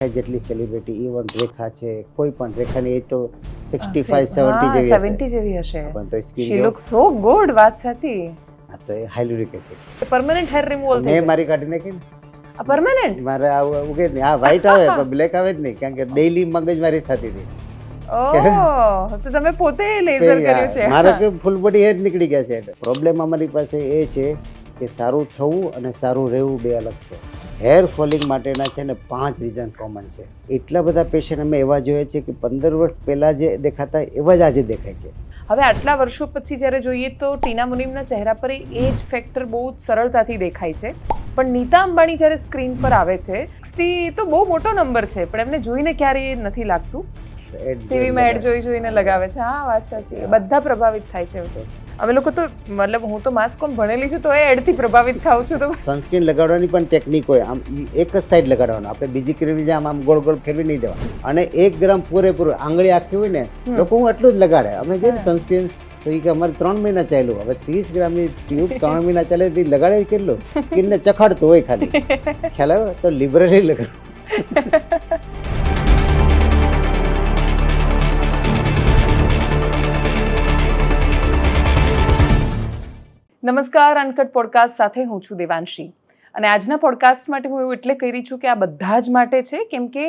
જેટલી celebrity even રેખા છે, કોઈ પણ રેખાની એજ તો 65-70 જેવી હશે પણ તો શી સ્કિન લુક સો ગુડ. વાત સાચી. હા તો એ હાઇલ્યુરિક એસિડ પરમેનન્ટ હેર રિમૂવલ મેં મારી કાઢી નાખી ને પરમેનન્ટ. મારે આવું ઉગે જ નહીં. હા વ્હાઈટ આવે પણ બ્લેક આવે જ નહીં, કારણ કે ડેઈલી મગજમારી થતી હતી. ઓહ, તો તમે પોતે લેઝર કર્યું છે. મારે કે ફૂલ બોડી હેર નીકળી ગયા છે. પ્રોબ્લેમ અમારી પાસે એ છે કે સારું થવું અને સારું રહેવું બે અલગ છે. હેર ફોલિંગ માટેના છે ને 5 રીઝન કોમન છે. એટલા બધા પેશન્ટ અમે એવા જોઈએ છે કે 15 વર્ષ પહેલા જે દેખાતા એવા જ આજે દેખાય છે. હવે આટલા વર્ષો પછી જ્યારે જોઈએ તો ટીના મુનીમના ચહેરા પર એજ ફેક્ટર બહુ જ સરળતાથી દેખાય છે. પણ નીતા અંબાણી જ્યારે સ્ક્રીન પર આવે છે 60 તો બહુ મોટો નંબર છે, પણ એમને જોઈને ક્યારેય નથી લાગતું. ટીવીમાં એડ જોઈને લગાવે છે. હા વાત સાચી. બધા પ્રભાવિત થાય છે. અમે લોકો તો મતલબ હું તો માસ કોમ ભણેલી છું તો એ એડથી પ્રભાવિત થાઉં છું. તો સનસ્ક્રીન લગાડવાની પણ ટેકનિક હોય. આમ એક જ સાઈડ લગાડવાનું, આપણે બીજી ક્રીમની જેમ આમ ગોળ ગોળ ફેરવી નહીં દેવા. અને 1 ગ્રામ પૂરેપૂરું આંગળી આખી હોય ને લોકો હું એટલું જ લગાડે. અમે જે સનસ્ક્રીન તો એ કે અમારે 3 મહિના ચાલ્યું. હવે 30 ગ્રામની ટ્યુબ 3 મહિના ચાલે તો લગાડે કેટલું? સ્કિનને ચખાડતું હોય ખાલી. ખ્યાલ આવે તો લિબરલી લગાડ. નમસ્કાર, અનકટ પોડકાસ્ટ સાથે હું છું દેવાંશી. અને આજના પોડકાસ્ટ માટે હું એવું એટલે કહી રહી છું કે આ બધા જ માટે છે, કેમ કે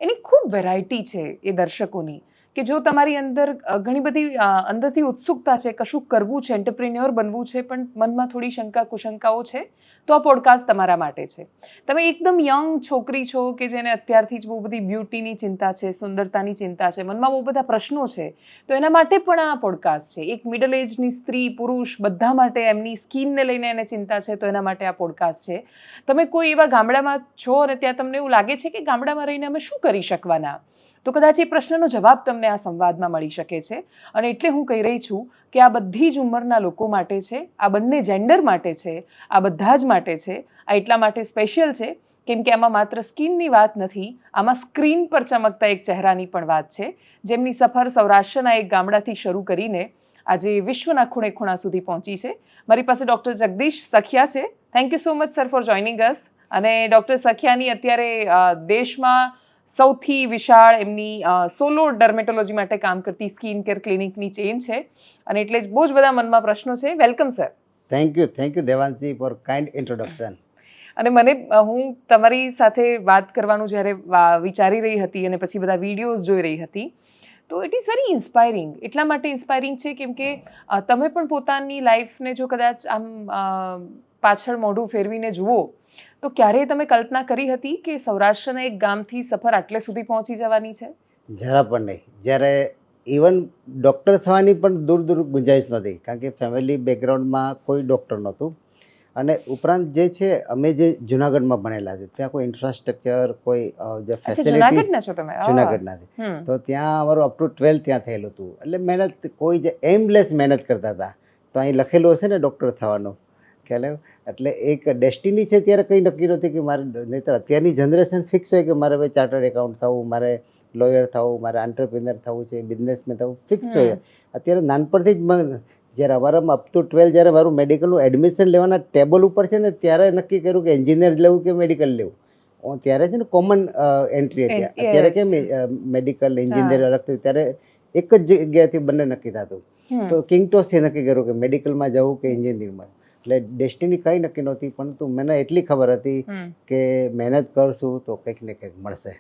એની ખૂબ વેરાયટી છે એ દર્શકોની. કે જો તમારી અંદર ઘણી બધી અંદરથી ઉત્સુકતા છે, કશું કરવું છે, એન્ટરપ્રિન્યોર બનવું છે, પણ મનમાં થોડી શંકા કુશંકાઓ છે, તો આ પોડકાસ્ટ તમારા માટે છે. તમે એકદમ યંગ છોકરી છો કે જેને અત્યારથી જ બહુ બધી બ્યુટીની ચિંતા છે, સુંદરતાની ચિંતા છે, મનમાં બહુ બધા પ્રશ્નો છે, તો એના માટે પણ આ પોડકાસ્ટ છે. એક મિડલ એજની સ્ત્રી પુરુષ બધા માટે એમની સ્કિનને લઈને એને ચિંતા છે, તો એના માટે આ પોડકાસ્ટ છે. તમે કોઈ એવા ગામડામાં છો અને ત્યાં તમને એવું લાગે છે કે ગામડામાં રહીને અમે શું કરી શકવાના, તો કદાચ એ પ્રશ્નનો જવાબ તમને આ સંવાદમાં મળી શકે છે. અને એટલે હું કહી રહી છું કે આ બધી જ ઉંમરના લોકો માટે છે, આ બંને જેન્ડર માટે છે, આ બધા જ માટે છે. આ એટલા માટે સ્પેશિયલ છે કેમ કે આમાં માત્ર સ્કિનની વાત નથી, આમાં સ્ક્રીન પર ચમકતા એક ચહેરાની પણ વાત છે, જેમની સફર સૌરાષ્ટ્રના એક ગામડાથી શરૂ કરીને આજે વિશ્વના ખૂણે ખૂણા સુધી પહોંચી છે. મારી પાસે ડૉક્ટર જગદીશ સખિયા છે. Thank you so much sir for joining અસ. અને ડૉક્ટર સખિયાની અત્યારે દેશમાં સૌથી વિશાળ એમની સોલો ડર્મેટોલોજી માટે કામ કરતી સ્કિન કેર ક્લિનિકની ચેઇન છે. અને એટલે જ બહુ જ બધા મનમાં પ્રશ્નો છે. Welcome sir. Thank you Devanshi for kind introduction. અને હું તમારી સાથે વાત કરવાનું જ્યારે વિચારી રહી હતી અને પછી બધા વિડીયોઝ જોઈ રહી હતી, તો ઇટ ઇઝ વેરી ઇન્સ્પાયરિંગ. એટલા માટે ઇન્સ્પાયરિંગ છે કેમ કે તમે પણ પોતાની લાઈફને જો કદાચ આમ પાછળ મોઢું ફેરવીને જુઓ તો ક્યારેય તમે કલ્પના કરી હતી કે સૌરાષ્ટ્રના એક ગામથી સફર આટલે સુધી પહોંચી જવાની છે? જરા પણ નહીં. જ્યારે ઇવન ડૉક્ટર થવાની પણ દૂર દૂર ગુંજાઈશ નહોતી, કારણ કે ફેમિલી બેકગ્રાઉન્ડમાં કોઈ ડૉક્ટર નહોતું. અને ઉપરાંત જે છે અમે જે જુનાગઢમાં ભણેલા છે ત્યાં કોઈ ઇન્ફ્રાસ્ટ્રક્ચર, કોઈ જે ફેસિલિટીઝ જુનાગઢના છે, તો ત્યાં અમારું અપ ટુ 12 ત્યાં થયેલું હતું. એટલે મહેનત કોઈ જે એમલેસ મહેનત કરતા હતા. તો અહીં લખેલું હશે ને ડૉક્ટર થવાનું, ખ્યાલ આવ્યો? એટલે એક ડેસ્ટિની છે ત્યારે કંઈ નક્કી નથી કે મારે, નહીંતર અત્યારની જનરેશન ફિક્સ હોય કે મારે ભાઈ ચાર્ટર્ડ એકાઉન્ટ થવું, મારે લોયર થવું, મારે એન્ટરપ્રિનર થવું છે, બિઝનેસમેન થવું ફિક્સ હોય. અત્યારે નાનપણથી જ જ્યારે અમારામાં અપ ટુ 12 જ્યારે મારું મેડિકલનું એડમિશન લેવાના ટેબલ ઉપર છે ને ત્યારે નક્કી કર્યું કે એન્જિનિયર લેવું કે મેડિકલ લેવું. ત્યારે છે ને કોમન એન્ટ્રી હતી. અત્યારે કેમ મેડિકલ એન્જિનિયર અલગ થયું, ત્યારે એક જ જગ્યાએથી બંને નક્કી થતું. તો કિંગ ટોસથી નક્કી કર્યું કે મેડિકલમાં જવું કે એન્જિનિયરિંગમાં. એટલે ડેસ્ટિની કંઈ નક્કી નહોતી, પરંતુ મને એટલી ખબર હતી કે મહેનત કરશું તો કંઈક ને કંઈક મળશે.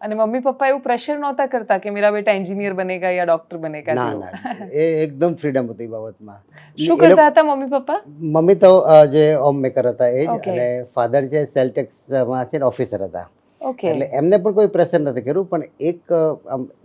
અને મમ્મી પપ્પા એવું પ્રેશર નહોતા કરતા કે મેરા બેટા એન્જિનિયર બનેગા યા ડોક્ટર બનેગા? ના, એ એકદમ ફ્રીડમ હતી બાબતમાં. શું કરતા હતા મમ્મી પપ્પા? મમ્મી તો જે હોમ મેકર હતા એ જ, અને ફાધર છે સેલ ટેક્સમાં છે ને ઓફિસર હતા. એટલે એમને પણ કોઈ પ્રેશર નથી કર્યું, પણ એક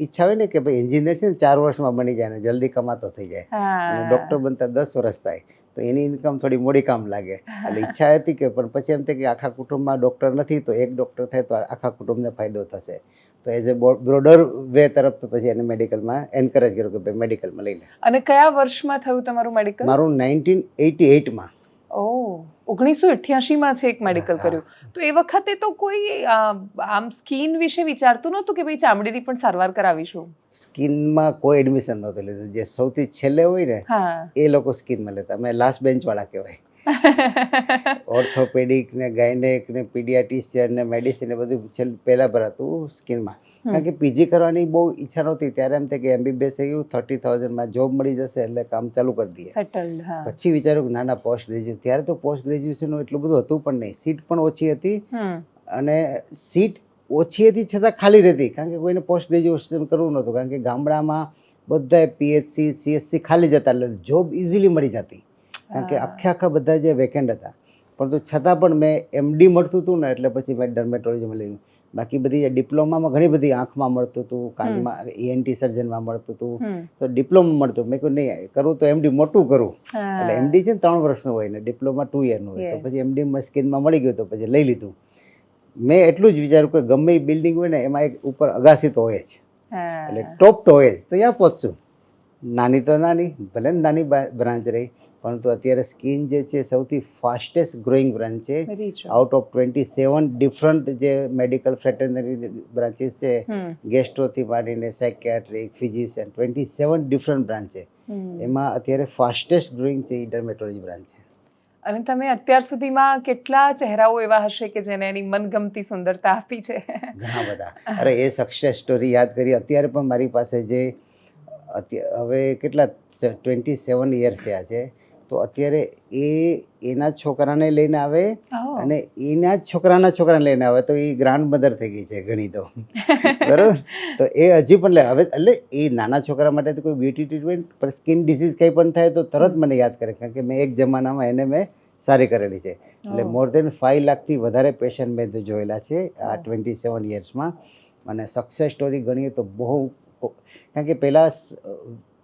ઈચ્છા હોય ને કે ભાઈ એન્જિનિયર છે ને 4 વર્ષમાં બની જાય ને જલ્દી કમાતો થઈ જાય, અને ડૉક્ટર બનતા 10 વર્ષ થાય તો એની ઇન્કમ થોડી મોડી કામ લાગે. એટલે ઈચ્છા હતી કે, પણ પછી એમ થાય કે આખા કુટુંબમાં ડૉક્ટર નથી તો એક ડૉક્ટર થાય તો આખા કુટુંબને ફાયદો થશે. તો એઝ એ બ્રોડર વે તરફ પછી એને મેડિકલમાં એન્કરેજ કર્યું કે ભાઈ મેડિકલમાં લઈ લે. અને કયા વર્ષમાં થયું તમારું મેડિકલ? મારું 1988માં. ઓહ, 1988માં છે એક મેડિકલ કર્યું. તો એ વખતે તો કોઈ આમ સ્કિન વિશે વિચારતું નહોતું કે ભાઈ ચામડીની પણ સારવાર કરાવીશું? સ્કિનમાં કોઈ એડમિશન નહોતું લીધું. જે સૌથી છેલ્લે હોય ને એ લોકો સ્કિનમાં લેતા. અમે લાસ્ટ બેન્ચ વાળા કહેવાય. ઓર્થોપેડિક ને ગાયનેક ને પીડિયાટિશિયન ને મેડિસિન ને બધું પહેલાં ભરાતું સ્કિનમાં. કારણ કે પીજી કરવાની બહુ ઈચ્છા નહોતી. ત્યારે એમ થાય કે MBBS થઈ ગયું 30,000માં જોબ મળી જશે એટલે કામ ચાલુ કરી દઈએ. સેટલડ. હા. પછી વિચાર્યું કે નાના પોસ્ટ ગ્રેજ્યુએશન. ત્યારે તો પોસ્ટ ગ્રેજ્યુએશનનું એટલું બધું હતું પણ નહીં, સીટ પણ ઓછી હતી અને સીટ ઓછી હતી છતાં ખાલી રહેતી, કારણ કે કોઈને પોસ્ટ ગ્રેજ્યુએશન કરવું નહોતું. કારણ કે ગામડામાં બધા PHC CSC ખાલી જતા એટલે જોબ ઇઝીલી મળી જતી, કારણ કે આખા બધા જે વેકેન્ટ હતા. પરંતુ છતાં પણ મેં MD મળતું હતું ને એટલે પછી મેં ડર્મેટોલોજીમાં લીધું. બાકી બધી ડિપ્લોમામાં ઘણી બધી આંખમાં મળતું હતું, કાનમાં ENT સર્જનમાં મળતું હતું, તો ડિપ્લોમા મળતું. મેં કહ્યું નહીં કરવું તો MD મોટું કરું. એટલે MD છે ને 3 વર્ષનું હોય ને ડિપ્લોમા 2 યરનું હોય. તો પછી MD સ્કિનમાં મળી ગયું તો પછી લઈ લીધું. મેં એટલું જ વિચાર્યું કે ગમે એ બિલ્ડિંગ હોય ને એમાં એક ઉપર અગાસી તો હોય જ, એટલે ટોપ તો હોય જ, તો ત્યાં પહોંચશું. નાની તો નાની, ભલે ને નાની બ્રાન્ચ રહી, પરંતુ અત્યારે સ્કિન જે છે સૌથી ફાસ્ટેસ્ટ ગ્રોઈંગ બ્રાન્ચ છે. આઉટ ઓફ 27 ડિફરન્ટ જે મેડિકલ ફ્રેટર્નરી બ્રાન્ચીસ છે, ગેસ્ટ્રોથી માંડીને સાયકિયાટ્રિક, ફિઝિશિયન, 27 ડિફરન્ટ બ્રાન્ચ છે. એમાં અત્યારે ફાસ્ટેસ્ટ ગ્રોઈંગ છે એ ડર્મેટોલોજી બ્રાન્ચ છે. અને તમે અત્યાર સુધીમાં કેટલા ચહેરાઓ એવા હશે કે જેને એની મનગમતી સુંદરતા આપી છે? ઘણા બધા. અરે એ સક્સેસ સ્ટોરી યાદ કરી અત્યારે પણ મારી પાસે જે હવે કેટલા 27 યર્સ થયા છે, તો અત્યારે એના છોકરાને લઈને આવે અને એના છોકરાના છોકરાને લઈને આવે, તો એ ગ્રાન્ડ મધર થઈ ગઈ છે ઘણી તો. બરાબર. તો એ હજી પણ લે હવે, એટલે એ નાના છોકરા માટે તો કોઈ બ્યુટી ટ્રીટમેન્ટ પર સ્કિન ડિસીઝ કંઈ પણ થાય તો તરત મને યાદ કરે, કારણ કે મેં એક જમાનામાં એને મેં સારી કરેલી છે. એટલે મોર દેન 5 લાખથી વધારે પેશન્ટ મેં જોયેલા છે આ 27 યર્સમાં. અને સક્સેસ સ્ટોરી ગણીએ તો બહુ, કારણ કે પહેલાં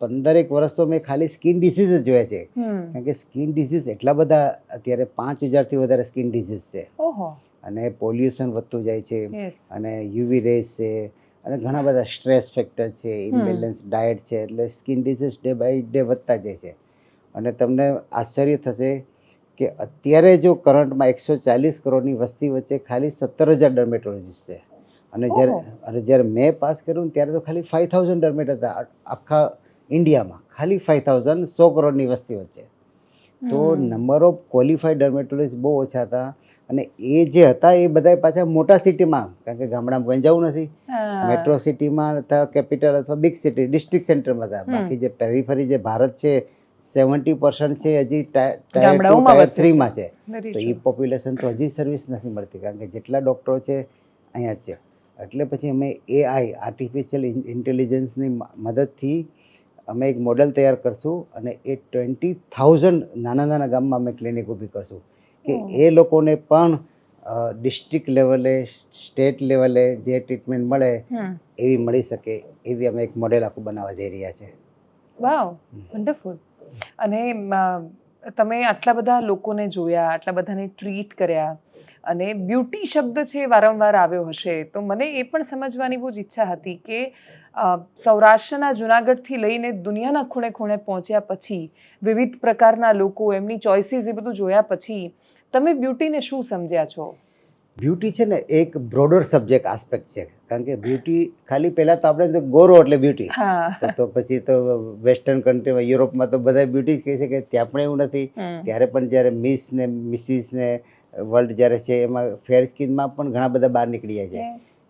15 વર્ષ તો મેં ખાલી સ્કિન ડિસીઝ જ જોયા છે. કારણ કે સ્કિન ડિસીઝ એટલા બધા અત્યારે 5,000થી વધારે સ્કિન ડિસીઝ છે. અને પોલ્યુશન વધતું જાય છે, અને UV રેઝ છે, અને ઘણા બધા સ્ટ્રેસ ફેક્ટર છે, ઇમ્બેલેન્સ ડાયટ છે, એટલે skin disease day by day વધતા જાય છે. અને તમને આશ્ચર્ય થશે કે અત્યારે જો કરંટમાં 140 કરોડની વસ્તી વચ્ચે ખાલી 17,000 ડર્મેટોલોજીસ્ટ છે. અને જ્યારે મેં પાસ કર્યું ત્યારે તો ખાલી 5,000 ડર્મેટ હતા આખા ઇન્ડિયામાં, ખાલી 5,000 100 કરોડની વસ્તી વચ્ચે. તો નંબર ઓફ ક્વોલિફાઈડ ડર્મેટોલોજીસ્ટ બહુ ઓછા હતા. અને એ જે હતા એ બધા પાછા મોટા સિટીમાં, કારણ કે ગામડામાં કોઈ જવું નથી, મેટ્રો સિટીમાં અથવા કેપિટલ અથવા બિગ સિટી ડિસ્ટ્રિક્ટ સેન્ટરમાં હતા. બાકી જે પેરીફરી જે ભારત છે 70% છે હજી ટાયર 2 ટાયર 3માં છે. તો એ પોપ્યુલેશન તો હજી સર્વિસ નથી મળતી, કારણ કે જેટલા ડૉક્ટરો છે અહીંયા જ છે. એટલે પછી અમે AI આર્ટિફિશિયલ ઇન્ટેલિજન્સની મદદથી અમે એક મોડેલ તૈયાર કરશું, અને એ 20,000 નાના નાના ગામમાં અમે ક્લિનિક ઊભી કરશું કે એ લોકોને પણ ડિસ્ટ્રિક્ટ લેવલે, સ્ટેટ લેવલે જે ટ્રીટમેન્ટ મળે એવી મળી શકે, એવી અમે એક મોડેલ આખું બનાવવા જઈ રહ્યા છે. વાવ, વન્ડરફુલ. અને તમે આટલા બધા લોકોને જોયા, આટલા બધાને ટ્રીટ કર્યા, અને બ્યુટી શબ્દ છે વારંવાર આવ્યો હશે, તો મને એ પણ સમજવાની બહુ જ ઈચ્છા હતી કે સૌરાષ્ટ્રના જુનાગઢથી લઈને દુનિયાના ખૂણે ખૂણે પહોંચ્યા પછી, વિવિધ પ્રકારના લોકો, એમની ચોઇસીસ, એ બધું જોયા પછી તમે બ્યુટીને શું સમજ્યા છો? બ્યુટી છે ને એક બ્રોડર સબ્જેક્ટ આસ્પેક્ટ છે, કારણ કે બ્યુટી ખાલી પહેલાં તો આપણે ગોરો એટલે બ્યુટી, તો પછી તો વેસ્ટર્ન કન્ટ્રીમાં યુરોપમાં તો બધા બ્યુટી કહે છે કે ત્યાં પણ એવું નથી. ત્યારે પણ જ્યારે મિસ ને મિસિસ ને વર્લ્ડ જ્યારે છે એમાં ફેર સ્કિનમાં પણ ઘણા બધા બહાર નીકળી જાય છે.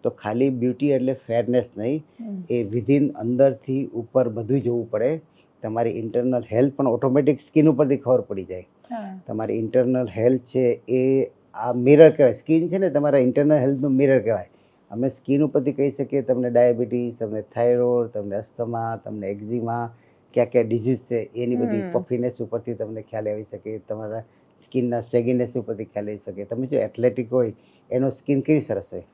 તો ખાલી બ્યુટી એટલે ફેરનેસ નહીં, એ વિધિન અંદરથી ઉપર બધું જોવું પડે. તમારી ઇન્ટરનલ હેલ્થ પણ ઓટોમેટિક સ્કિન ઉપરથી ખબર પડી જાય. તમારી ઇન્ટરનલ હેલ્થ છે એ આ મિરર કહેવાય. સ્કિન છે ને તમારા ઇન્ટરનલ હેલ્થનું મિરર કહેવાય. અમે સ્કિન ઉપરથી કહી શકીએ તમને ડાયાબિટીસ, તમને થાઇરોઇડ, તમને અસ્થમા, તમને એક્ઝિમા, ક્યાં ક્યાં ડિઝીઝ છે એની બધી પફીનેસ ઉપરથી તમને ખ્યાલ આવી શકે, તમારા સ્કિનના સેગીનેસ ઉપરથી ખ્યાલ આવી શકે. તમે જો એથ્લેટિક હોય એનો સ્કિન કેવી સરસ હોય,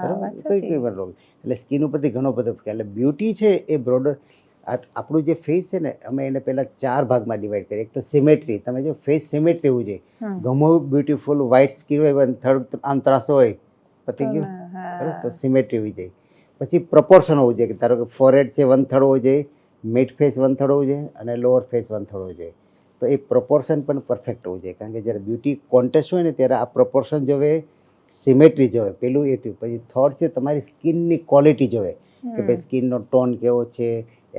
બરાબર, કોઈ પણ રોગ, એટલે સ્કિન ઉપરથી ઘણો બધો ખ્યાલ. એટલે બ્યુટી છે એ બ્રોડર. આપણું જે ફેસ છે ને અમે એને પહેલાં 4 ભાગમાં ડિવાઈડ કરીએ. એક તો સિમેટ્રી, તમે જો ફેસ સિમેટ્રી હોવું જોઈએ, ગમો બ્યુટીફુલ વ્હાઇટ સ્કિન હોય, થર્ડ આમ ત્રાસો હોય, પતી ગયું, બરાબર, તો સિમેટ્રી હોવી જોઈએ. પછી પ્રપોર્શન હોવું જોઈએ, કે ધારો કે ફોરહેડ છે 1/3 હોવું જોઈએ, મિડ ફેસ 1/3 હોવું જોઈએ, અને લોઅર ફેસ 1/3 હોવું જોઈએ. તો એ પ્રપોર્શન પણ પરફેક્ટ હોવું જોઈએ, કારણ કે જ્યારે બ્યુટી કોન્ટેસ્ટ હોય ને ત્યારે આ પ્રપોર્શન જોવે, સિમેટ્રી જોવે, પેલું એ થયું. પછી થર્ડ છે તમારી સ્કિનની ક્વોલિટી જોવે, કે ભાઈ સ્કિનનો ટોન કેવો છે,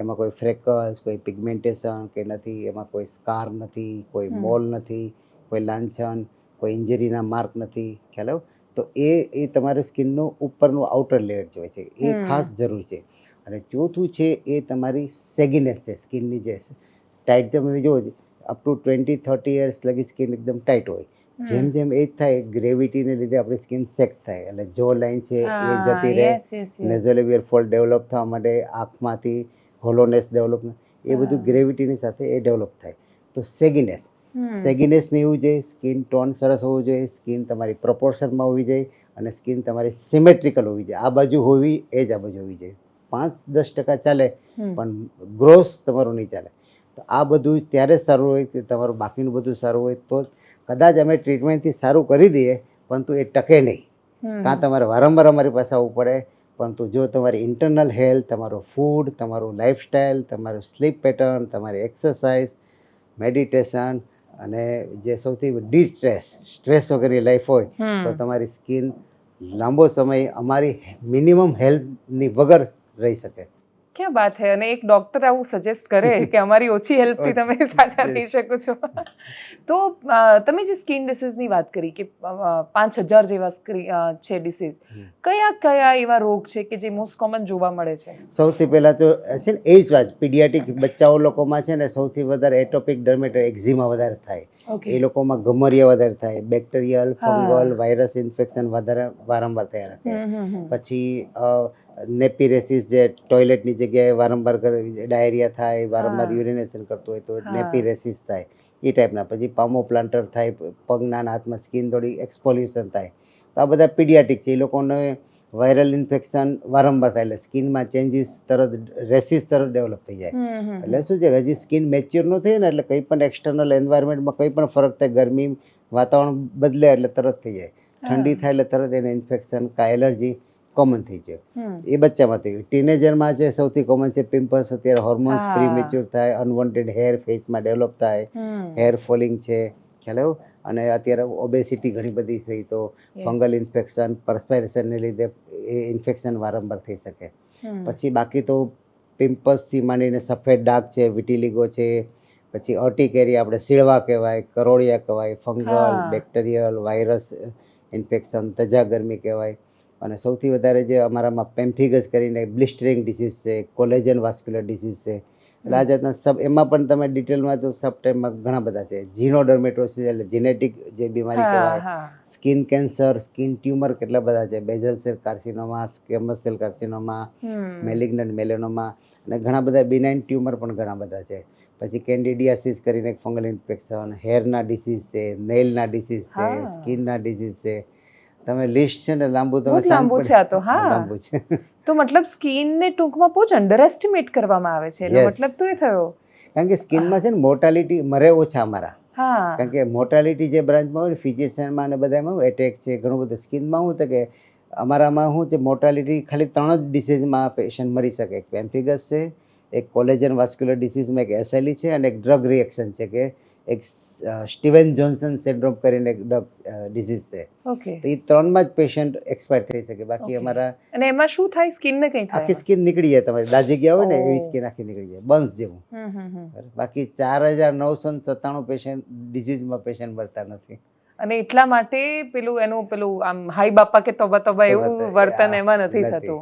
એમાં કોઈ ફ્રેકલ્સ, કોઈ પિગમેન્ટેશન કે નથી, એમાં કોઈ સ્કાર નથી, કોઈ મોલ નથી, કોઈ લાંછન, કોઈ ઇન્જરીના માર્ક નથી, ખ્યાલ આવ્યો? તો એ તમારી સ્કિનનું ઉપરનું આઉટર લેયર જે હોય છે એ ખાસ જરૂર છે. અને ચોથું છે એ તમારી સેગીનેસ છે સ્કિનની, જે ટાઈટ તમે જુઓ અપ ટુ 20-30 યર્સ લગી સ્કિન એકદમ ટાઈટ હોય. જેમ જેમ એજ થાય ગ્રેવિટીને લીધે આપણી સ્કિન સેક થાય, એટલે જો લાઈન છે એ જતી રહે, નેઝોલેબિયલ ફોલ્ડ ડેવલપ થવા માટે, આંખમાંથી હોલોનેસ ડેવલપ, એ બધું ગ્રેવિટીની સાથે એ ડેવલપ થાય. તો સેગીનેસને એવું જોઈએ, સ્કિન ટોન સરસ હોવું જોઈએ, સ્કિન તમારી પ્રપોર્શનમાં હોવી જોઈએ, અને સ્કિન તમારી સિમેટ્રિકલ હોવી જોઈએ. આ બાજુ હોવી એ જ આ બાજુ હોવી જોઈએ. 5-10% ચાલે પણ ગ્રોસ તમારું નહીં ચાલે. તો આ બધું ત્યારે સારું હોય કે તમારું બાકીનું બધું સારું હોય. તો કદાચ અમે ટ્રીટમેન્ટથી સારું કરી દઈએ પરંતુ એ ટકે નહીં, કાં તમારે વારંવાર અમારી પાસે આવવું પડે. પરંતુ જો તમારી ઇન્ટરનલ હેલ્થ, તમારું ફૂડ, તમારું લાઈફસ્ટાઈલ, તમારું સ્લીપ પેટર્ન, તમારી એક્સરસાઇઝ, મેડિટેશન અને જે સૌથી સ્ટ્રેસ વગરની લાઈફ હોય તો તમારી સ્કિન લાંબો સમય અમારી મિનિમમ હેલ્થની વગર રહી શકે. ક્યાં વાત હે. અને એક ડોક્ટર આવું સજેસ્ટ કરે કે અમારી ઓછી હેલ્પથી તમે સાજા થઈ શકો છો. તો તમે જે સ્કિન ડિસીઝની વાત કરી કે 5,000 જેવા છે ડિસીઝ, કયા કયા એવા રોગ છે કે જે મોસ્ટ કોમન જોવા મળે છે? સૌથી પહેલાં તો છે ને એ જ વાત, પીડિયાટિક બચ્ચાઓ લોકોમાં છે ને સૌથી વધારે એટોપિક ડર્મેટાઇટિસ, એક્ઝિમા વધારે થાય. એ લોકોમાં ગમરિયા વધારે થાય, બેક્ટેરિયલ, ફંગલ, વાયરસ ઇન્ફેક્શન વધારે વારંવાર થયા રાખે. પછી નેપીરેસિસ, જે ટોયલેટની જગ્યાએ વારંવાર ડાયરિયા થાય, વારંવાર યુરિનેશન કરતું હોય તો નેપીરેસિસ થાય, એ ટાઈપના. પછી પામો પ્લાન્ટર થાય, પગના હાથમાં સ્કિન થોડી એક્સપોલ્યુશન થાય. તો આ બધા પીડિયાટિક છે. એ લોકોને વાયરલ ઇન્ફેક્શન વારંવાર થાય એટલે સ્કિનમાં ચેન્જીસ તરત, રેસિસ તરત ડેવલપ થઈ જાય. એટલે શું છે કે હજી સ્કિન મેચ્યોર ન થઈ ને એટલે કંઈ પણ એક્સટર્નલ એન્વાયરમેન્ટમાં કંઈ પણ ફરક થાય, ગરમી વાતાવરણ બદલે એટલે તરત થઈ જાય, ઠંડી થાય એટલે તરત એને ઇન્ફેક્શન કાં એલર્જી કોમન થઈ જાય. એ બચ્ચામાં થઈ ગયું. ટીનેજરમાં છે સૌથી કોમન છે પિમ્પલ્સ. અત્યારે હોર્મોન્સ પ્રીમેચ્યોર થાય, અનવોન્ટેડ હેર ફેસમાં ડેવલપ થાય, હેર ફોલિંગ છે, ખ્યાલ આવ્યો? અને અત્યારે ઓબેસિટી ઘણી બધી થઈ તો ફંગલ ઇન્ફેક્શન, પરસ્પાયરેશનને લીધે એ ઇન્ફેક્શન વારંવાર થઈ શકે. પછી બાકી તો પિમ્પલ્સથી માંડીને સફેદ ડાઘ છે, વિટિલિગો છે, પછી અર્ટિકેરિયા, આપણે સીળવા કહેવાય, કરોળિયા કહેવાય, ફંગલ, બેક્ટેરિયલ, વાયરસ ઇન્ફેક્શન, તજા ગરમી કહેવાય. અને સૌથી વધારે જે અમારામાં પેમ્ફિગસ કરીને બ્લિસ્ટરિંગ ડિસીઝ છે, કોલેજન વાસ્ક્યુલર ડિસીઝ છે. એટલે આ જાતના એમાં પણ તમે ડિટેલમાં તો સબ ટાઈપમાં ઘણા બધા છે. ઝીનોડર્મેટોસિસ એટલે જીનેટિક જે બીમારી કહેવાય, સ્કિન કેન્સર, સ્કિન ટ્યુમર કેટલા બધા છે, basal cell carcinoma, squamous cell carcinoma, malignant melanoma, અને ઘણા બધા બિનાઇન ટ્યુમર પણ ઘણા બધા છે. પછી કેન્ડિડિયાસિસ કરીને એક ફંગલ ઇન્ફેક્શન, હેરના ડિસીઝ છે, નેઇલના ડિસીઝ છે, સ્કિનના ડિસીઝ છે. તમે લિસ્ટ છે ને લાંબુ, તમે લાંબુ છે આ તો. લાંબુ છે. તો મતલબ સ્કિનને ટૂંકમાં બહુ જ અંડર એસ્ટિમેટ કરવામાં આવે છે. એનો મતલબ તો એ થયો કારણ કે સ્કિનમાં છે ને મોર્ટાલિટી મરે ઓછા અમારા. કારણ કે મોર્ટાલિટી જે બ્રાન્ચમાં હોય ને, ફિઝિશિયનમાં અને બધામાં એટેક છે, ઘણું બધું. સ્કિનમાં શું છે કે અમારામાં શું છે, મોર્ટાલિટી ખાલી 3 જ ડિસીઝમાં પેશન્ટ મરી શકે. એક પેમ્ફિગસ છે, એક કોલેજન વાસ્ક્યુલર ડિસીઝમાં એક એસએલઈ છે, અને એક ડ્રગ રિએક્શન છે કે એક સ્ટીવન જોન્સન સિન્ડ્રોમ કરીને એક ડિસીઝ છે. તો એ 3માં જ પેશન્ટ એક્સપાયર થઈ શકે. બાકી અમારા, અને એમાં શું થાય, સ્કિનને કંઈ થાય, આખી સ્કિન નીકળી જાય, તમારી દાઝી ગયા હોય ને એવી સ્કિન આખી નીકળી જાય, બન્સ જેવું. બાકી 4,997 પેશન્ટ ડિસીઝમાં પેશન્ટ મરતા નથી. અને એટલા માટે પેલું આમ હાઈ બાપા કે તોબા તોબા એવું વર્તન એમાં નથી થતું.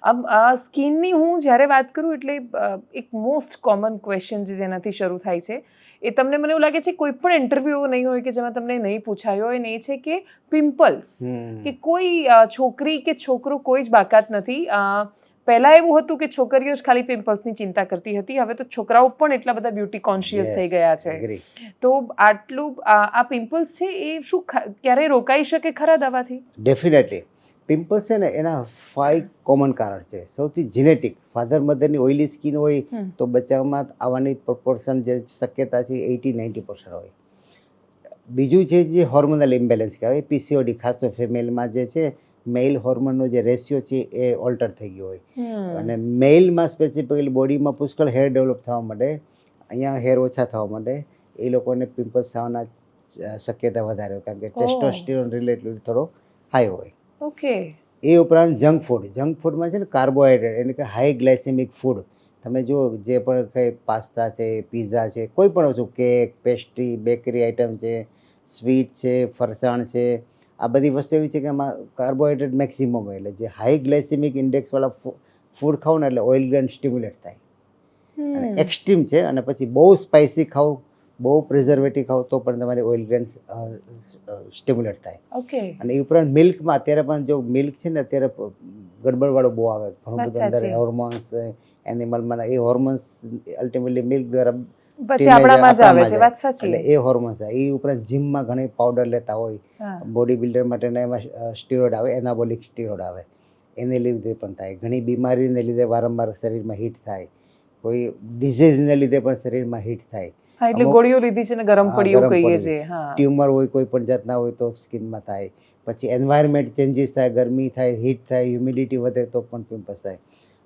આમ સ્કિનની હું જ્યારે વાત કરું એટલે એક મોસ્ટ કોમન ક્વેશ્ચન જેનાથી શરૂ થાય છે એ તમને, મને એવું લાગે છે કોઈ પણ ઇન્ટરવ્યુ નહીં હોય કે જેમાં તમને નહીં પૂછાયો હોય, ને એ છે કે પિમ્પલ્સ. કે કોઈ છોકરી કે છોકરો કોઈ જ બાકાત નથી. પહેલાં એવું હતું કે છોકરીઓ જ ખાલી પિમ્પલ્સની ચિંતા કરતી હતી, હવે તો છોકરાઓ પણ એટલા બધા બ્યુટી કોન્શિયસ થઈ ગયા છે. તો આટલું આ પિમ્પલ્સ છે એ શું ક્યારેય રોકાઈ શકે ખરા દવાથી? ડેફિનેટલી. પિમ્પલ્સ છે ને એના 5 કોમન કારણ છે. સૌથી જીનેટિક, ફાધર મધરની ઓઇલી સ્કિન હોય તો બચ્ચામાં આવવાની પ્રોપોર્શન જે શક્યતા છે 80-90% હોય. બીજું છે જે હોર્મોનલ ઇમ્બેલેન્સ કહેવાય, પીસીઓડી. ખાસ તો ફિમેલમાં જે છે મેલ હોર્મોનનો જે રેશિયો છે એ ઓલ્ટર થઈ ગયો હોય. અને મેલમાં સ્પેસિફિકલી બોડીમાં પુષ્કળ હેર ડેવલપ થવા માટે, અહીંયા હેર ઓછા થવા માટે એ લોકોને પિમ્પલ્સ થવાના શક્યતા વધારે હોય. કારણ કે ટેસ્ટોસ્ટેરોન રિલેટેડ થોડો હાઈ હોય. એ ઉપરાંત જંક ફૂડમાં છે ને કાર્બોહાઈડ્રેટ એટલે કે હાઈ ગ્લાયસેમિક ફૂડ. તમે જુઓ જે પણ કંઈ પાસ્તા છે, પીઝા છે, કોઈ પણ વસ્તુ, કેક, પેસ્ટ્રી, બેકરી આઇટમ છે, સ્વીટ છે, ફરસાણ છે, આ બધી વસ્તુ એવી છે કે એમાં કાર્બોહાઈડ્રેટ મેક્સિમમ હોય. એટલે જે હાઈ ગ્લાયસેમિક ઇન્ડેક્સવાળા ફૂડ ખાઓ ને એટલે ઓઇલ ગ્લેન્ડ સ્ટિમ્યુલેટ થાય અને એક્સ્ટ્રીમ છે. અને પછી બહુ સ્પાઇસી ખાઓ, બહુ પ્રિઝર્વેટિવ ખાઓ તો પણ તમારી ઓઇલ ગ્લેન્ડ સ્ટિમ્યુલેટ થાય. ઓકે. અને એ ઉપરાંત મિલ્કમાં અત્યારે પણ જો મિલ્ક છે ને અત્યારે ગડબડવાળું બહુ આવે, ઘણું બધું અંદર હોર્મોન્સ એનિમલમાં એ હોર્મોન્સ અલ્ટિમેટલી મિલ્ક દ્વારા પછી આપણામાં જ આવે છે. વાત સાચી. એટલે એ હોર્મોન્સ આવે. એ ઉપરાંત જીમમાં ઘણી પાવડર લેતા હોય, બોડી બિલ્ડર માટેના એમાં સ્ટીરોઇડ આવે, એનાબોલિક સ્ટીરોઇડ આવે, એને લીધે પણ થાય. ઘણી બીમારીને લીધે વારંવાર શરીરમાં હીટ થાય, કોઈ ડિઝીઝને લીધે પણ શરીરમાં હીટ થાય. એટલે ગોળીઓ લીધી છે ને ગરમ પડીઓ કહીએ છે. ટ્યુમર હોય કોઈ પણ જાતના હોય તો સ્કિનમાં થાય. પછી એન્વાયરમેન્ટ ચેન્જીસ થાય, ગરમી થાય, હીટ થાય, હ્યુમિડિટી વધે તો પણ પિમ્પલ્સ થાય.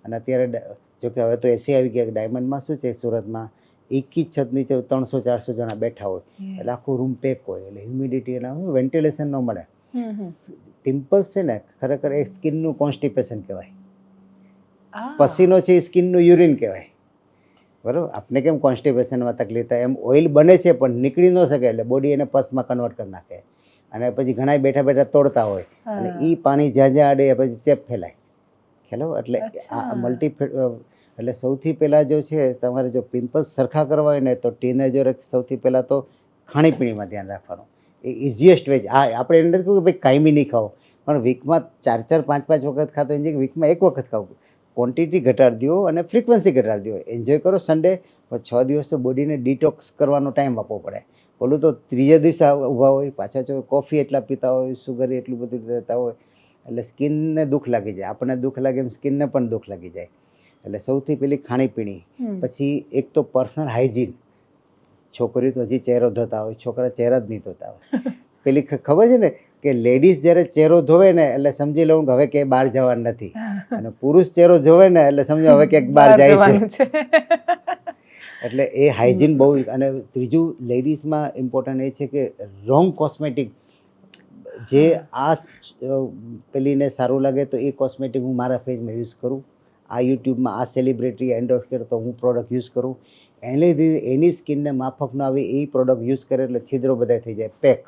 અને અત્યારે જોકે હવે તો એસી આવી ગયા. ડાયમંડમાં શું છે, સુરતમાં એક જ છત નીચે 300-400 જણા બેઠા હોય, એટલે આખું રૂમ પેક હોય, એટલે હ્યુમિડિટી એના વેન્ટિલેશન ન મળે. પિમ્પલ્સ છે ને ખરેખર એ સ્કિનનું કોન્સ્ટિપેશન કહેવાય. પસીનો છે એ સ્કિનનું યુરિન કહેવાય. બરાબર? આપણે કેમ કોન્સ્ટિપેશનમાં તકલીફ થાય, એમ ઓઇલ બને છે પણ નીકળી ન શકે, એટલે બોડી એને પસમાં કન્વર્ટ કરી નાખે. અને પછી ઘણા બેઠા બેઠા તોડતા હોય, અને એ પાણી જ્યાં જ્યાં આડે પછી ચેપ ફેલાય. ખ્યાલ? એટલે આ મલ્ટી એટલે સૌથી પહેલાં જો છે તમારે જો પિમ્પલ્સ સરખા કરવા હોય ને તો ટીનેજર સૌથી પહેલાં તો ખાણીપીણીમાં ધ્યાન રાખવાનું. એ ઇઝીએસ્ટ વે. આપણે એને નથી કહ્યું કે ભાઈ કાયમી નહીં ખાઓ, પણ વીકમાં 4-4, 5-5 વખત ખાતો એની જગ્યાએ વીકમાં 1 વખત ખાવું. ક્વોન્ટિટી ઘટાડી દો અને ફ્રિકવન્સી ઘટાડી દો. એન્જોય કરો સન્ડે, પણ 6 દિવસ તો બોડીને ડિટોક્સ કરવાનો ટાઈમ આપવો પડે. બોલું તો ત્રીજે દિવસે ઊભા હોય, પાછા જો કોફી એટલા પીતા હોય, સુગર એટલું બધું લેતા હોય, એટલે સ્કિનને દુઃખ લાગી જાય. આપણને દુઃખ લાગે એમ સ્કિનને પણ દુઃખ લાગી જાય. એટલે સૌથી પહેલી ખાણીપીણી, પછી એક તો પર્સનલ હાઇજીન. છોકરીઓ તો હજી ચહેરો ધોતા હોય, છોકરા ચહેરા જ નહીં ધોતા હોય. પેલી ખબર છે ને કે લેડીઝ જ્યારે ચહેરો ધોવે ને એટલે સમજી લઉં કે હવે ક્યાંય બહાર જવાનું નથી, અને પુરુષ ચહેરો ધોવે ને એટલે સમજો હવે ક્યાંક બહાર જાય છે. એટલે એ હાઇજીન બહુ. અને ત્રીજું લેડીઝમાં ઇમ્પોર્ટન્ટ એ છે કે રોંગ કોસ્મેટિક, જે આ પેલીને સારું લાગે તો એ કોસ્મેટિક હું મારા ફેસમાં યુઝ કરું, આ યુટ્યુબમાં આ સેલિબ્રિટી એન્ડોર્સ કરે તો હું પ્રોડક્ટ યુઝ કરું, એને લીધે એની સ્કિનને માફક ન આવે એ પ્રોડક્ટ યુઝ કરે એટલે છિદ્રો બધા થઈ જાય, પેક.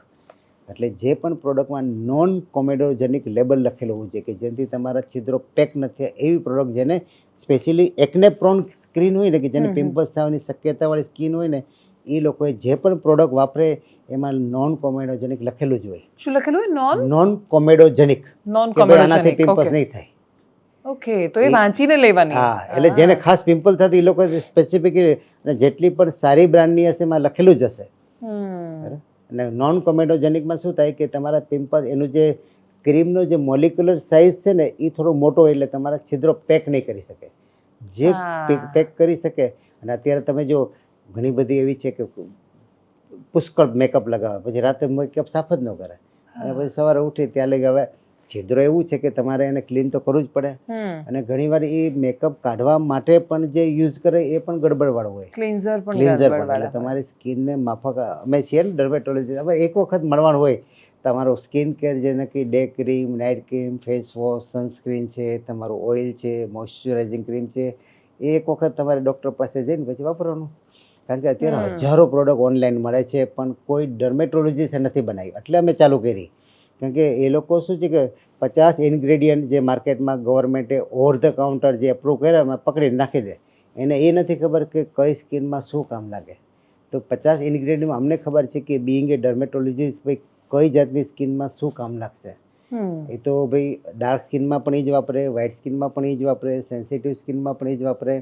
એટલે જે પણ પ્રોડક્ટમાં નોન કોમેડોજેનિક લેબલ લખેલું હોવું જોઈએ કે જેનાથી તમારા છિદ્રો પેક નથી, એવી પ્રોડક્ટ જેને સ્પેશિયલી એકને પ્રોન સ્કિન હોય ને, કે જેને પિમ્પલ્સ થવાની શક્યતાવાળી સ્કિન હોય ને, એ લોકોએ જે પણ પ્રોડક્ટ વાપરે એમાં નોન કોમેડોજેનિક લખેલું જ હોય. શું લખેલું હોય? નોન કોમેડોજેનિક. આનાથી પિમ્પલ્સ નહીં થાય. ઓકે, તો એ વાંચીને લેવાની. હા, એટલે જેને ખાસ પિમ્પલ થતું એ લોકો સ્પેસિફિકલી, અને જેટલી પણ સારી બ્રાન્ડની હશે એમાં લખેલું જ હશે. અને નોન કોમેડોજેનિકમાં શું થાય કે તમારા પિમ્પલ, એનું જે ક્રીમનો જે મોલિક્યુલર સાઇઝ છે ને એ થોડો મોટો હોય, એટલે તમારા છિદ્રો પેક નહીં કરી શકે. જે પેક કરી શકે. અને અત્યારે તમે જો ઘણી બધી એવી છે કે પુષ્કળ મેકઅપ લગાવે, પછી રાતે મેકઅપ સાફ જ ન કરે, અને પછી સવારે ઉઠી ત્યાં લઈ હવે છિદ્રો એવું છે કે તમારે એને ક્લીન તો કરવું જ પડે. અને ઘણીવાર એ મેકઅપ કાઢવા માટે પણ જે યુઝ કરે એ પણ ગડબડવાળો હોય, ક્લિન્ઝર પણ. એટલે તમારી સ્કિનને માફક, અમે છીએ ને ડર્મેટોલોજીસ્ટ, હવે એક વખત મળવાનું હોય. તમારો સ્કિન કેર જેને કે day cream, night cream, face wash, sunscreen છે, તમારું ઓઇલ છે, મોઇશ્ચરાઇઝિંગ ક્રીમ છે, એ એક વખત તમારે ડૉક્ટર પાસે જઈને પછી વાપરવાનું. કારણ કે અત્યારે હજારો પ્રોડક્ટ ઓનલાઈન મળે છે, પણ કોઈ ડર્મેટોલોજીસ્ટ નથી બનાવી. એટલે અમે ચાલુ કરી. કારણ કે એ લોકો શું છે કે 50 ઇન્ગ્રેડિયન્ટ જે માર્કેટમાં ગવર્મેન્ટે ઓવર ધ કાઉન્ટર જે અપ્રૂવ કર્યા એમાં પકડીને નાખી દે. એને એ નથી ખબર કે કઈ સ્કિનમાં શું કામ લાગે. તો 50 ઇન્ગ્રેડિયન્ટમાં અમને ખબર છે કે બિંગ એ ડર્મેટોલોજીસ્ટ ભાઈ કઈ જાતની સ્કિનમાં શું કામ લાગશે. એ તો ભાઈ ડાર્ક સ્કિનમાં પણ એ જ વાપરે, વ્હાઇટ સ્કિનમાં પણ એ જ વાપરે, સેન્સિટિવ સ્કિનમાં પણ એ જ વાપરે.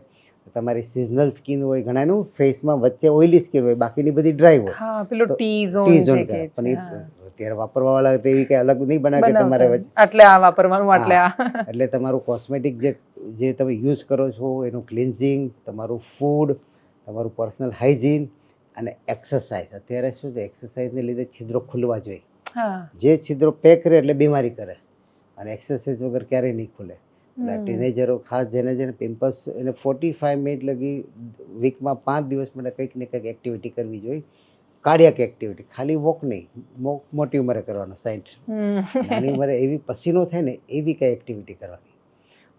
તમારી સિઝનલ સ્કિન હોય, ઘણાનું ફેસમાં વચ્ચે ઓઇલી સ્કિન હોય, બાકીની બધી ડ્રાય હોય. હા, પેલો ટી ઝોન છે કે પણ અત્યારે વાપરવા વાળા તો એવી કઈ અલગ નહીં બનાવે કે તમારે એટલે આ વાપરવાનું, એટલે આ. એટલે તમારું કોસ્મેટિક જે તમે યુઝ કરો છો એનું ક્લિન્ઝિંગ, તમારું ફૂડ, તમારું પર્સનલ હાઇજીન અને એક્સરસાઇઝ. અત્યારે શું છે, એક્સરસાઇઝને લીધે છિદ્રો ખુલવા જોઈએ. જે છિદ્રો પેક કરે એટલે બીમારી કરે, અને એક્સરસાઇઝ વગર ક્યારેય નહીં ખુલે. એટલે ટીનેજરો ખાસ જેને પિમ્પલ્સ, એને 45 મિનિટ લગી વીકમાં 5 દિવસ માટે કંઈક ને કંઈક એક્ટિવિટી કરવી જોઈએ. કાર્ડિયાક એક્ટિવિટી, ખાલી વોક નહીં, મોટી ઉંમરે કરવાનો, 60. નાની ઉંમરે એવી પસીનો થાય ને એવી કંઈ એક્ટિવિટી કરવાની.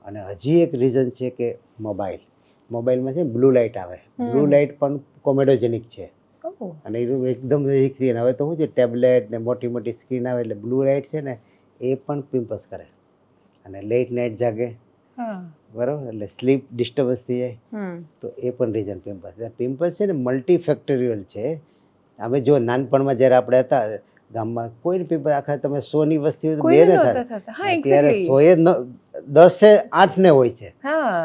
અને હજી એક રીઝન છે કે મોબાઈલમાં છે બ્લુ લાઇટ આવે. બ્લુ લાઇટ પણ કોમેડોજેનિક છે. ઓહ. અને એનું એકદમ નજીકથી હવે તો શું છે ટેબ્લેટ ને મોટી મોટી સ્ક્રીન આવે એટલે બ્લુ લાઇટ છે ને એ પણ પિમ્પલ્સ કરે અને લેટ નાઇટ જાગે હા. બરાબર એટલે સ્લીપ ડિસ્ટર્બન્સ થઈ જાય તો એ પણ રીઝન પિમ્પલ્સ. પિમ્પલ્સ છે ને મલ્ટીફેક્ટોરિયલ છે. અમે જો નાનપણમાં જ્યારે આપણે હતા ગામમાં કોઈ પિમ્પલ આખા તમે 100ની વસ્તી હોય તો બે કોઈને ને નહોતા થાય થતા. હા, ત્યારે એક્ઝેક્ટલી. 10 8 ને હોય છે. હા.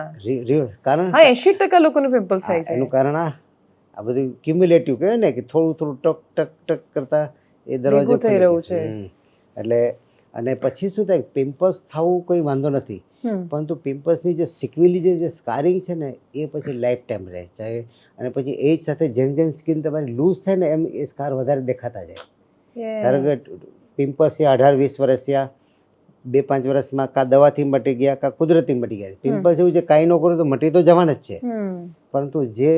કારણ હા, 80% લોકોને પિમ્પલ્સ થાય છે. એનું કારણ આ બધું ક્યુમ્યુલેટિવ કહેવાય ને કે થોડું થોડું ટક ટક ટક કરતા એ દરવાજો ભેગું થઈ ખુલી રહ્યું છે. ગયો. એટલે અને પછી શું થાય પિમ્પલ્સ થવું કોઈ વાંધો નથી પરંતુ પિમ્પલ્સની જે સિક્વેલી જે સ્કારિંગ છે ને એ પછી લાઈફ ટાઈમ રહે છે અને પછી એજ સાથે જેમ જેમ સ્કિન તમારી લૂઝ થાય ને એમ એ સ્કાર વધારે દેખાતા જાય. ધારો કે પિમ્પલ્સ છે 18-20 વર્ષ થયા 2-5 વર્ષમાં કાં દવાથી મટી ગયા કાં કુદરતી મટી ગયા. પિમ્પલ્સ એવું છે કાંઈ ન કરો તો મટી તો જવાના જ છે પરંતુ જે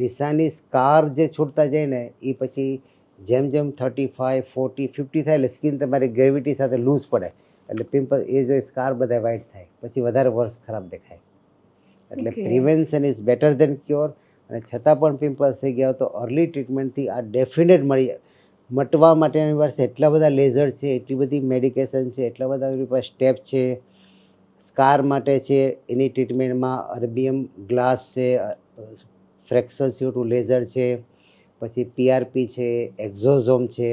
નિશાની સ્કાર જે છૂટતા જાય ને એ પછી જેમ જેમ 35, 40, 50 થાય એટલે સ્કિન તમારી ગ્રેવિટી સાથે લૂઝ પડે એટલે પિમ્પલ એ જે સ્કાર બધા વાઇટ થાય પછી વધારે વર્ષ ખરાબ દેખાય. એટલે prevention is better than cure. અને છતાં પણ પિમ્પલ્સ થઈ ગયા તો અર્લી ટ્રીટમેન્ટથી આ ડેફિનેટ મટવા માટેની પાસે એટલા બધા લેઝર છે, એટલી બધી મેડિકેશન છે, એટલા બધા એની પાસે સ્ટેપ છે. સ્કાર માટે છે એની ટ્રીટમેન્ટમાં અર્બિયમ ગ્લાસ છે, ફ્રેક્શન CO2 લેઝર છે, પછી PRP છે, એક્ઝોઝોમ છે.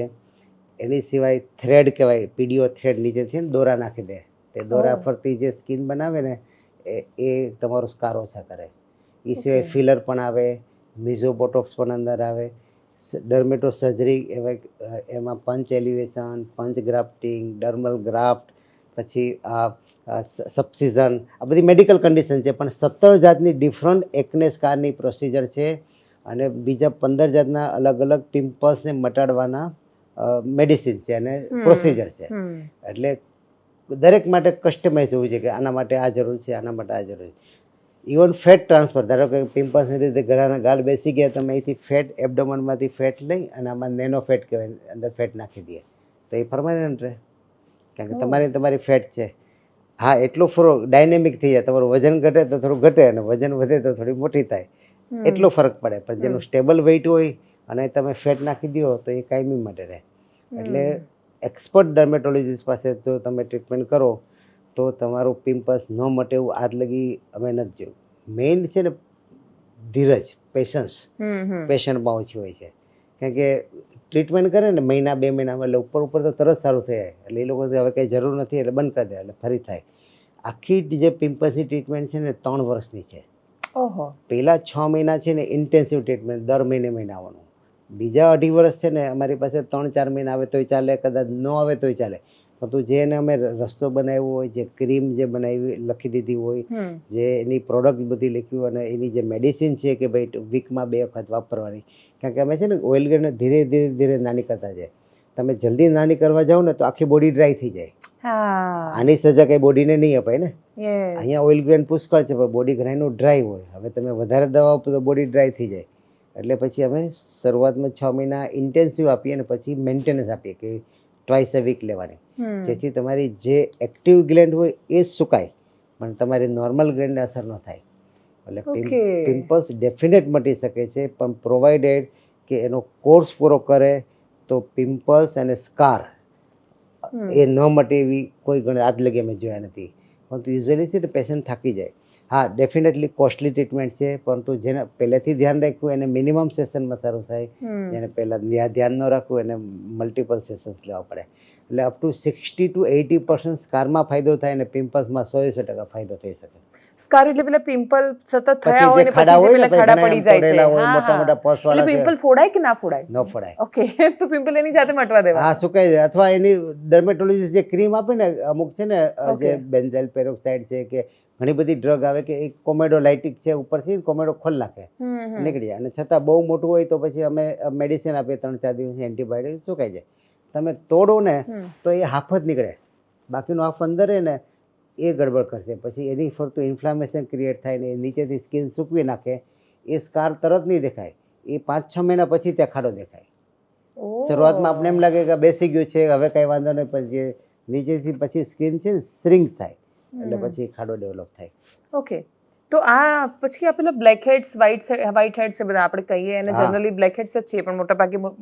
એની સિવાય થ્રેડ કહેવાય પીડીઓ થ્રેડ નીચેથી ને દોરા નાખી દે તે દોરા ફરતી જે સ્કિન બનાવે ને એ તમારો સ્કાર ઓછા કરે. એ સિવાય ફિલર પણ આવે, મિઝોબોટોક્સ પણ અંદર આવે, ડર્મેટો સર્જરી એમાં પંચ એલિવેશન, પંચ ગ્રાફ્ટિંગ, ડર્મલ ગ્રાફ્ટ, પછી સબસિઝન આ બધી મેડિકલ કન્ડિશન છે પણ 17 જાતની ડિફરન્ટ એકને સ્કારની પ્રોસિજર છે અને બીજા 15 જાતના અલગ અલગ પિમ્પલ્સને મટાડવાના મેડિસિન છે અને પ્રોસિજર છે. એટલે દરેક માટે કસ્ટમાઇઝ હોવું છે કે આના માટે આ જરૂર છે, આના માટે આ જરૂર છે. ઇવન ફેટ ટ્રાન્સફર ધારો કે પિમ્પલ્સને લીધે ગળાના ગાળ બેસી ગયા તમે અહીંથી ફેટ એબડોમનમાંથી ફેટ લઈ અને આમાં નેનો ફેટ કહેવાય અંદર ફેટ નાખી દઈએ તો એ પરમાનન્ટ રહે કારણ કે તમારી ફેટ છે. હા એટલો ફરો ડાયનેમિક થઈ જાય તમારું વજન ઘટે તો થોડું ઘટે અને વજન વધે તો થોડી મોટી થાય એટલો ફરક પડે પણ જેનું સ્ટેબલ વેઇટ હોય અને તમે ફેટ નાખી દો તો એ કાયમી માટે રહે. એટલે એક્સપર્ટ ડર્મેટોલોજીસ્ટ પાસે જો તમે ટ્રીટમેન્ટ કરો તો તમારું પિમ્પલ્સ ન મટે એવું આજ લગી અમે નથી જોયું. મેઇન છે ને ધીરજ, પેશન્સ પેશન્ટમાં ઓછી હોય છે કારણ કે ટ્રીટમેન્ટ કરે ને મહિના 2 મહિનામાં એટલે ઉપર તો તરત સારું થઈ જાય એટલે એ લોકો હવે કંઈ જરૂર નથી એટલે બંધ કરી દે એટલે ફરી થાય. આખી જે પિમ્પલ્સની ટ્રીટમેન્ટ છે ને 3 વર્ષની છે. પહેલાં 6 મહિના છે ને ઇન્ટેન્સિવ ટ્રીટમેન્ટ દર મહિને આવવાનું. બીજા 2.5 વર્ષ છે ને અમારી પાસે 3-4 મહિના આવે તોય ચાલે, કદાચ ન આવે તોય ચાલે. પરંતુ જે એને અમે રસ્તો બનાવ્યો હોય, જે ક્રીમ જે બનાવી લખી દીધી હોય, જે એની પ્રોડક્ટ બધી લખી હોય અને એની જે મેડિસિન છે કે ભાઈ વીકમાં 2 વખત વાપરવાની કારણ કે અમે છે ને ઓઇલ ગ્રેડને ધીરે ધીરે ધીરે નાની કરતા જાય. તમે જલ્દી નાની કરવા જાઓ ને તો આખી બોડી ડ્રાય થઈ જાય. આની સજા કંઈ બોડીને નહીં અપાય ને. અહીંયા ઓઇલ ગ્રેન પુષ્કળ છે પણ બોડી ઘણાનું ડ્રાય હોય. હવે તમે વધારે દવા આપો તો બોડી ડ્રાય થઈ જાય એટલે પછી અમે શરૂઆતમાં 6 મહિના ઇન્ટેન્સિવ આપીએ અને પછી મેન્ટેનન્સ આપીએ કે ટ્વાઇસ અ વીક લેવાની જેથી તમારી જે એક્ટિવ ગ્લેન્ડ હોય એ જ સુકાય પણ તમારી નોર્મલ ગ્લેન્ડને અસર ન થાય. એટલે પિમ્પલ્સ ડેફિનેટ મટી શકે છે પણ પ્રોવાઇડેડ કે એનો કોર્સ પૂરો કરે તો પિમ્પલ્સ અને સ્કાર એ ન મટે એવી કોઈ ગણ આજ લગી અમે જોયા નથી. પરંતુ યુઝ્યુઅલી છે ને પેશન્ટ થાકી જાય. હા ડેફિનેટલી કોસ્ટલી ટ્રીટમેન્ટ છે પરંતુ જેને પહેલેથી ધ્યાન રાખ્યું એને મિનિમમ સેશનમાં સારું થાય. જેને પહેલાં ધ્યાન ન રાખવું એને મલ્ટિપલ સેશન્સ લેવા પડે. એટલે અપ ટુ 60 to 80% સ્કારમાં ફાયદો થાય અને પિમ્પલ્સમાં 100% ફાયદો થઈ શકે. સ્કાર એટલે પેલા પિમ્પલ સતત થયા હોય ને પછી જે પેલા ખાડા પડી જાય છે મોટા મોટા પસ વાળા એટલે પિમ્પલ ફોડાય કે ના ફોડાય? ન ફોડાય. ઓકે તો પિમ્પલ એની જાતે મટવા દેવા. હા સુકાઈ જાય અથવા એની ડર્મેટોલોજીસ્ટ જે ક્રીમ આપે ને અમુક છે ને જે બેન્ઝાઇલ પેરોક્સાઇડ છે કે ઘણી બધી ડ્રગ આવે કે એક કોમેડો લાઇટિક છે ઉપરથી કોમેડો ખોલ નાખે નીકળી જાય અને છતાં બહુ મોટું હોય તો પછી અમે મેડિસિન આપીએ 3-4 દિવસની એન્ટીબાયોટિક સુકાઈ જાય. તમે તોડો ને તો એ હાફ જ નીકળે બાકીનું હાફ અંદર રહે ને એ ગડબડ કરશે પછી એની ફરતું ઇન્ફ્લામેશન ક્રિએટ થાય ને નીચેથી સ્કિન સૂકવી નાખે. એ સ્કાર તરત નહીં દેખાય એ 5-6 મહિના પછી ત્યાં ખાડો દેખાય. શરૂઆતમાં આપણે એમ લાગે કે બેસી ગયું છે હવે કંઈ વાંધો નહીં પછી નીચેથી પછી સ્કિન છે ને શ્રિંક થાય એટલે પછી ખાડો ડેવલપ થાય. ઓકે તો આ પછી આ પેલા બ્લેક હેડ્સ વ્હાઇટ હેડ્સ એ બધા આપણે કહીએ અને હા. જનરલી બ્લેક હેડ્સ જ છીએ પણ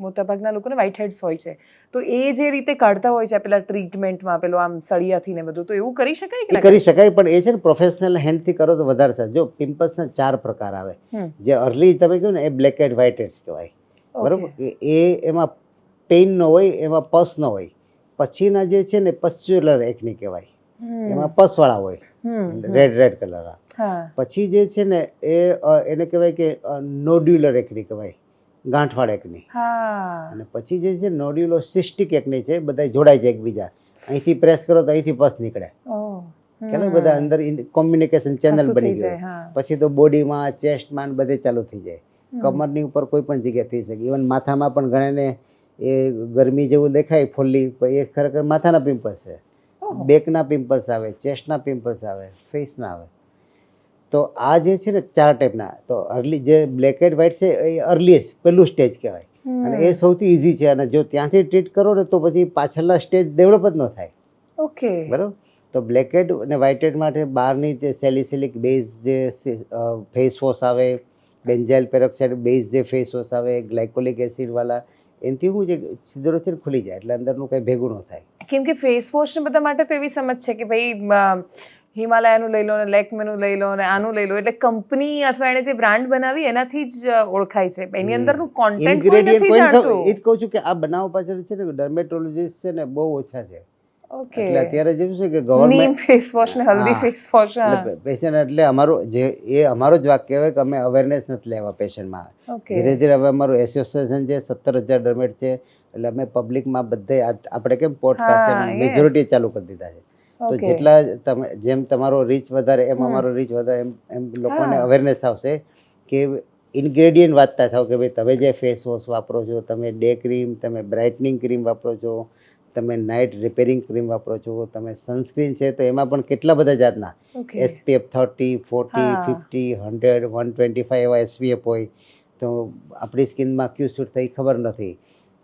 મોટાભાગના લોકોને વ્હાઇટ હેડ્સ હોય છે તો એ જે રીતે કાઢતા હોય છે પેલા ટ્રીટમેન્ટમાં પેલો આમ સળિયાથી ને બધું તો એવું કરી શકાય કે એ ના કરી શકાય, પણ એ છે ને પ્રોફેશનલ હેન્ડથી કરો તો વધારે સારું. જો પિમ્પલ્સના 4 પ્રકાર આવે. હમ. જે અર્લી તમે કહ્યું ને એ બ્લેક હેડ વ્હાઇટ હેડ્સ કહેવાય. બરાબર, એ એમાં પેઇન ન હોય, એમાં પસ ન હોય. પછીના જે છે ને પસ્ચ્યુલર એકની કહેવાય, એમાં પસવાળા હોય, રેડ કલરના. હા પછી જે છે ને એને કહેવાય કે નોડ્યુલર એકની કહેવાય, ગાંઠવાળ એકની. હા અને પછી જે છે નોડ્યુલો સિસ્ટિક એકની છે, બધા જોડાય છે એકબીજા. અહીંથી પ્રેસ કરો તો અહીંથી પસ નીકળે. ઓહ ખ્યાલ હોય? બધા અંદર કોમ્યુનિકેશન ચેનલ કશું બની થઈ જાય, ગયું. હા. પછી તો બોડીમાં, ચેસ્ટમાં બધે ચાલુ થઈ જાય. કમરની ઉપર કોઈ પણ જગ્યાએ થઈ શકે. ઇવન માથામાં પણ ઘણાને એ ગરમી જેવું દેખાય ફોલ્લી, પણ એ ખરેખર માથાના પિમ્પલ્સ છે. ઓહો. બેકના પિમ્પલ્સ આવે, ચેસ્ટના પિમ્પલ્સ આવે, ફેસના આવે. તો આ જે છે ને 4 ટાઈપના. તો અર્લી જે બ્લેક એન્ડ વ્હાઇટ છે એ અર્લીએસ્ટ પહેલું સ્ટેજ કહેવાય. અને એ સૌથી ઇઝી છે. અને જો ત્યાંથી ટ્રીટ કરો ને તો પછી પાછળના સ્ટેજ ડેવલપ જ ન થાય. ઓકે બરાબર. તો બ્લેક હેડ અને વ્હાઇટ હેડ માટે બહારની જે સેલિસિલિક બેઝ જે ફેસ વોશ આવે, બેન્ઝાઇલ પેરોક્સાઇડ બેઝ જે ફેસ વોશ આવે, ગ્લાયકોલિક એસિડવાળા, એનાથી શું છે છિદ્રો છે ને ખુલી જાય, એટલે અંદરનું કંઈ ભેગું ન થાય. કેમ કે ફેસ વોશ ને બધા માટે તો એવી સમજ છે કે ભાઈ હિમાલયાનું લઈ લો ને લેકમેનું લઈ લો ને આનું લઈ લો, એટલે કંપની અથવા એને જે બ્રાન્ડ બનાવી એનાથી જ ઓળખાય છે. એની અંદરનું કોન્ટેન્ટ કોઈ ઇન્ગ્રેડિયન્ટ નથી કોઈ જાણતું. એ જ કહું છું કે આ બનાવ પાછળ છે ને ડર્મેટોલોજીસ્ટ છે ને બહુ ઓછા છે. ઓકે એટલે અત્યારે જેવું છે કે નીમ ગવર્મેન્ટ ફેસ વોશ ને હલ્દી ફેસ વોશ. પેશન્ટ એટલે અમારું જે એ અમારો જ વાક કહેવાય કે અમે અવેરનેસ નથી લેવા પેશન્ટમાં. ઓકે ધીરે ધીરે હવે અમારું એસોસિએશન છે, 17,000 ડર્મેટ છે, એટલે અમે પબ્લિકમાં બધે આપણે કેમ પોડકાસ્ટ હા, એમ yes. મેજોરિટી ચાલુ કરી દીધા છે. તો ઓકે જેટલા તમે જેમ તમારો રીચ વધારે એમ અમારો રીચ વધારે, એમ લોકોને હા. અવેરનેસ આવશે કે ઇન્ગ્રેડિયન્ટ વાંચતા થાવ કે ભાઈ તમે જે ફેસ વોશ વાપરો છો, તમે ડે ક્રીમ, તમે બ્રાઇટનિંગ ક્રીમ વાપરો છો, તમે નાઇટ રિપેરિંગ ક્રીમ વાપરો છો, તમે સનસ્ક્રીન છે તો એમાં પણ કેટલા બધા જાતના ઓકે SPF 30, 40, હા. 50, 100, 125 એવા SPF હોય. તો આપણી સ્કિનમાં ક્યુ શૂટ થઈ ખબર નથી.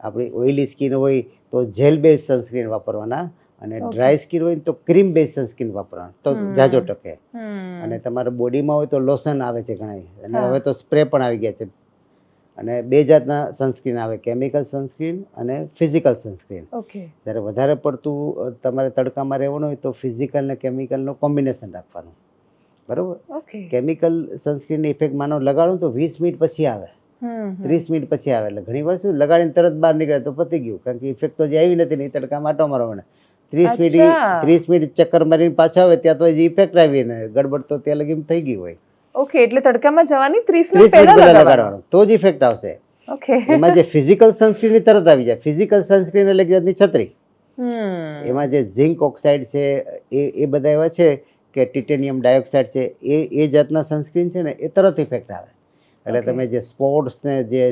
આપણી ઓઇલી સ્કિન હોય તો જેલ બેઝ સનસ્ક્રીન વાપરવાના, અને Okay. ડ્રાય સ્કિન હોય તો ક્રીમ બેઝ સનસ્ક્રીન વાપરવાના, તો જાજો ટકે. હમ. અને તમારા બોડીમાં હોય તો લોશન આવે છે ઘણા, અને હા. હવે તો સ્પ્રે પણ આવી ગયા છે. અને 2 જાતના સનસ્ક્રીન આવે, કેમિકલ સનસ્ક્રીન અને ફિઝિકલ સનસ્ક્રીન. ઓકે જ્યારે વધારે પડતું તમારે તડકામાં રહેવાનું હોય તો ફિઝિકલ ને કેમિકલનું કોમ્બિનેશન રાખવાનું. બરાબર. ઓકે કેમિકલ સનસ્ક્રીનની ઇફેક્ટ માનો લગાડો તો 20 મિનિટ પછી આવે, 30 મિનિટ પછી આવે. એટલે ઘણી વાર શું લગાડીને તરત બહાર નીકળે તો પતી ગયું, કારણ કે ઇફેક્ટ તો જે આવી નથી ને એ તડકામાં આટો મારવાનો. 30 મિનિટ ચક્કર મારીને પાછા આવે ત્યાં તો હજી ઇફેક્ટ આવી ને ગડબડ તો ત્યાં લગી થઈ ગઈ હોય. ઓકે એટલે તડકામાં જવાની 30 30 મિનિટ મિનિટ પહેલા પહેલા લગાડવાનું. લગાડવાનું તો જ ઇફેક્ટ આવશે. ઓકે એમાં જે ફિઝિકલ સનસ્ક્રીન ની તરત આવી જાય. ફિઝિકલ સનસ્ક્રીન એટલે એક જાતની છત્રી. એમાં જે ઝિંક ઓક્સાઇડ છે એ બધા એવા છે કે ટિટેનિયમ ડાયોક્સાઇડ છે, એ જાતના સનસ્ક્રીન છે ને એ તરત ઇફેક્ટ આવે. એટલે Okay. તમે જે સ્પોર્ટ્સ ને જે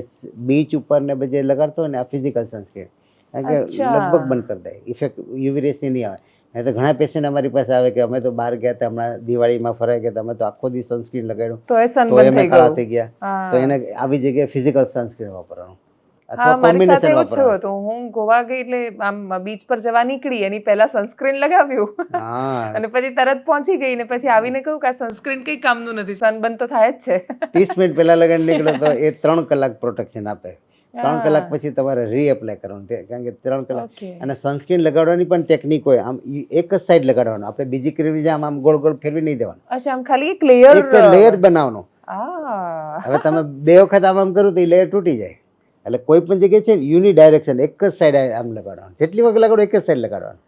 બીચ ઉપર ને બધે લગાડતો હોય ને આ ફિઝિકલ સનસ્ક્રીન, કારણ કે અચ્છા. લગભગ બંધ કરી દે. ઇફેક્ટ યુવી રેસની નહીં આવે. નહીં તો ઘણા પેશન્ટ અમારી પાસે આવે કે અમે તો બહાર ગયા હતા હમણાં દિવાળીમાં ફરાઈ ગયા હતા, અમે તો આખો દિવસ સનસ્ક્રીન લગાડ્યું તો એ તો સનબર્ન એમે થઈ કાળા ગયું. થઈ ગયા. હા. તો એને આવી જગ્યાએ ફિઝિકલ સનસ્ક્રીન વાપરવાનું હા અથવા મારી સાથે કોમ્બિનેશન એવું જ થયું વાપરવાનું. હતું. હું ગોવા ગઈ એટલે આમ બીચ પર જવા નીકળી એની પહેલા સનસ્ક્રીન લગાવ્યું હા, અને પછી તરત પહોંચી ગઈ ને પછી આવીને કહ્યું કે આ સનસ્ક્રીન કઈ કામનું નથી, સનબર્ન તો થાય જ છે. 30 મિનિટ પહેલા લગાડી નીકળો તો એ 3 કલાક પ્રોટેક્શન આપે. 3 હા. કલાક પછી તમારે રીએપ્લાય કરવાનું, કારણ કે 3 કલાક. Okay. અને સનસ્ક્રીન લગાડવાની પણ ટેકનિક હોય. આમ એક જ સાઈડ લગાડવાનું, આપણે બીજી ક્રીમની જેમ આમ ગોળ ગોળ ફેરવી નહીં દેવાનું. અચ્છા આમ ખાલી એક લેયર. એક લેયર બનાવવાનું. આ હવે તમે 2 વખત આમ કરો તો એ લેયર તૂટી જાય. એટલે કોઈ પણ જગ્યાએ છે ને યુની ડાયરેક્શન એક જ સાઈડ આમ લગાડવાનું. જેટલી વખત લગાડો એક જ સાઈડ લગાડવાનું.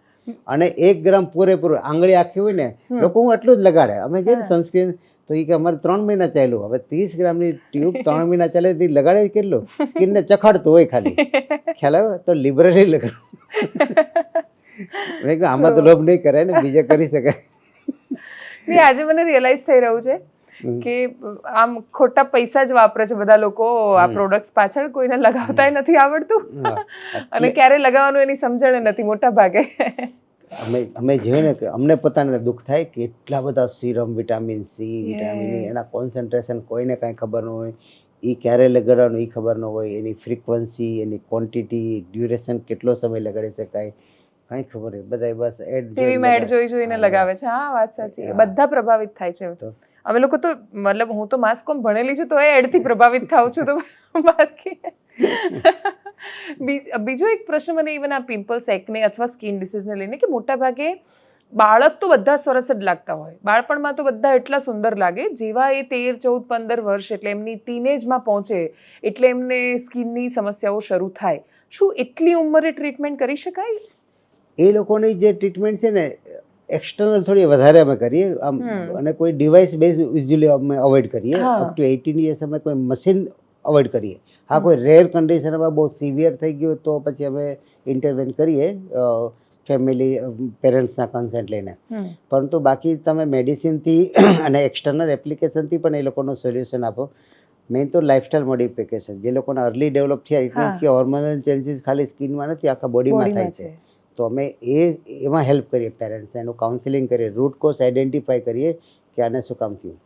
અને 1 ગ્રામ પૂરેપૂરું આંગળી આખી હોય ને, લોકો હું એટલું જ લગાડે. અમે કહીએ ને સનસ્ક્રીન તો એ કે અમારે 3 મહિના ચાલ્યું. હવે 30 ગ્રામની ટ્યુબ 3 મહિના ચાલે તો લગાડે કેટલું? સ્કિનને ચખાડતું હોય ખાલી. ખ્યાલ આવે તો લિબરલી લગાડવું. મેં કહ્યું આમાં તો લોભ નહીં કરાય ને, બીજે કરી શકાય. નહીં, આજે મને રિયલાઇઝ થઈ રહ્યું છે કે આમ ખોટા પૈસા જ વાપરે છે બધા લોકો આ પ્રોડક્ટ્સ પાછળ, કોઈને લગાવતાય નથી આવડતું હા. અને ક્યારે લગાવવાનું એની સમજણ નથી મોટા ભાગે. અમે જોઈએ ને કે અમને પોતાને દુઃખ થાય કે એટલા બધા serum, vitamin C, vitamin E, એના કોન્સન્ટ્રેશન કોઈને કાંઈ ખબર ન હોય. એ ક્યારે લગાડવાનું એ ખબર ન હોય. એની ફ્રીક્વન્સી, એની ક્વોન્ટિટી, ડ્યુરેશન, કેટલો સમય લગાડી શકાય કાંઈ ખબર નહીં. બધા બસ એડ ટીવીમાં એડ જોઈ જોઈને લગાવે છે. હા વાત સાચી, બધા પ્રભાવિત થાય છે. અમે લોકો તો મતલબ હું તો માસ કોમ ભણેલી છું તો એ એડથી પ્રભાવિત થાઉં છું તો બાકી બીજો એક પ્રશ્ન મને ઇવન આ પિમ્પલ્સ એકને અથવા સ્કિન ડિસીઝને લઈને કે મોટા ભાગે બાળક તો બધા સરસ જ લાગતા હોય, બાળપણમાં તો બધા એટલા સુંદર લાગે, જેવા એ 13, 14, 15 વર્ષ એટલે એમની ટીનેજમાં પહોંચે એટલે એમને સ્કિનની સમસ્યાઓ શરૂ થાય. શું એટલી ઉંમરે ટ્રીટમેન્ટ કરી શકાય? એ લોકોની જે ટ્રીટમેન્ટ છે ને એક્સટર્નલ થોડી વધારે અમે કરીએ આમ, અને કોઈ ડિવાઇસ બેઝ યુઝ્યુઅલી અમે અવોઇડ કરીએ. અપ ટુ 18 યર્સ અમે કોઈ મશીન અવોઇડ કરીએ. હા, કોઈ રેર કન્ડિશનમાં બહુ સિવિયર થઈ ગયું તો પછી અમે ઇન્ટરવેન કરીએ ફેમિલી પેરેન્ટ્સના કન્સેન્ટ લઈને. પરંતુ બાકી તમે મેડિસિનથી અને એક્સટર્નલ એપ્લિકેશનથી પણ એ લોકોનું સોલ્યુશન આપો. મેઇન તો લાઇફસ્ટાઇલ મોડિફિકેશન, જે લોકોના અર્લી ડેવલપ થયા ઇટ મીન્સ કે હોર્મોનલ ચેન્જીસ ખાલી સ્કિનમાં નથી, આખા બોડીમાં થાય છે. તો અમે એમાં હેલ્પ કરીએ પેરેન્ટ્સને, એનું કાઉન્સિલિંગ કરીએ, રૂટ કોઝ આઈડેન્ટિફાઈ કરીએ કે આને શું કામ થયું.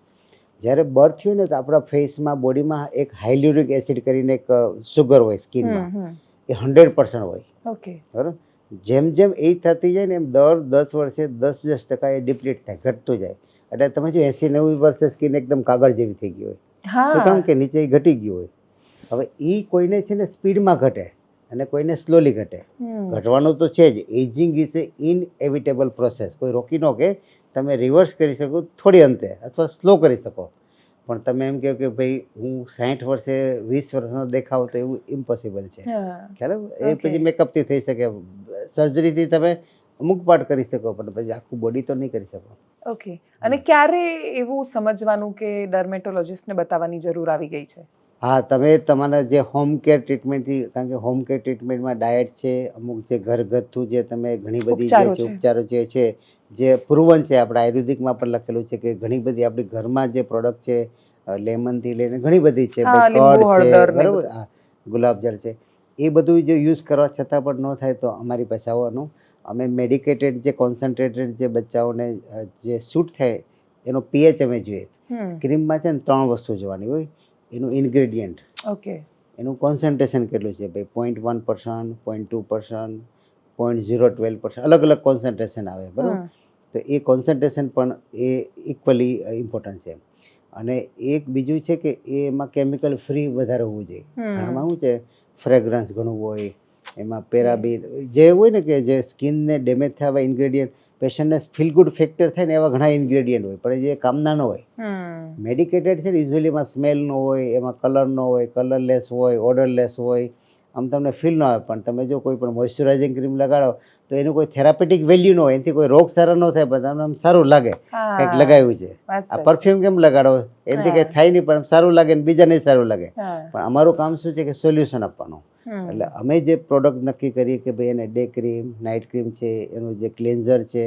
જ્યારે બર્થ થયું ને તો આપણા ફેસમાં બોડીમાં એક હાઇલ્યુરિક એસિડ કરીને એક સુગર હોય સ્કિનમાં, એ 100% હોય. ઓકે, બરાબર. જેમ જેમ એજ થતી જાય ને એમ દર 10 વર્ષે 10% એ ડિપ્લીટ થાય, ઘટતું જાય. એટલે તમે જો 80-90 વર્ષે સ્કિન એકદમ કાગળ જેવી થઈ ગઈ હોય, શું કામ કે નીચે ઘટી ગયું હોય. હવે એ કોઈને છે ને સ્પીડમાં ઘટે અને કોઈને સ્લોલી ઘટે. ઘટવાનું તો છે જ, એજિંગ ઇઝ એ ઇનએવિટેબલ પ્રોસેસ, કોઈ રોકી ન કે તમે રિવર્સ કરી શકો થોડી અંતે અથવા સ્લો કરી શકો. પણ તમે એમ કહો કે ભાઈ હું 60 વર્ષે 20 વર્ષનો દેખાવ તો એવું ઇમ્પોસિબલ છે. ખ્યાલ? એ પછી મેકઅપથી થઈ શકે, સર્જરીથી તમે અમુક પાર્ટ કરી શકો પણ પછી આખું બોડી તો નહીં કરી શકો. ઓકે. અને ક્યારે એવું સમજવાનું કે ડર્મેટોલોજિસ્ટને બતાવવાની જરૂર આવી ગઈ છે? હા, તમે તમારા જે હોમ કેર ટ્રીટમેન્ટથી, કારણ કે હોમ કેર ટ્રીટમેન્ટમાં ડાયટ છે, અમુક જે ઘરગથ્થુ જે તમે ઘણી બધી જે છે ઉપચારો જે છે જે પ્રુવન છે, આપણે આયુર્વેદિકમાં પણ લખેલું છે કે ઘણી બધી આપણી ઘરમાં જે પ્રોડક્ટ છે, લેમનથી લઈને ઘણી બધી છે, કડ છે, બરાબર, હા, ગુલાબજળ છે, એ બધું જે યુઝ કરવા છતાં પણ ન થાય તો અમારી પાસે આવવાનું. અમે મેડિકેટેડ જે કોન્સન્ટ્રેટેડ જે બચ્ચાઓને જે સૂટ થાય એનો પીએચ અમે જોઈએ. ક્રીમમાં છે ને 3 વસ્તુ જોવાની હોય, એનું ઇન્ગ્રેડિયન્ટ, ઓકે, એનું કોન્સન્ટ્રેશન કેટલું છે, ભાઈ 0.1%, 0.2%, 0.012%, અલગ અલગ કોન્સન્ટ્રેશન આવે, બરાબર. તો એ કોન્સન્ટ્રેશન પણ એ ઇક્વલી ઇમ્પોર્ટન્ટ છે. અને એક બીજું છે કે એમાં કેમિકલ ફ્રી વધારે હોવું જોઈએ. આમાં શું છે, ફ્રેગ્રન્સ ઘણું હોય, એમાં પેરાબીન જે હોય ને કે જે સ્કિનને ડેમેજ થવા ઇન્ગ્રેડિયન્ટ, પેશન્ટને ફીલ ગુડ ફેક્ટર થાય ને એવા ઘણા ઇન્ગ્રેડિયન્ટ હોય, પણ જે કામના ન હોય. મેડિકેટેડ છે ને યુઝ્યુઅલી એમાં સ્મેલ ન હોય, એમાં કલર ન હોય, કલરલેસ હોય, ઓડરલેસ હોય, આમ તમને ફીલ ન આવે. પણ તમે જો કોઈ પણ મોઇશ્ચરાઇઝિંગ ક્રીમ લગાડો તો એનું કોઈ થેરાપેટિક વેલ્યુ ન હોય, એનાથી કોઈ રોગ સારો ન થાય, પણ તમને આમ સારું લાગે કંઈક લગાવ્યું છે. આ પરફ્યુમ કેમ લગાડો, એનાથી કંઈ થાય નહીં પણ સારું લાગે ને બીજાને સારું લાગે. પણ અમારું કામ શું છે કે સોલ્યુશન આપવાનું. એટલે અમે જે પ્રોડક્ટ નક્કી કરીએ કે ભાઈ એને ડે ક્રીમ, નાઇટ ક્રીમ છે, એનું જે ક્લેન્ઝર છે,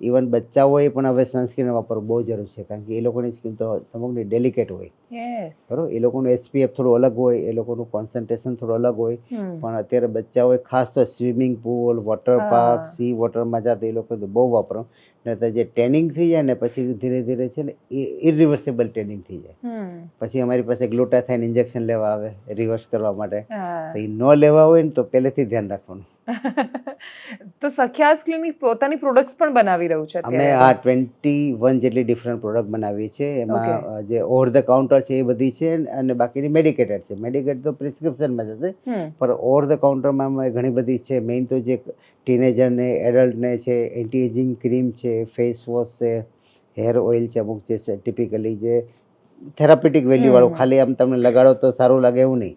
ઇવન બચ્ચાઓએ પણ હવે સનસ્ક્રીન વાપરવું બહુ જરૂર છે, કારણ કે એ લોકોની સ્કિન તો સમગ્ર ડેલિકેટ હોય, બરાબર. એ લોકોનું એસપીએફ થોડું અલગ હોય, એ લોકોનું કોન્સન્ટ્રેશન થોડું અલગ હોય. પણ અત્યારે બચ્ચાઓએ ખાસ તો swimming pool, water park, sea વોટરમાં જાતે એ લોકો તો બહુ વાપરો. ને તો જે ટેનિંગ થઈ જાય ને પછી ધીરે ધીરે છે ને એ ઇરિવર્સિબલ ટેનિંગ થઈ જાય. પછી અમારી પાસે ગ્લુટાથાઇન ઇન્જેક્શન લેવા આવે રિવર્સ કરવા માટે. તો એ ન લેવા હોય ને તો પહેલેથી ધ્યાન રાખવાનું. તો સખ્યાસ ક્લિનિક પોતાની પ્રોડક્ટ્સ પણ બનાવી રહ્યું છે. અમે આ 21 જેટલી ડિફરન્ટ પ્રોડક્ટ બનાવીએ છીએ. એમાં જે ઓવર ધ કાઉન્ટર છે એ બધી છે અને બાકીની મેડિકેટેડ છે. મેડિકેટેડ તો પ્રિસ્ક્રિપ્શનમાં જશે, પણ ઓવર ધ કાઉન્ટરમાં અમે ઘણી બધી છે. મેઇન તો જે ટીનેજરને, એડલ્ટને છે, એન્ટી એજિંગ ક્રીમ છે, ફેસ વોશ છે, હેર ઓઇલ છે, અમુક જે છે ટિપિકલી જે થેરાપેટિક વેલ્યુવાળું, ખાલી આમ તમને લગાડો તો સારું લાગે એવું નહીં,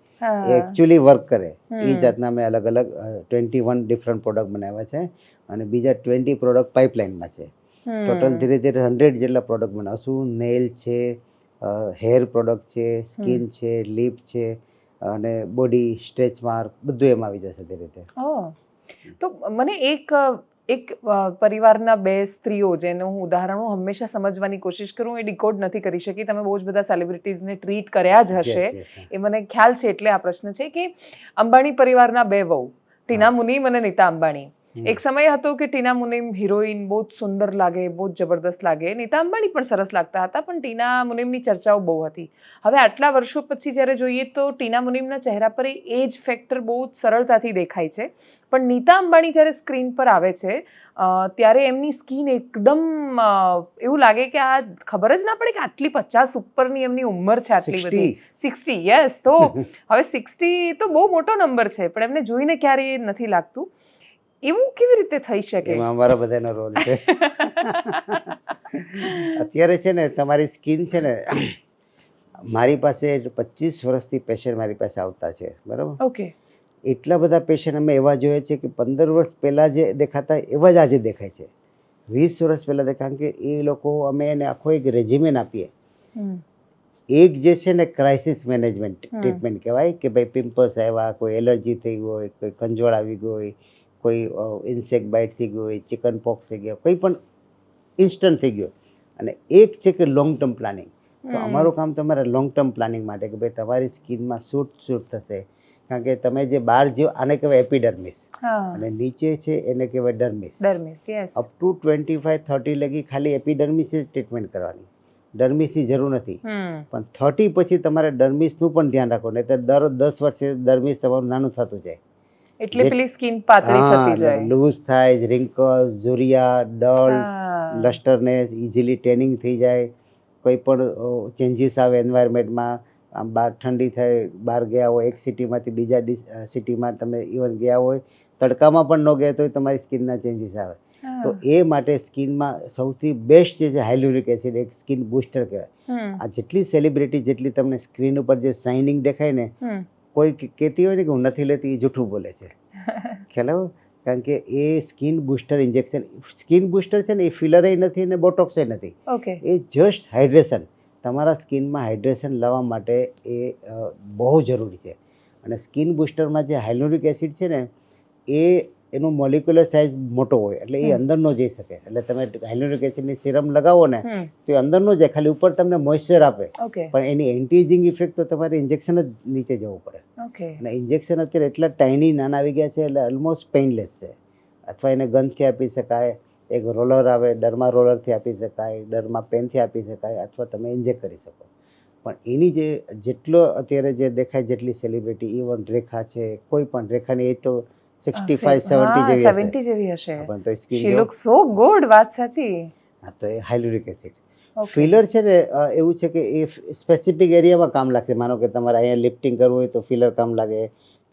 એકચ્યુઅલી વર્ક કરે એ જાતના અમે અલગ અલગ 21 ડિફરન્ટ પ્રોડક્ટ બનાવ્યા છે. અને બીજા 20 પ્રોડક્ટ પાઇપલાઇનમાં છે. ટોટલ ધીરે ધીરે 100 જેટલા પ્રોડક્ટ બનાવશું. નેલ છે, હેર પ્રોડક્ટ છે, સ્કિન છે, લિપ છે અને બોડી સ્ટ્રેચ માર્ક બધું એમાં આવી જશે ધીરે ધીરે. તો મને એક પરિવારના 2 સ્ત્રીઓ જેનું હું ઉદાહરણ હું હંમેશા સમજવાની કોશિશ કરું, એ ડિકોડ નથી કરી શકી. તમે બહુ જ બધા સેલિબ્રિટીઝને ટ્રીટ કર્યા જ હશે, એ મને ખ્યાલ છે, એટલે આ પ્રશ્ન છે કે અંબાણી પરિવારના 2 વહુ, ટીના મુની અને નીતા અંબાણી, એક સમય હતો કે ટીના મુનીમ હિરોઈન બહુ જ સુંદર લાગે, બહુ જ જબરદસ્ત લાગે, નીતા અંબાણી પણ સરસ લાગતા હતા, પણ ટીના મુનીમની ચર્ચાઓ બહુ હતી. હવે આટલા વર્ષો પછી જ્યારે જોઈએ તો ટીના મુનીમના ચહેરા પર એજ ફેક્ટર બહુ જ સરળતાથી દેખાય છે, પણ નીતા અંબાણી જ્યારે સ્ક્રીન પર આવે છે ત્યારે એમની સ્કિન એકદમ એવું લાગે કે આ ખબર જ ના પડે કે આટલી 50 ઉપરની એમની ઉંમર છે, આટલી બધી 60. યસ, તો હવે 60 તો બહુ મોટો નંબર છે, પણ એમને જોઈને ક્યારેય નથી લાગતું. એવું કેવી રીતે થઈ શકે? એમાં અમારા બધાનો રોલ છે. અત્યારે છે ને તમારી સ્કિન છે ને, મારી પાસે 25 વર્ષથી પેશન્ટ મારી પાસે આવતા છે, બરાબર? ઓકે. એટલા બધા પેશન્ટ અમે એવા જોઈએ છે કે 15 વર્ષ પહેલાં જે દેખાતા એવા જ આજે દેખાય છે, 20 વર્ષ પહેલાં દેખાય. કારણ કે એ લોકો અમે એને આખો એક રેજિમેન આપીએ. એક જે છે ને ક્રાઇસિસ મેનેજમેન્ટ ટ્રીટમેન્ટ કહેવાય કે ભાઈ પિમ્પલ્સ આવ્યા, કોઈ એલર્જી થઈ ગઈ, કોઈ ખંજવાળ આવી ગઈ, કોઈ ઇન્સેક્ટ બાઇટ થઈ ગઈ, ચિકન પોક્સ થઈ ગયો, કંઈ પણ ઇન્સ્ટન્ટ થઈ ગયો. અને એક છે કે લોંગ ટર્મ પ્લાનિંગ. તો અમારું કામ તમારે લોંગ ટર્મ પ્લાનિંગ માટે કે ભાઈ તમારી સ્કિનમાં શૂટ થશે. કારણ કે તમે જે બહાર જો આને કહેવાય એપિડર્મિસ અને નીચે છે એને કહેવાય ડર્મિસ. અપ ટુ 25-30 લગી ખાલી એપિડર્મિસ જ ટ્રીટમેન્ટ કરવાની, ડર્મિસની જરૂર નથી. પણ 30 પછી તમારે ડર્મિસનું પણ ધ્યાન રાખો, નહીં તો દર 10 વર્ષે ડર્મિસ તમારું નાનું થતું જાય, એટલે પેલી સ્કિન પાતળી થતી જાય, લૂઝ થાય, રિંકલ્સ, ઝુરિયા, ડલ, લસ્ટરનેસ, ઇઝીલી ટેનિંગ થઈ જાય. કોઈ પણ ચેન્જીસ આવે એન્વાયરમેન્ટમાં, આમ બહાર ઠંડી થાય, બહાર ગયા હોય એક સિટીમાંથી બીજા સિટીમાં તમે ઇવન ગયા હોય, તડકામાં પણ ન ગયા તો તમારી સ્કિનના ચેન્જીસ આવે. તો એ માટે સ્કિનમાં સૌથી બેસ્ટ જે છે હાઇલ્યુરિક એસિડ, એક સ્કિન બૂસ્ટર કહેવાય. આ જેટલી સેલિબ્રિટી જેટલી તમને સ્ક્રીન ઉપર જે શાઇનિંગ દેખાય ને, કોઈ કહેતી હોય ને કે હું નથી લેતી, એ જૂઠું બોલે છે. ખ્યાલ આવ્યો? કારણ કે એ skin booster injection, skin booster છે ને એ ફિલરે નથી ને બોટોક્સ નથી, એ જસ્ટ હાઇડ્રેશન. તમારા સ્કિનમાં હાઇડ્રેશન લાવવા માટે એ બહુ જરૂરી છે. અને સ્કિન બૂસ્ટરમાં જે હાઇલ્યુરિક એસિડ છે ને એ એનો મોલિક્યુલર સાઇઝ મોટો હોય એટલે એ અંદર ન જઈ શકે. એટલે તમે હાઇલ્યુરિક એસિડની સિરમ લગાવો ને તો એ અંદર ન જાય, ખાલી ઉપર તમને મોઇશ્ચર આપે, પણ એની એન્ટી એજિંગ ઇફેક્ટ તો તમારે ઇન્જેક્શન જ નીચે જવું પડે. અને ઇન્જેક્શન અત્યારે એટલા ટાઇની નાના આવી ગયા છે એટલે ઓલમોસ્ટ પેઇનલેસ છે. અથવા એને ગનથી આપી શકાય, એક રોલર આવે, ડર્મા રોલરથી આપી શકાય, ડર્મા પેનથી આપી શકાય, અથવા તમે ઇન્જેક્ટ કરી શકો. પણ એની જે જેટલો અત્યારે જે દેખાય જેટલી સેલિબ્રિટી, ઇવન રેખા છે, કોઈ પણ રેખાની એ તો 65-70 જેવી હશે. પણ તો સ્કિન શી લુક સો ગુડ. વાત સાચી. હા, તો એ હાઇલ્યુરિક એસિડ. ફિલર છે ને એવું છે કે એ સ્પેસિફિક એરિયામાં કામ લાગશે. માનો કે તમારે અહીંયા લિફ્ટિંગ કરવું હોય તો ફિલર કામ લાગે.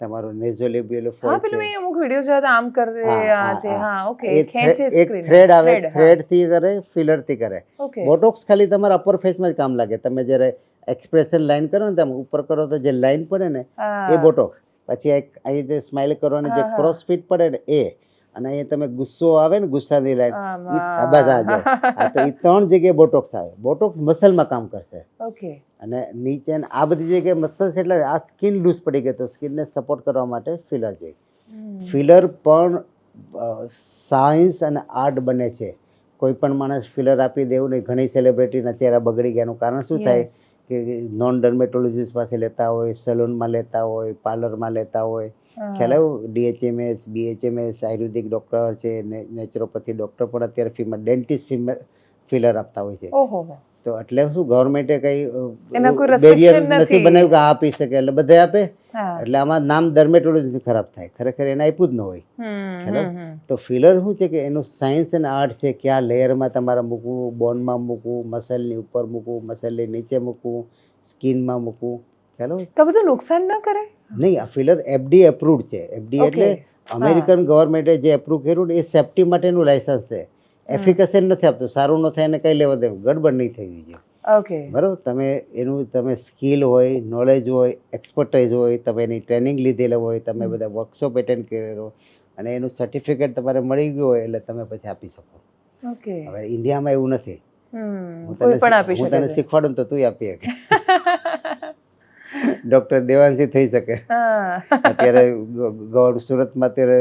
તમારું નેઝોલેબિયલ ફોલ્ડ છે, પેલું અમુક વિડિયો જોયા આમ કરે આ છે. હા, ઓકે. ખેંચે એક થ્રેડ આવે, થ્રેડ થી કરે, ફિલર થી કરે. બોટોક્સ ખાલી તમારા અપર ફેસમાં જ કામ લાગે. તમે જ્યારે એક્સપ્રેશન લાઈન કરો ને, તમે ઉપર કરો તો જે લાઈન પડે ને એ બોટોક્સ. પછી અહીં જે સ્માઇલ કરવાની જે ક્રોસ ફિટ પડે ને એ, અને અહીંયા તમે ગુસ્સો આવે ને, ગુસ્સાની લાઈન, બસ આ તો એ 3 જગ્યાએ બોટોક્સ આવે. બોટોક્સ મસલમાં કામ કરશે. અને નીચે આ બધી જગ્યાએ મસલ્સ, એટલે આ સ્કિન લૂઝ પડી ગઈ તો સ્કિનને સપોર્ટ કરવા માટે ફિલર જોઈએ. ફિલર પણ સાયન્સ અને આર્ટ બને છે. કોઈ પણ માણસ ફિલર આપી દેવું નહીં. ઘણી સેલિબ્રિટીના ચહેરા બગડી ગયાનું કારણ શું થાય કે નોન ડર્મેટોલોજીસ્ટ પાસે લેતા હોય, સલૂનમાં લેતા હોય, પાર્લરમાં લેતા હોય. ખ્યાલ આવ્યો? DHMS, BHMS, આયુર્વેદિક ડૉક્ટર છે, નેચરોપેથી ડૉક્ટર પણ અત્યારે ડેન્ટિસ્ટ ફિલર આપતા હોય છે. તો એટલે શું ગવર્મેન્ટે કઈ બેરિયર નથી બનાવ્યું કે આ આપી શકે, એટલે બધે આપે. એટલે આમાં નામ ડર્મેટોલોજી ખરાબ થાય, ખરેખર એને આપ્યું જ ન હોય. તો ફિલર શું છે કે એનું સાયન્સ અને આર્ટ છે. કયા લેયરમાં તમારે મૂકવું, બોનમાં મૂકવું, મસલની ઉપર મૂકવું, મસલની નીચે મૂકવું, સ્કિનમાં મૂકવું. ખ્યાલ હોય? તો બધું નુકસાન ન કરે? નહીં, આ ફિલર FDA એપ્રુવડ છે. FDA એટલે અમેરિકન ગવર્મેન્ટે જે એપ્રુવ કર્યું એ સેફ્ટી માટેનું લાયસન્સ છે. એફિકસી નથી આપતું. સારું ન થાય એને કઈ લેવા દેવું, ગડબડ નહીં થવી જોઈએ. બરાબર? તમે એનું તમે સ્કિલ હોય, નોલેજ હોય, એક્સપર્ટાઇઝ હોય, તમે એની ટ્રેનિંગ લીધેલી હોય, તમે બધા વર્કશોપ એટેન્ડ કરેલો અને એનું સર્ટિફિકેટ તમારે મળી ગયું હોય એટલે તમે પછી આપી શકો. હવે ઇન્ડિયામાં એવું નથી. હું તને શીખવાડું તો તું આપી શકે. ડોક્ટર દેવાંશી થઈ શકે. અત્યારે સુરતમાં અત્યારે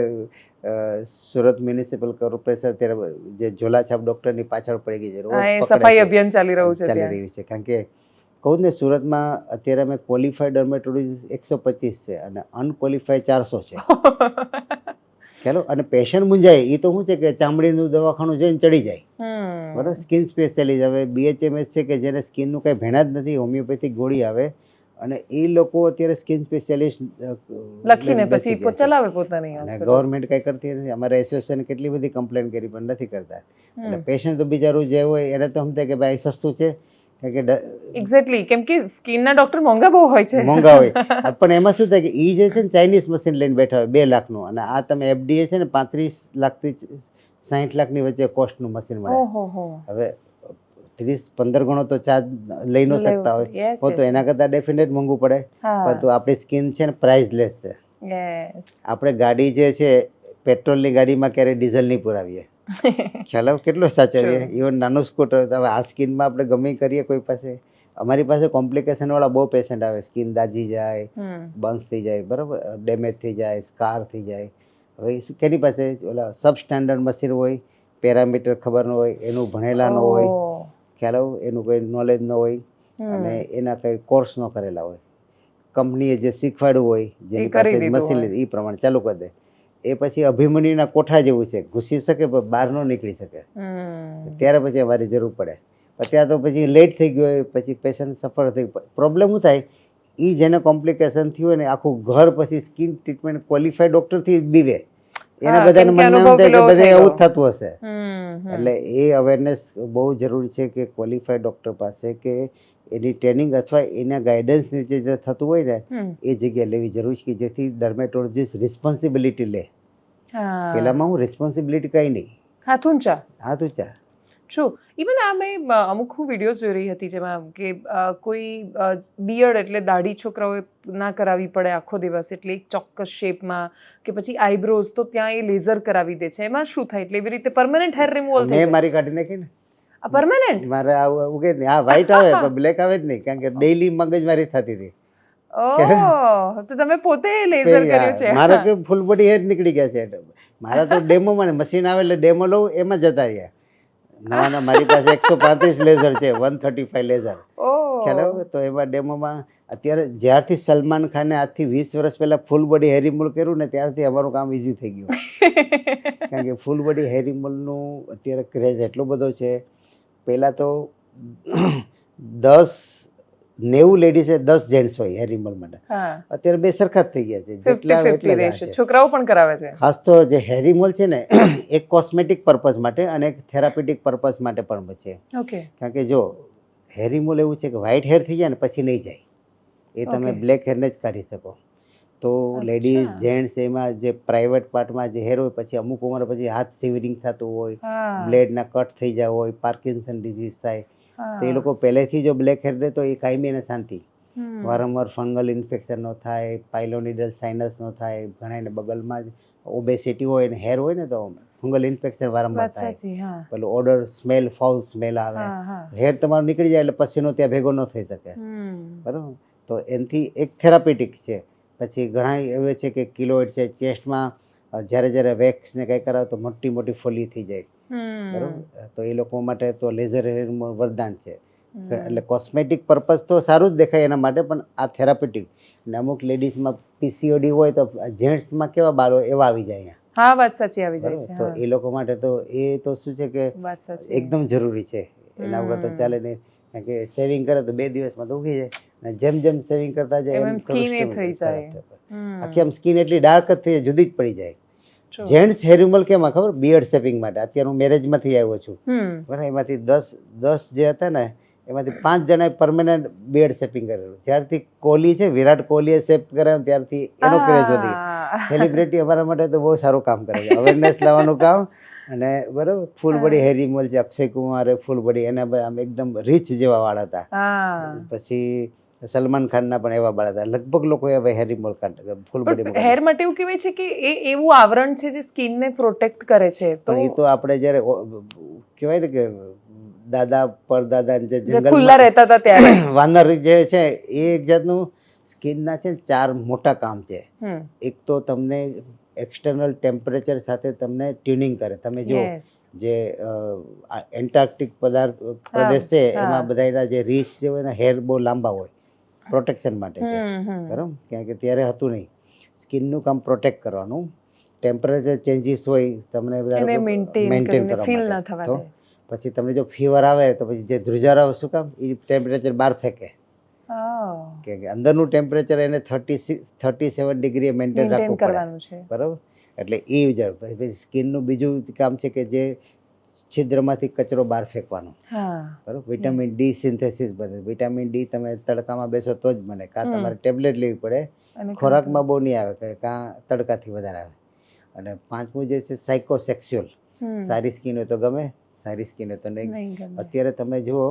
સુરત મ્યુનિસિપલ કોર્પોરેશન અત્યારે જે ઝોલાછાપ ડોક્ટરની પાછળ પડી ગઈ છે. સફાઈ અભિયાન ચાલી રહ્યું છે. કારણ કે કહું ને, સુરતમાં અત્યારે અમે ક્વોલિફાઈડ ડર્મેટોલોજીસ્ટ 125 છે અને અનક્વોલિફાઈડ 400 છે. ખ્યાલો. અને પેશન્ટ મૂંઝાય એ તો શું છે કે ચામડીનું દવાખાનું જોઈને ચડી જાય, બરાબર. સ્કિન સ્પેશિયાલિસ્ટ હવે BHMS છે કે જેને સ્કિનનું કંઈ ભેણા જ નથી, હોમિયોપેથિક ગોળી આવે અને એ લોકો અત્યારે સ્કિન સ્પેશિયાલિસ્ટ લખીને પછી ચલાવે પોતાની અને hospital. ગવર્મેન્ટ કંઈ કરતી નથી. અમારે એસોસિએશન કેટલી બધી કમ્પ્લેન કરી પણ નથી કરતા. એટલે પેશન્ટ તો બિચારું જે હોય એને તો સમજે કે ભાઈ સસ્તું છે, કારણ કે એક્ઝેક્ટલી, કેમ કે સ્કિનના ડોક્ટર મોંઘા બહુ હોય છે. મોંઘા હોય. પણ એમાં શું થાય કે એ જે છે ને ચાઇનીઝ મશીન લઈને બેઠા હોય 2 લાખનું, અને આ તમે FDA છે ને 35 લાખથી 60 લાખની વચ્ચે કોસ્ટનું મશીન મળે. ઓહો. હવે 30-15 ગણો તો ચાર્જ લઈ ન શકતા હોય તો એના કરતાં ડેફિનેટ મોંઘું પડે. પરંતુ આપણી સ્કિન છે ને પ્રાઇસલેસ છે. આપણે ગાડી જે છે પેટ્રોલની ગાડીમાં ક્યારેય ડીઝલ નહીં પુરાવીએ, ખ્યાલ આવે કેટલો સાચવીએ. ઇવન નાનું સ્કૂટર. હવે આ સ્કિનમાં આપણે ગમે કરીએ કોઈ પાસે, અમારી પાસે કોમ્પ્લિકેશનવાળા બહુ પેશન્ટ આવે, સ્કિન દાજી જાય, બર્ન્સ થઈ જાય, બરાબર, ડેમેજ થઈ જાય, સ્કાર થઈ જાય. હવે કેની પાસે ઓલા સબ સ્ટાન્ડર્ડ મશીન હોય, પેરામીટર ખબર ન હોય, એનું ભણેલા ન હોય, ખ્યાલ આવે, એનું કોઈ નોલેજ ન હોય અને એના કંઈ કોર્સ ન કરેલા હોય, કંપનીએ જે શીખવાડ્યું હોય, જેની પાસે મશીન લીધી એ પ્રમાણે ચાલુ કરી દે. એ પછી અભિમન્યુના કોઠા જેવું છે, ઘૂસી શકે પણ બહાર ન નીકળી શકે. ત્યારે પછી અમારી જરૂર પડે. ત્યાં તો પછી લેટ થઈ ગયો હોય, પછી પેશન્ટ સફળ થઈ ગયો. પ્રોબ્લેમ શું થાય, એ જેને કોમ્પ્લિકેશન થયું હોય ને આખું ઘર પછી સ્કિન ટ્રીટમેન્ટ ક્વોલિફાઈડ ડૉક્ટરથી બીવે. એના બધાને મને એમ થાય કે બધે એવું જ થતું હશે. એટલે એ અવેરનેસ બહુ જરૂરી છે કે ક્વોલિફાઈડ ડૉક્ટર પાસે કે એની ટ્રેનિંગ અથવા એના ગાઈડન્સ નીચે જે થતું હોય ને એ જગ્યાએ લેવી જરૂરી છે, કે જેથી ડર્મેટોલોજીસ્ટ રિસ્પોન્સિબિલિટી લે. પેલામાં હું રિસ્પોન્સિબિલિટી કંઈ નહીં, હાથ ઊંચા. શું ઇવન આ મેં અમુક હું વિડીયોઝ જોઈ રહી હતી જેમાં કે કોઈ બિયર્ડ એટલે દાઢી છોકરાઓએ ના કરાવવી પડે આખો દિવસ, એટલે એક ચોક્કસ શેપમાં, કે પછી આઈબ્રોઝ તો ત્યાં એ લેઝર કરાવી દે છે. એમાં શું થાય? એટલે એવી રીતે પરમનન્ટ હેર રિમૂવલ થાય? મેં મારી કાઢી નાખી ને. આ પરમનન્ટ? મારે આવું ઉગે જ નહીં. હા, વ્હાઈટ આવે પણ બ્લેક આવે જ નહીં, કારણ કે ડેઈલી મગજમારી થતી હતી. ઓહ, તો તમે પોતે લેઝર કર્યું છે? મારે કે ફૂલ બોડી હેર નીકળી ગયા છે. મારા તો ડેમોમાં મશીન આવે એટલે ડેમો લઉં એમાં જતા રહ્યા. નવાના મારી પાસે 135 લેઝર છે, 135 લેઝર, ખ્યાલ આવે. તો એમાં ડેમોમાં અત્યારે જ્યારથી સલમાન ખાને આજથી 20 વર્ષ પહેલા ફૂલ બોડી હેર રિમૂવલ કર્યું ને ત્યારથી અમારું કામ ઇઝી થઈ ગયું. કારણ કે ફૂલ બોડી હેર રિમૂવલનું અત્યારે ક્રેઝ એટલો બધો છે. પહેલાં તો 90 લેડીઝે 10 જેન્ટ્સ હોય હેર રિમૂવલ માટે. અત્યારે 2 સરખા જ થઈ ગયા છે. જેટલા એટલા છોકરાઓ પણ કરાવે છે. ખાસ તો જે હેર રિમૂવલ છે ને એક કોસ્મેટિક પર્પઝ માટે અને એક થેરાપેટિક પર્પઝ માટે પણ છે. કારણ કે જો હેર રિમૂવલ એવું છે કે વ્હાઇટ હેર થઈ જાય ને પછી નહીં જાય, એ તમે બ્લેક હેરને જ કાઢી શકો. તો લેડીઝ જેન્ટ્સ એમાં જે પ્રાઇવેટ પાર્ટમાં જે હેર હોય, પછી અમુક ઉંમર પછી હાથ સિવરિંગ થતું હોય, બ્લેડના કટ થઈ જાય હોય, પાર્કિન્સન ડિઝીઝ થાય, તો એ લોકો પહેલેથી જો બ્લેક હેર રહે તો એ કાયમી એને શાંતિ. વારંવાર ફંગલ ઇન્ફેક્શન ન થાય, પાઇલોનિડલ સાઇનસ ન થાય. ઘણાને બગલમાં જ ઓબેસિટી હોય ને હેર હોય ને તો ફંગલ ઇન્ફેક્શન વારંવાર થાય. પેલું ઓડર સ્મેલ, ફાઉલ સ્મેલ આવે, હેર તમારું નીકળી જાય એટલે પછીનો ત્યાં ભેગો ન થઈ શકે, બરાબર. તો એનાથી એક થેરાપેટિક છે. પછી ઘણા એવે છે કે કિલોઇડ છે, ચેસ્ટમાં જ્યારે વેક્સ ને કંઈ કરાવે તો મોટી મોટી ફોલી થઈ જાય, બરાબર. તો એ લોકો માટે તો લેઝર હેર વરદાન છે. એટલે કોસ્મેટિક પર્પઝ તો સારું જ દેખાય એના માટે, પણ આ થેરાપેટિક. ને અમુક લેડીઝમાં PCOD હોય તો જેન્ટ્સમાં કેવા બાળ હોય એવા આવી જાય અહીંયા. હા, વાત સાચી, આવી જાય છે. તો એ લોકો માટે તો એ તો શું છે કે એકદમ જરૂરી છે. એના વગર તો ચાલે નહીં. કારણ કે સેવિંગ કરે તો 2 દિવસમાં તો ઉગી જાય, અને જેમ જેમ સેવિંગ કરતા જાય એમ સ્કિન થઈ જાય. આખી આમ સ્કિન એટલી ડાર્ક જ થઈ જાય, જુદી જ પડી જાય. જેન્ટ્સ હેર રિમૂવલ કેમાં ખબર? બિયર્ડ શેપિંગ માટે. અત્યારે હું મેરેજમાંથી આવ્યો છું, બરાબર. એમાંથી 10 જે હતા ને એમાંથી 5 જણાએ પરમેનન્ટ બિયર્ડ શેપિંગ કરેલું. જ્યારથી કોહલી છે, વિરાટ કોહલીએ શેપ કરાવ્યું ત્યારથી એનો ક્રેઝ વધી. સેલિબ્રિટી અમારા માટે તો બહુ સારું કામ કરે છે, અવેરનેસ લાવવાનું કામ. અને બરાબર, ફૂલ બોડી હેર રિમૂવલ છે. અક્ષય કુમારે ફૂલ બોડી, એના આમ એકદમ રીચ જેવા વાળ હતા. પછી સલમાન ખાનના પણ એવા વાળ હતા. લગભગ લોકો હવે હેર રિમૂવલ કાઢે ફૂલ બોડી. હેર માટે એવું કહેવાય છે કે એ એવું આવરણ છે જે સ્કિનને પ્રોટેક્ટ કરે છે. તો એ તો આપણે જ્યારે કહેવાય ને કે દાદા પરદાદા જે ખુલ્લા રહેતા હતા ત્યારે વાનર જે છે એ એક જાતનું સ્કિનના છે 4 મોટા કામ છે. એક તો તમને એક્સટર્નલ ટેમ્પરેચર સાથે તમને ટ્યુનિંગ કરે. તમે જો જે એન્ટાર્કટિક પ્રદેશ છે એમાં બધાના જે રીચ જે હોય ને હેર બહુ લાંબા હોય, પ્રોટેક્શન માટે છે, બરાબર. કારણ કે ત્યારે હતું નહીં. સ્કિનનું કામ પ્રોટેક્ટ કરવાનું. ટેમ્પરેચર ચેન્જીસ હોય તમને એને મેન્ટેન કરીને ફીલ કરવા ના થવા તો દે. પછી તમને જો ફીવર આવે તો પછી જે ધ્રુજારા આવે શું કામ એ ટેમ્પરેચર બહાર ફેંકે કે અંદરનું ટેમ્પરેચર એને 37 ડિગ્રી મેન્ટેન મેન્ટેન રાખવું પડે, કરવાનું છે. બરાબર. એટલે એ પછી સ્કિનનું બીજું કામ છે કે જે છિદ્રમાંથી કચરો બહાર ફેંકવાનો, હા. બરાબર. વિટામિન ડી સિન્થેસિસ બને. વિટામિન ડી તમે તડકામાં બેસો તો જ બને, કાં તમારે ટેબ્લેટ લેવી પડે, અને ખોરાકમાં બહુ નહીં આવે કે કાં તડકાથી વધારે આવે. અને પાંચમું જે છે સાયકોસેક્સ્યુઅલ, સારી સ્કિન હોય તો ગમે, સારી સ્કિન હોય તો નહીં. નહીં ગમે. અત્યારે તમે જુઓ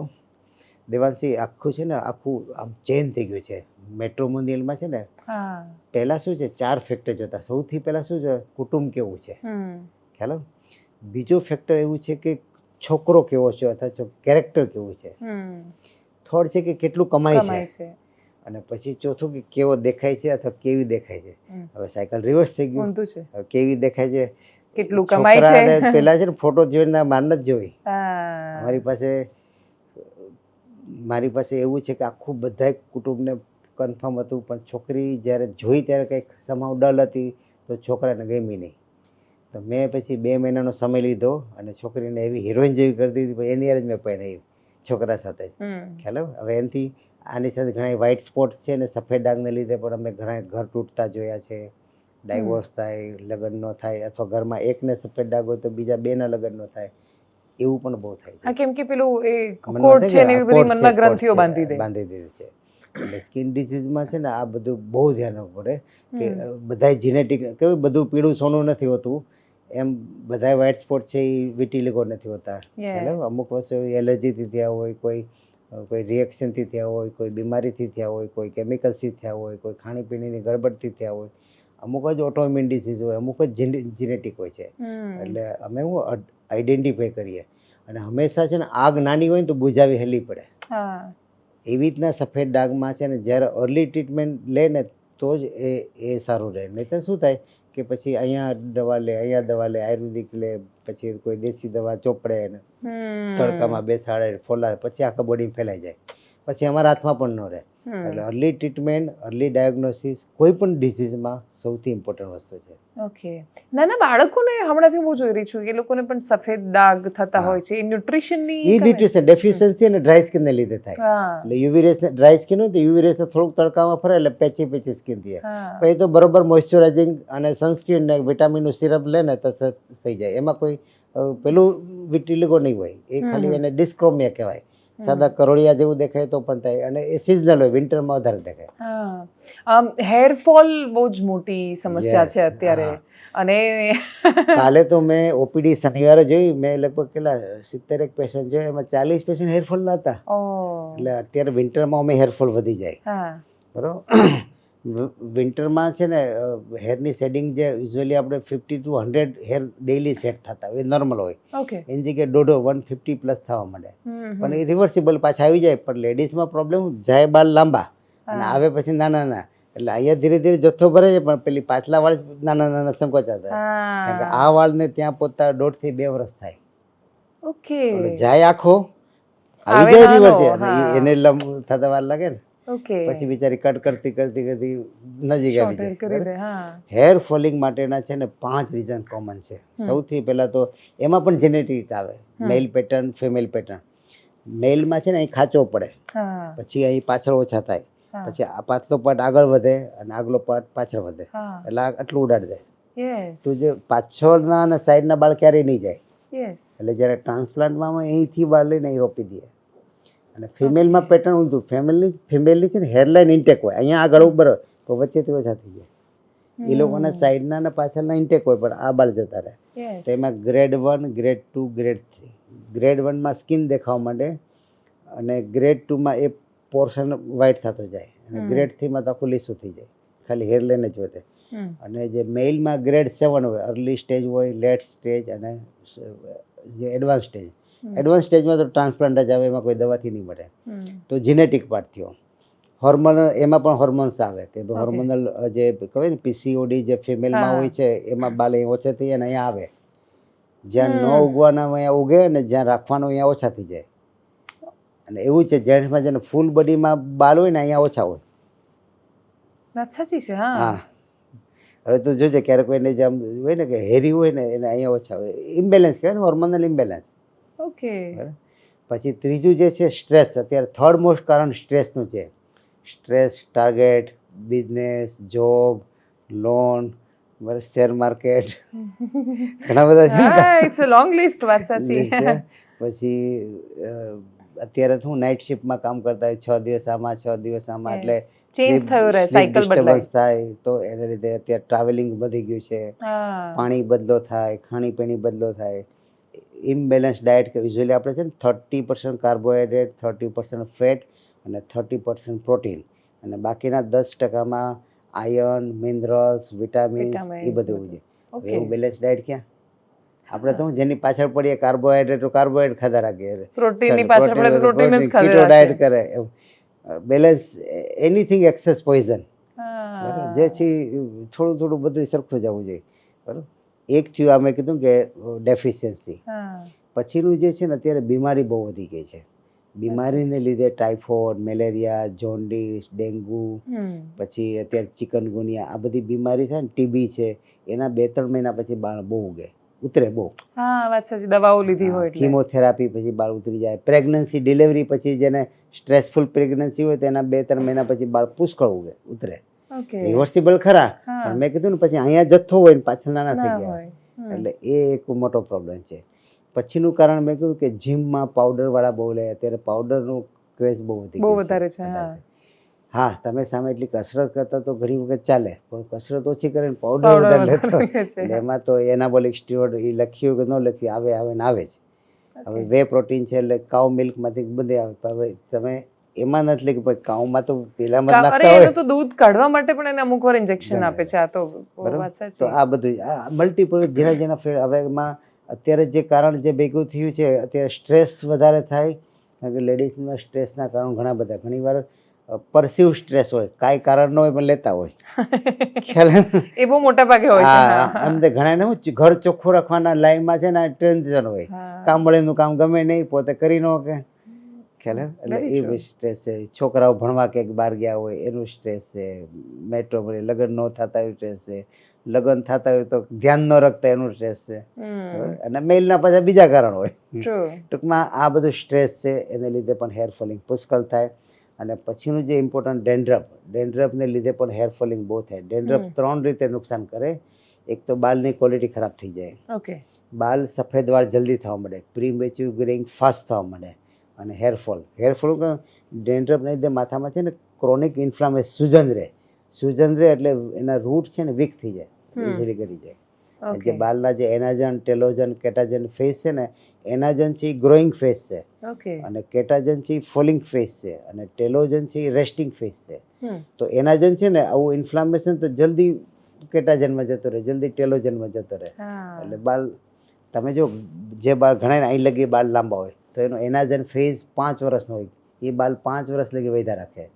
દેવાંશી, આખું છે ને આખું આમ ચેન્જ થઈ ગયું છે. મેટ્રોમોનિયલમાં છે ને હા. પહેલાં શું છે 4 ફેક્ટર જોતા. સૌથી પહેલાં શું છે કુટુંબ કેવું છે, ખ્યાલ આવે. બીજો ફેક્ટર એવું છે કે છોકરો કેવો છે અથવા કેરેક્ટર કેવું છે. થર્ડ છે કે કેટલું કમાય છે. અને પછી ચોથું કે કેવો દેખાય છે અથવા કેવી દેખાય છે. હવે સાયકલ રિવર્સ થઈ ગયું. હવે કેવી દેખાય છે, કેટલું કમાય છે. છોકરાને પહેલા છે ને ફોટો જોઈને માન જ જોઈ. મારી પાસે એવું છે કે આખું બધા કુટુંબને કન્ફર્મ હતું, પણ છોકરી જ્યારે જોઈ ત્યારે કંઈક સમાવ ડલ હતી તો છોકરાને ગમી નહીં. તો મેં પછી 2 મહિનાનો સમય લીધો અને છોકરીને એવી હિરોઈન જેવી કરી દીધી. પછી એની યાર જ મેં પહેરાવી છોકરા સાથે, ખ્યાલ આવે. હવે એનાથી આની સાથે ઘણા વ્હાઇટ સ્પોટ છે ને સફેદ ડાઘને લીધે પણ અમે ઘણા ઘર તૂટતા જોયા છે, ડાયવોર્સ થાય, લગ્ન ન થાય, અથવા ઘરમાં એકને સફેદ ડાઘ હોય તો બીજા 2ના લગ્ન ન થાય, એવું પણ બહુ થાય છે. કેમ કે પેલું એ કોડ છે ને એવી બધી મનમાં ગ્રંથિઓ બાંધી દીધી છે. એટલે સ્કિન ડિસીઝમાં છે ને આ બધું બહુ ધ્યાન રાખવું પડે કે બધા જેનેટિક કેવું બધું પીળું સોનું નથી હોતું, એમ બધા વ્હાઇટ સ્પોટ છે એ વિટીલિગો નથી હોતા. એટલે અમુક વસ્તુ એલર્જીથી થયા હોય, કોઈ રિએક્શનથી થયા હોય, કોઈ બીમારીથી થયા હોય, કોઈ કેમિકલ્સથી થયા હોય, કોઈ ખાણીપીણીની ગડબડથી થયા હોય, અમુક જ ઓટોઇમ્યુન ડિસીઝ હોય, અમુક જ જેનેટિક હોય છે. એટલે અમે હું આઈડેન્ટિફાઈ કરીએ અને હંમેશા છે ને આગ નાની હોય ને તો બુઝાવી હેલી પડે. એવી રીતના સફેદ ડાઘમાં છે ને જ્યારે અર્લી ટ્રીટમેન્ટ લે ને તો જ એ સારું રહે. નહીં તો શું થાય કે પછી અહીંયા દવા લે, અહીંયા દવા લે, આયુર્વેદિક લે, પછી કોઈ દેશી દવા ચોપડે ને તડકામાં બેસાડે, ફોલાવે, પછી આખા બોડીમાં ફેલાઈ જાય, પછી અમારા હાથમાં પણ ન રહે. એટલે અર્લી ટ્રીટમેન્ટ, અર્લી ડાયગ્નોસિસ કોઈ પણ ડિસીઝમાં સૌથી ઇમ્પોર્ટન્ટ વસ્તુ છે. ઓકે. નાના બાળકોને હમણાંથી હું જોઈ રહી છું એ લોકોને પણ સફેદ ડાઘ થતા હોય છે. એ ન્યુટ્રિશનની ન્યુટ્રિશન ડેફિશિયન્સી અને ડ્રાય સ્કિનને લીધે થાય. એટલે યુવી રેસ ડ્રાય સ્કિન હોય તો યુવી રેસ થોડુંક તડકામાં ફરે એટલે પેચી સ્કિન થાય. પણ એ તો બરોબર મોઇશ્ચરાઇઝિંગ અને સનસ્ક્રીન ને વિટામિનનું સિરપ લે ને તો થઈ જાય. એમાં કોઈ પેલું વિટીલિગો નહીં હોય, એ ખાલી એને ડિસ્ક્રોમિયા કહેવાય. સાદા કરોળિયા જેવું દેખાય તો પણ થાય, અને એ સિઝનલ હોય, વિન્ટરમાં વધારે દેખાય. હેરફોલ બહુ જ મોટી સમસ્યા છે અત્યારે. અને કાલે તો મેં ઓપીડી શનિવારે જોઈ, મેં લગભગ કેટલા 70 પેશન્ટ જોયા, એમાં 40 પેશન્ટ હેરફોલ ના હતા. એટલે અત્યારે વિન્ટરમાં અમે હેરફોલ વધી જાય, બરાબર. વિન્ટરમાં છે ને હેરની શેડિંગ જે યુઝ્યુઅલી આપણે 50 to 100 હેર ડેઇલી સેટ થતા હોય, એ નોર્મલ હોય. એની જગ્યાએ 150 પ્લસ થવા માંડે, પણ એ રિવર્સિબલ પાછા આવી જાય. પણ લેડીઝમાં પ્રોબ્લેમ જાય બાલ લાંબા અને આવે પછી નાના. એટલે અહીંયા ધીરે ધીરે જથ્થો ભરે છે, પણ પેલી પાછલા વાળ નાના સંકોચાતા. કારણ કે આ વાળને ત્યાં પહોંચતા 1.5 થી 2 વર્ષ થાય. ઓકે. જાય આખો આવી જાય રિવર્સ, એને થતા વાર લાગે ને. પછી બિચારી કટ કરતી કરતી કરતી નજીક આવી જાય. હેર ફોલિંગ માટેના છે ને 5 રીઝન કોમન છે. સૌથી પહેલા તો એમાં પણ જેનેટિક આવે, મેલ પેટર્ન, ફિમેલ પેટર્ન. મેલમાં છે ને અહીં ખાંચો પડે, પછી અહીં પાછળ ઓછા થાય, પછી આ પાછલો પાર્ટ આગળ વધે અને આગલો પાર્ટ પાછળ વધે, એટલે આટલું ઉડાડી જાય. તો જે પાછળના અને સાઈડના બાળ ક્યારેય નહીં જાય. એટલે જ્યારે ટ્રાન્સપ્લાન્ટમાં અહીંથી બાળ લઈને અહીં રોપી દઈએ. અને ફિમેલમાં પેટર્ન ઊંધું, ફિમેલની છે ને હેરલાઇન ઇન્ટેક હોય, અહીંયા આગળ ઉપર હોય તો વચ્ચેથી ઓછા થઈ જાય. એ લોકોના સાઈડના અને પાછળના ઇન્ટેક હોય, પણ આ બાળ જતા રહે. તો એમાં ગ્રેડ 1, ગ્રેડ 2, ગ્રેડ 3. ગ્રેડ 1માં સ્કિન દેખાવા માંડે, અને ગ્રેડ 2માં એ પોર્શન વ્હાઇટ થતો જાય, અને ગ્રેડ 3માં તો આખું લીસું થઈ જાય, ખાલી હેરલાઇન જ વધે. અને જે મેઇલમાં ગ્રેડ 7 હોય, અર્લી સ્ટેજ હોય, લેટ સ્ટેજ અને જે એડવાન્સ સ્ટેજ. એડવાન્સ સ્ટેજમાં તો ટ્રાન્સપ્લાન્ટ જ આવે, એમાં કોઈ દવાથી નહીં મળે. તો જીનેટિક પાર્ટ થયો. હોર્મોનલ, એમાં પણ હોર્મોન્સ આવે કે હોર્મોનલ જે કહેવાય ને પીસીઓડી જે ફિમેલમાં હોય છે, એમાં બાલ અહીં ઓછા થઈ જાય અને અહીંયા આવે. જ્યાં ન ઉગવાના અહીંયા ઉગે, અને જ્યાં રાખવાનું અહીંયા ઓછા થઈ જાય. અને એવું છે જેન્ટ્સમાં જેને ફૂલ બોડીમાં બાલ હોય ને અહીંયા ઓછા હોય. સાચી છે. હા. હવે તું જોજે ક્યારેક કોઈને જે આમ હોય ને કે હેરી હોય ને એને અહીંયા ઓછા હોય, ઇમ્બેલેન્સ કહેવાય ને, હોર્મોનલ ઇમ્બેલેન્સ. ઓકે. બરાબર. પછી ત્રીજું જે છે સ્ટ્રેસ. અત્યારે થર્ડ મોસ્ટ કારણ સ્ટ્રેસનું છે. Stress, target, business, job, loan, share market, ઘણા બધા છે ને હા, ઇટ્સ અ લોંગ લિસ્ટ. વાત સાચી. list છે. પછી અત્યારે શું નાઇટ શિફ્ટમાં કામ કરતા હોય, 6 દિવસ આમાં 6 દિવસ આમાં, એટલે ચેન્જ થયો રહે, સાયકલ બદલાય. disturbance થાય તો એને લીધે અત્યારે ટ્રાવેલિંગ વધી ગયું છે, હા. પાણી બદલો થાય, ખાણીપીણી બદલો થાય, ઇમ્બેલેન્સ ડાયટ. કે યુઝ્યુઅલી આપણે છે ને 30% કાર્બોહાઈડ્રેટ, 30% ફેટ અને 30% પ્રોટીન, અને બાકીના 10%માં આયર્ન, મિનરલ્સ, વિટામિન્સ એ બધું છે. ઓકે. એવું બેલેન્સ ડાયટ ક્યાં? આપણે તો જેની પાછળ પડીએ કાર્બોહાઈડ્રેટ તો કાર્બોહાઈડ્રેટ ખાધા રાખીએ, પ્રોટીનની પાછળ પડે તો પ્રોટીન જ ખાધા કીટો ડાયટ રાખીએ. કરે. Balance anything access poison. હા. બરાબર. જેથી થોડું થોડું બધું સરખું જવું જોઈએ. બરાબર. એક થયું આ મેં કીધું કે ડેફિશિયન્સી. હા. પછીનું જે છે ને અત્યારે બીમારી બહુ વધી ગઈ છે. બીમારીને લીધે ટાઇફોઇડ, મેલેરિયા, જોન્ડિસ, ડેન્ગુ, પછી અત્યારે ચિકનગુનિયા, આ બધી બીમારી થાય ને, ટીબી છે, એના 2-3 મહિના પછી બાળ બહુ ઉગે, ઉતરે બહુ. હા, વાત સાચી. દવાઓ લીધી હોય એટલે. કીમોથેરાપી પછી બાળ ઉતરી જાય. પ્રેગ્નન્સી, ડિલિવરી પછી જેને સ્ટ્રેસફુલ પ્રેગ્નન્સી હોય તો એના 2-3 મહિના પછી બાળ પુષ્કળ ઉગે, ઉતરે. ઓકે. રિવર્સિબલ ખરા, હા. પણ મેં કીધું ને પછી અહીંયા જથ્થો હોય ને પાછળ નાના થઈ ના ગયા, હોય. એટલે એ એક મોટો પ્રોબ્લેમ છે. પછીનું કારણ મેં કીધું કે જીમમાં પાવડરવાળા બહુ લે. અત્યારે પાવડરનું ક્રેઝ બહુ વધી બહુ ગયું વધારે છે. હા. હા, તમે સામે એટલી કસરત કરતા તો ઘણી વખત ચાલે, પણ કસરત ઓછી કરીને પાવડર પાવડર વધારે લેતો વધારે લે છે. એટલે એમાં તો એનાબોલિક સ્ટીરોઇડ એ લખ્યું કે ન લખ્યું આવે આવે ને આવે જ. હવે વે પ્રોટીન છે એટલે કાઉ મિલ્કમાંથી બધે આવે. તો હવે તમે એમાં નથી લખ્યું, પણ કાઉમાં તો પેલામાં જ અરે નાખતા હોય. એનું તો દૂધ કાઢવા માટે પણ એને અમુક વાર ઇન્જેક્શન આપે છે. આ તો બરાબર. વાત તો સાચી. આ બધું મલ્ટિપલ જેના જેના ફેર. હવે એમાં અત્યારે જે કારણ જે ભેગું થયું છે, અત્યારે સ્ટ્રેસ વધારે થાય, કારણ કે લેડીઝમાં સ્ટ્રેસના કારણ ઘણા બધા. ઘણીવાર પરસીવ સ્ટ્રેસ હોય, કાંઈ કારણ ન હોય પણ લેતા હોય. ખ્યાલ એ બહુ મોટા ભાગે હોય છે. હા, આમ તો ઘણા ને હું ઘર ચોખ્ખું રાખવાના લાઈનમાં છે ને ટેન્શન હોય, હા. કામવાળીનું કામ ગમે નહીં, પોતે કરી ન કે ખ્યાલ. એટલે Very એ true. બી સ્ટ્રેસ છે. છોકરાઓ ભણવા ક્યાંક બહાર ગયા હોય એનું સ્ટ્રેસ છે. મેટ્રોમાં લગ્ન ન થતા હોય સ્ટ્રેસ છે. લગ્ન થતા હોય તો ધ્યાન ન રાખતા એનું સ્ટ્રેસ છે. બરાબર. અને મેલના પાછા બીજા કારણ હોય. True. ટૂંકમાં આ બધું સ્ટ્રેસ છે, એને લીધે પણ હેર ફોલિંગ પુષ્કળ થાય. અને પછીનું જે ઇમ્પોર્ટન્ટ ડેન્ડ્રફ, ડેન્ડ્રફને લીધે પણ હેર ફોલિંગ બહુ થાય. ડેન્ડ્રફ 3 રીતે નુકસાન કરે. એક તો બાલની ક્વોલિટી ખરાબ થઈ જાય, ઓકે. બાલ સફેદ વાળ જલ્દી થવા મળે, પ્રીમેચ્યોર ગ્રેઇંગ ફાસ્ટ થવા મળે, અને હેરફોલ. હેરફોલ ડેન્ડ્રફને લીધે માથામાં છે ને ક્રોનિક ઇન્ફ્લામેશન, સૂજન રહે. સૂજન રહે એટલે એના રૂટ છે ને વીક થઈ જાય, ઇઝીલી કરી જાય. જે બાલના જે એનાજન, ટેલોજન, કેટાજન ફેસ છે ને, એનાજન છે એ ગ્રોઈંગ ફેસ છે, ઓકે. અને કેટાજન છે એ ફોલિંગ ફેસ છે, અને ટેલોજન છે એ રેસ્ટિંગ ફેસ છે. તો એનાજન છે ને આવું ઇન્ફ્લામેશન તો જલ્દી કેટાજનમાં જતો રહે, જલ્દી ટેલોજનમાં જતો રહે. એટલે બાલ તમે જો જે બાલ ઘણા અહીં લગી બાલ લાંબા હોય તો એનો એનાજન ફેઝ 5 વર્ષનો હોય, એ બાલ 5 વર્ષ લગી વધ્યા રાખે.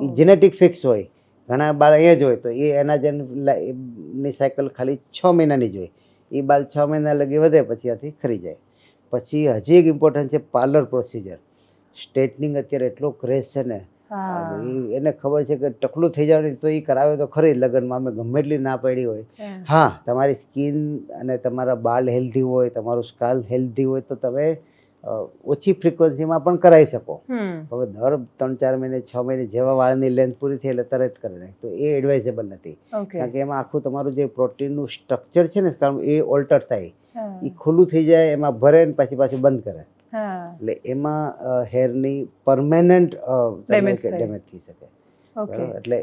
એ જેનેટિક ફિક્સ હોય. ઘણા બાળ અહીંયા જ હોય તો એ એનાજનની સાયકલ ખાલી 6 મહિનાની જ હોય. એ બાલ 6 મહિના લગી વધે પછી આથી ખરી જાય. પછી હજી એક ઇમ્પોર્ટન્ટ છે પાર્લર પ્રોસિજર. સ્ટ્રેટનિંગ અત્યારે એટલો ક્રેઝ છે ને, એને ખબર છે કે ટકલું થઈ જવાનું તો એ કરાવે તો ખરી લગ્નમાં, અમે ગમે એટલી ના પાડી હોય. હા, તમારી સ્કિન અને તમારા બાલ હેલ્ધી હોય, તમારું સ્કાલ હેલ્ધી હોય તો તમે ઓછી ફ્રીક્વન્સીમાં પણ કરાવી શકો. હવે દર 3-4 મહિને 6 મહિને જેવા વાળની લેન્થ પૂરી થઈ એટલે તરત કરી નાખે તો એ એડવાઇઝેબલ નથી. કારણ કે એમાં આખું તમારું જે પ્રોટીનનું સ્ટ્રક્ચર છે ને, કારણ એ ઓલ્ટર થાય, એ ખુલ્લું થઈ જાય, એમાં ભરે ને પછી પાછું બંધ કરે, એટલે એમાં હેરની પરમેનન્ટ ડેમેજ થઈ શકે. એટલે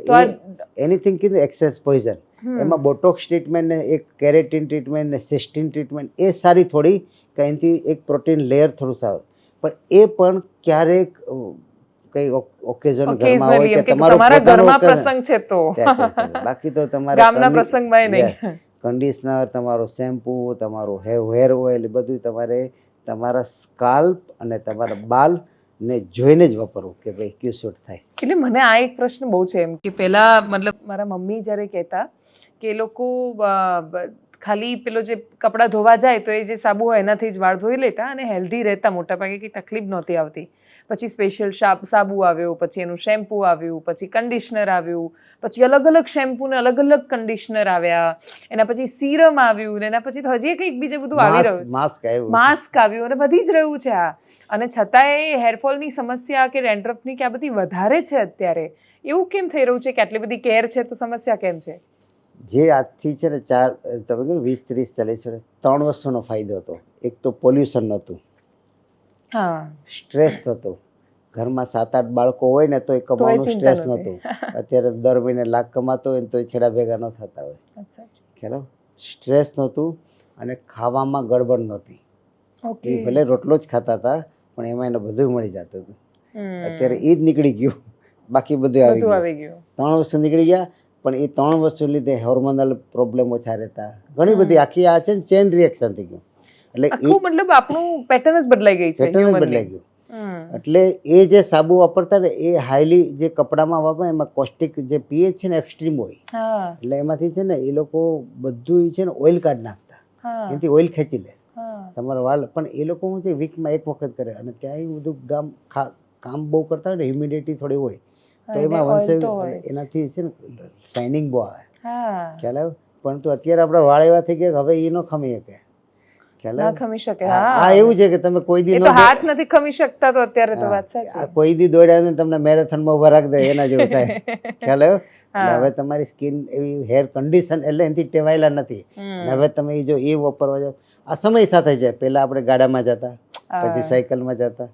એનીથિંગ કીધું એક્સેસ પોઈઝન. એમાં બોટોક્સ ટ્રીટમેન્ટ ને એક કેરેટિન ટ્રીટમેન્ટ ને સિસ્ટીન ટ્રીટમેન્ટ એ સારી થોડી, કે અહીંથી એક પ્રોટીન લેયર થોડું સારું, પણ એ પણ ક્યારેક કઈ ઓકેઝન ઘરમાં હોય કે તમારા ઘરમાં પ્રસંગ છે તો, બાકી તો તમારે ગામના પ્રસંગમાં નહીં. કન્ડિશનર, તમારો શેમ્પૂ, તમારું હેર ઓઇલ, બધું તમારે તમારા સ્કાલ્પ અને તમારા બાલ ને જોઈને જ વાપરવું કે ભાઈ કયું શૂટ થાય. એટલે મને આ એક પ્રશ્ન બહુ છે એમ કે પહેલા મતલબ મારા મમ્મી જ્યારે કહેતા કે એ લોકો ખાલી પેલો જે કપડાં ધોવા જાય તો એ જે સાબુ હોય એનાથી જ વાળ ધોઈ લેતા અને હેલ્ધી રહેતા, મોટા ભાગે કંઈ તકલીફ નહોતી આવતી. પછી સ્પેશિયલ સાબુ આવ્યો, પછી એનું શેમ્પૂ આવ્યું, પછી કન્ડિશનર આવ્યું, પછી અલગ અલગ શેમ્પૂ ને અલગ અલગ કન્ડિશનર આવ્યા, એના પછી સીરમ આવ્યું, ને એના પછી તો હજી કંઈક બીજે બધું આવી રહ્યું છે, માસ્ક આવ્યું, અને વધી જ રહ્યું છે આ. અને છતાંય હેરફોલની સમસ્યા કે ડેન્ડ્રફની કે આ બધી વધારે છે અત્યારે. એવું કેમ થઈ રહ્યું છે કે આટલી બધી કેર છે તો સમસ્યા કેમ છે? જે આજથી છે ને તમે કહ્યું 20, 30, 40 વર્ષ 3 વસ્તુનો ફાયદો હતો. એક તો પોલ્યુશન નહોતું, હા, સ્ટ્રેસ નહોતો. ઘરમાં 7-8 બાળકો હોય ને તો એ કમાવાનું સ્ટ્રેસ નહોતું. અત્યારે દર મહિને લાખ કમાતો હોય ને તો છેડા ભેગા ન થતા હોય. ખ્યાલ? સ્ટ્રેસ નહોતું અને ખાવામાં ગડબડ નહોતી. એ ભલે રોટલો જ ખાતા હતા પણ એમાં એને બધું મળી જતું હતું. અત્યારે એ જ નીકળી ગયું, બાકી બધું આવી ગયું. 3 વસ્તુ નીકળી ગયા, પણ એ 3 વસ્તુ લીધે હોર્મોનલ પ્રોબ્લેમ ઓછા રહેતા. ઘણી બધી આખી આ છે ને ચેન રિએક્શન થઈ ગયું. એટલે મતલબ આપણું પેટર્ન જ બદલાઈ ગઈ છે, પેટર્ન જ બદલાઈ ગયું. એટલે એ જે સાબુ વાપરતા ને એ હાઈલી જે કપડામાં વાપરે એમાં કોસ્ટિક જે પીએચ છે ને એક્સ્ટ્રીમ હોય. એટલે એમાંથી છે ને એ લોકો બધું છે ને ઓઇલ કાઢ નાખતા, એનાથી ઓઇલ ખેંચી લે તમારા વાળ. પણ એ લોકો શું છે વીકમાં એક વખત કરે, અને ત્યાં બધું કામ બહુ કરતા હોય ને, હ્યુમિડિટી થોડી હોય તો એમાં વંશે એનાથી છે ને શાઇનિંગ બહુ આવે. ખ્યાલ આવે? પરંતુ અત્યારે આપણા વાળ એવા થઈ ગયા હવે એ ન ખમી શકે. ખમી શકે. હા, એવું છે કે તમે કોઈ દી હાથ નથી ખમી શકતા તો અત્યારે તો વાત સાચી. કોઈ દી દોડ્યા ને તમને મેરેથોનમાં ઉભા રાખી દે એના જેવું થાય. ખ્યાલ આવ્યો? હવે તમારી સ્કિન એવી હેર કન્ડિશન એટલે એનાથી ટેવાયેલા નથી. હવે તમે જો એ વાપરવા જાવ, આ સમય સાથે છે. પહેલા આપણે ગાડામાં જતા, પછી સાયકલમાં જતા,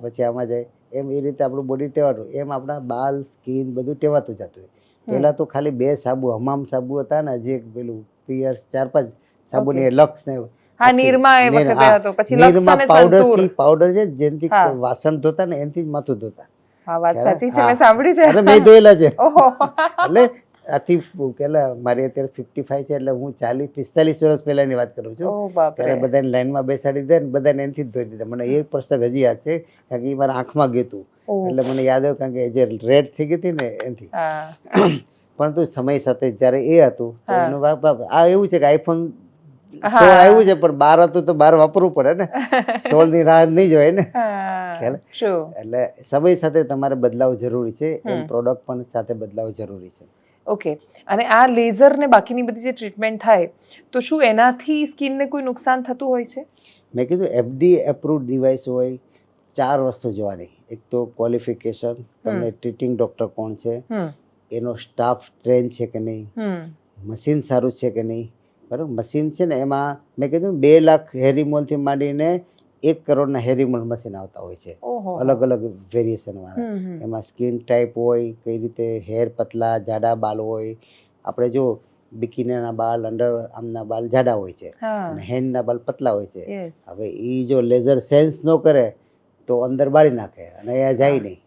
પછી આમાં જાય, એમ એ રીતે આપણું બોડી ટેવાતું, એમ આપણા બાલ સ્કિન બધું ટેવાતું જતું. પહેલા તો ખાલી 2 સાબુ, હમામ સાબુ હતા ને, જે પેલું પિયર્સ 4-5 સાબુની લક્સ ને પાવડર છે જેનાથી વાસણ ધોતા ને એનાથી જ માથું ધોતા. મેં ધોયેલા છે. એટલે આથી પેલા મારી અત્યારે 55 છે, એટલે હું 40-45 વર્ષ પહેલાની વાત કરું છું. ત્યારે બધાને લાઈનમાં બેસાડી દે ને બધાને એનાથી જ ધોઈ દીધા. મને એ પ્રસંગ હજી યાદ છે, કારણ કે એ મારા આંખમાં ગયું હતું. એટલે મને યાદ આવ્યું, કારણ કે જે રેડ થઈ ગઈ હતી ને એનાથી. પરંતુ સમય સાથે જયારે એ હતું એનું આ એવું છે કે આઈફોન 16 આવ્યું છે, પણ 12 હતું તો 12 વાપરવું પડે ને. 16 ની રાહ નહીં જોવાય ને. એટલે સમય સાથે તમારે બદલાવ જરૂરી છે, એમ પ્રોડક્ટ પણ સાથે બદલાવ જરૂરી છે. ઓકે. અને આ લેઝર ને બાકીની બધી જે ટ્રીટમેન્ટ થાય તો શું એનાથી સ્કિનને કોઈ નુકસાન થતું હોય છે? મેં કીધું FDA એપ્રુવડ ડિવાઇસ હોય, 4 વસ્તુ જોવાની. એક તો ક્વોલિફિકેશન, તમને ટ્રીટિંગ ડોક્ટર કોણ છે, એનો સ્ટાફ ટ્રેન છે કે નહીં, મશીન સારું છે કે નહીં. બરાબર? મશીન છે ને એમાં મેં કીધું 2 લાખ હેરીમોલથી માંડીને 1 કરોડના હેરીમોલ મશીન આવતા હોય છે, અલગ અલગ વેરિએશન વાળા. એમાં સ્કિન ટાઈપ હોય, કઈ રીતે હેર પતલા જાડા બાલ હોય. આપણે જો બિકીનીના બાલ, અંડર આર્મના બાલ જાડા હોય છે અને હેન્ડના બાલ પતલા હોય છે. હવે એ જો લેઝર સેન્સ ન કરે તો અંદર બાળી નાખે અને એ જાય નહીં.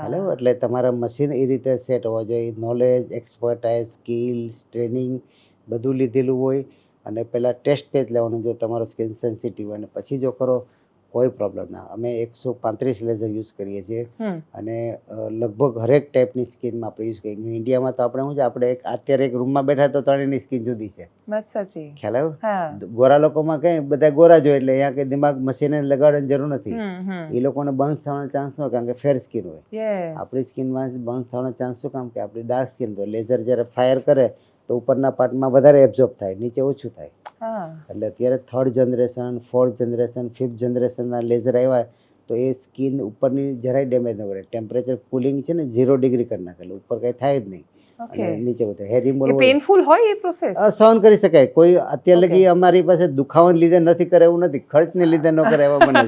હેલો, એટલે તમારા મશીન એ રીતે સેટ હોવા જોઈએ. નોલેજ, એક્સપર્ટાઇઝ, સ્કિલ, ટ્રેનિંગ બધું લીધેલું હોય. અને પહેલાં ટેસ્ટ પેજ લેવાનું, જો તમારો સ્કિન સેન્સિટિવ હોય, અને પછી જો કરો કોઈ પ્રોબ્લેમ ના. અમે 135 લેઝર યુઝ કરીએ છીએ, અને લગભગ હરેક ટાઈપની સ્કિનમાં આપણે યુઝ કરીએ. ઇન્ડિયામાં તો આપણે શું છે, આપણે અત્યારે એક રૂમમાં બેઠા તો 3ની સ્કિન જુદી છે. ખ્યાલ આવ્યો? ગોરા લોકોમાં કઈ બધા ગોરા જોઈએ એટલે અહીંયા કઈ દિમાગ મશીને લગાડવાની જરૂર નથી. એ લોકોને બર્ન્સ થવાનો ચાન્સ ન હોય, કારણ કે ફેર સ્કિન હોય. આપણી સ્કિનમાં બર્ન્સ થવાનો ચાન્સ શું કામ કે આપણી ડાર્ક સ્કિન હોય. લેઝર જ્યારે ફાયર કરે તો ઉપરના પાર્ટમાં વધારે એબ્ઝોર્બ થાય, નીચે ઓછું થાય. એટલે અત્યારે 3rd generation, 4th generation, 5th જનરેશનના laser આવ્યા તો એ સ્કિન ઉપરની જરાય ડેમેજ ન કરે. ટેમ્પરેચર કુલિંગ છે ને 0 ડિગ્રી કરી નાખે, ઉપર કઈ થાય જ નહીં. નીચે ઉતરે. હેરીમોલ પેનફુલ હોય એ પ્રોસેસ સહન કરી શકાય. કોઈ અત્યારે લગી અમારી પાસે દુખાવાને લીધે નથી કરે એવું નથી, ખર્ચને લીધે ન કરે એવા બને.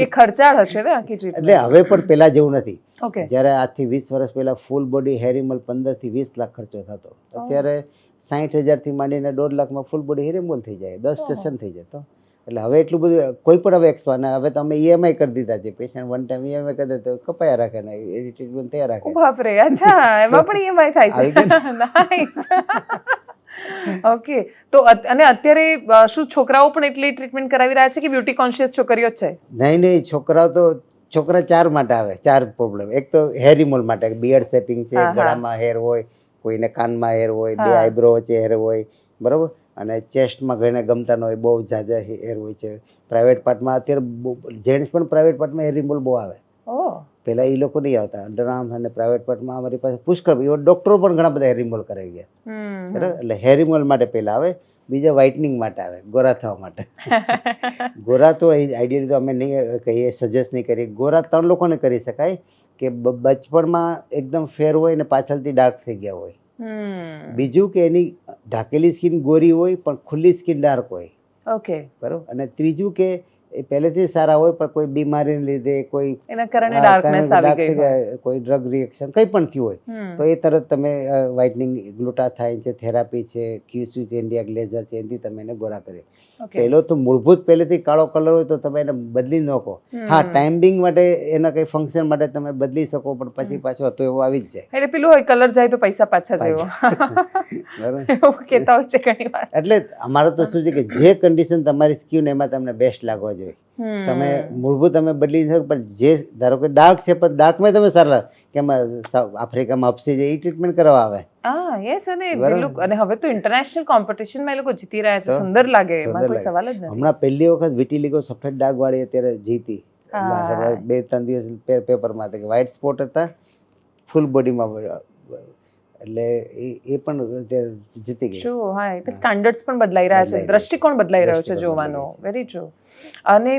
એ ખર્ચાળ હશે ને આખી ટ્રીટમેન્ટ. એટલે હવે પણ પેલા જેવું નથી. જ્યારે આજથી 20 વર્ષ પહેલા ફૂલ બોડી હેરીમોલ 15 થી 20 લાખ ખર્ચો થતો. અત્યારે 60,000 થી માંડીને 1.5 લાખમાં ફૂલ બોડી હેરીમોલ થઈ જાય, 10 સેશન થઈ જાય. તો એટલે હવે એટલું બધું કોઈ પણ હવે એક્સપાન્ડ. હવે તમે EMI કરી દીધા છે. પેશન્ટ વન ટાઈમ EMI કરી દે તો કપાયા રાખે ને એની ટ્રીટમેન્ટ તૈયાર રાખે. બાપરે, અચ્છા, એમાં પણ EMI થાય છે. નાઈસ. ઓકે. તો અને અત્યારે શું છોકરાઓ પણ એટલી ટ્રીટમેન્ટ કરાવી રહ્યા છે કે બ્યુટી કોન્શિયસ છોકરીઓ જ છે? નહીં, છોકરા 4 માટે આવે. 4 પ્રોબ્લેમ. એક તો હેરીમોલ માટે, બિયર્ડ સેટિંગ છે, ગળામાં હેર હોય, કોઈને કાનમાં હેર હોય, 2 આઈબ્રો વચ્ચે હેર હોય, બરાબર. અને ચેસ્ટમાં ઘણે ગમતા ન હોય, બહુ ઝાઝા હેર હોય છે. પ્રાઇવેટ પાર્ટમાં અત્યારે જેન્ટ્સ પણ પ્રાઇવેટ પાર્ટમાં હેર રિમૂવલ બહુ આવે. ઓહ પહેલાં એ લોકો નહીં આવતા. અંડરઆર્મ્સ અને પ્રાઇવેટ પાર્ટમાં અમારી પાસે પુષ્કળ, ઇવન ડૉક્ટરો પણ ઘણા બધા હેર રિમૂવલ કરાવી ગયા. બરાબર, એટલે હેર રિમૂવલ માટે પહેલાં આવે, બીજા વ્હાઇટનિંગ માટે આવે, ગોરા થવા માટે. ગોરા તો આઈડિયલી તો અમે નહીં કહીએ, સજેસ્ટ નહીં કરીએ. ગોરા 3 લોકોને કરી શકાય કે બચપણમાં એકદમ ફેર હોય ને પાછળથી ડાર્ક થઈ ગયા હોય. બીજું કે એની ઢાકેલી સ્કિન ગોરી હોય પણ ખુલ્લી સ્કિન ડાર્ક હોય. ઓકે, બરાબર. અને ત્રીજું કે એ પહેલેથી સારા હોય પણ કોઈ બીમારીને લીધે, કોઈ એના કારણે ડાર્કનેસ આવી ગઈ હોય, કોઈ ડ્રગ રિએક્શન કંઈ પણ થયું હોય, તો એ તરત તમે વ્હાઇટનિંગ, ગ્લુટાથાઇન છે, થેરાપી છે, ક્યુસી છે, ઇન્ડિયા ગ્લેઝર છે, એનાથી તમે એને ગોરા કરી. પહેલો તો મૂળભૂત પહેલેથી કાળો કલર હોય તો તમે એને બદલી ન શકો. હા, ટાઈમ બિંગ માટે એના કંઈ ફંક્શન માટે તમે બદલી શકો, પણ પછી પાછો હતો એવો આવી જ જાય. એટલે પેલું હોય, કલર જાય તો પૈસા પાછા જેવો. બરાબર, એવું કહેતા હોય છે ઘણી વાર. એટલે અમારે તો શું છે કે જે કન્ડિશન તમારી સ્કિન એમાં તમને બેસ્ટ લાગવા જોઈએ. તમે મૂળભૂત તમે બદલી શકો, પણ જે ધારો કે ડાર્ક છે પણ ડાર્કમાં તમે સારા કે આફ્રિકામાં અપસી છે, એ ટ્રીટમેન્ટ કરવા આવે. હા, યસ. અને પેલું, અને હવે તો ઇન્ટરનેશનલ કોમ્પિટિશનમાં એ લોકો જીતી રહ્યા છે, સુંદર લાગે, એમાં કોઈ સવાલ જ નથી. હમણાં પહેલી વખત વિટીલિગો સફેદ ડાઘ વાળી અત્યારે જીતી. 2-3 દિવસ પેપરમાં હતા કે વ્હાઇટ સ્પોટ હતા ફૂલ બોડીમાં, એટલે એ પણ જીતી ગઈ. શું? હા, એટલે સ્ટાન્ડર્ડ્સ પણ બદલાઈ રહ્યા છે, દ્રષ્ટિકોણ બદલાઈ રહ્યો છે જોવાનો. Very true. અને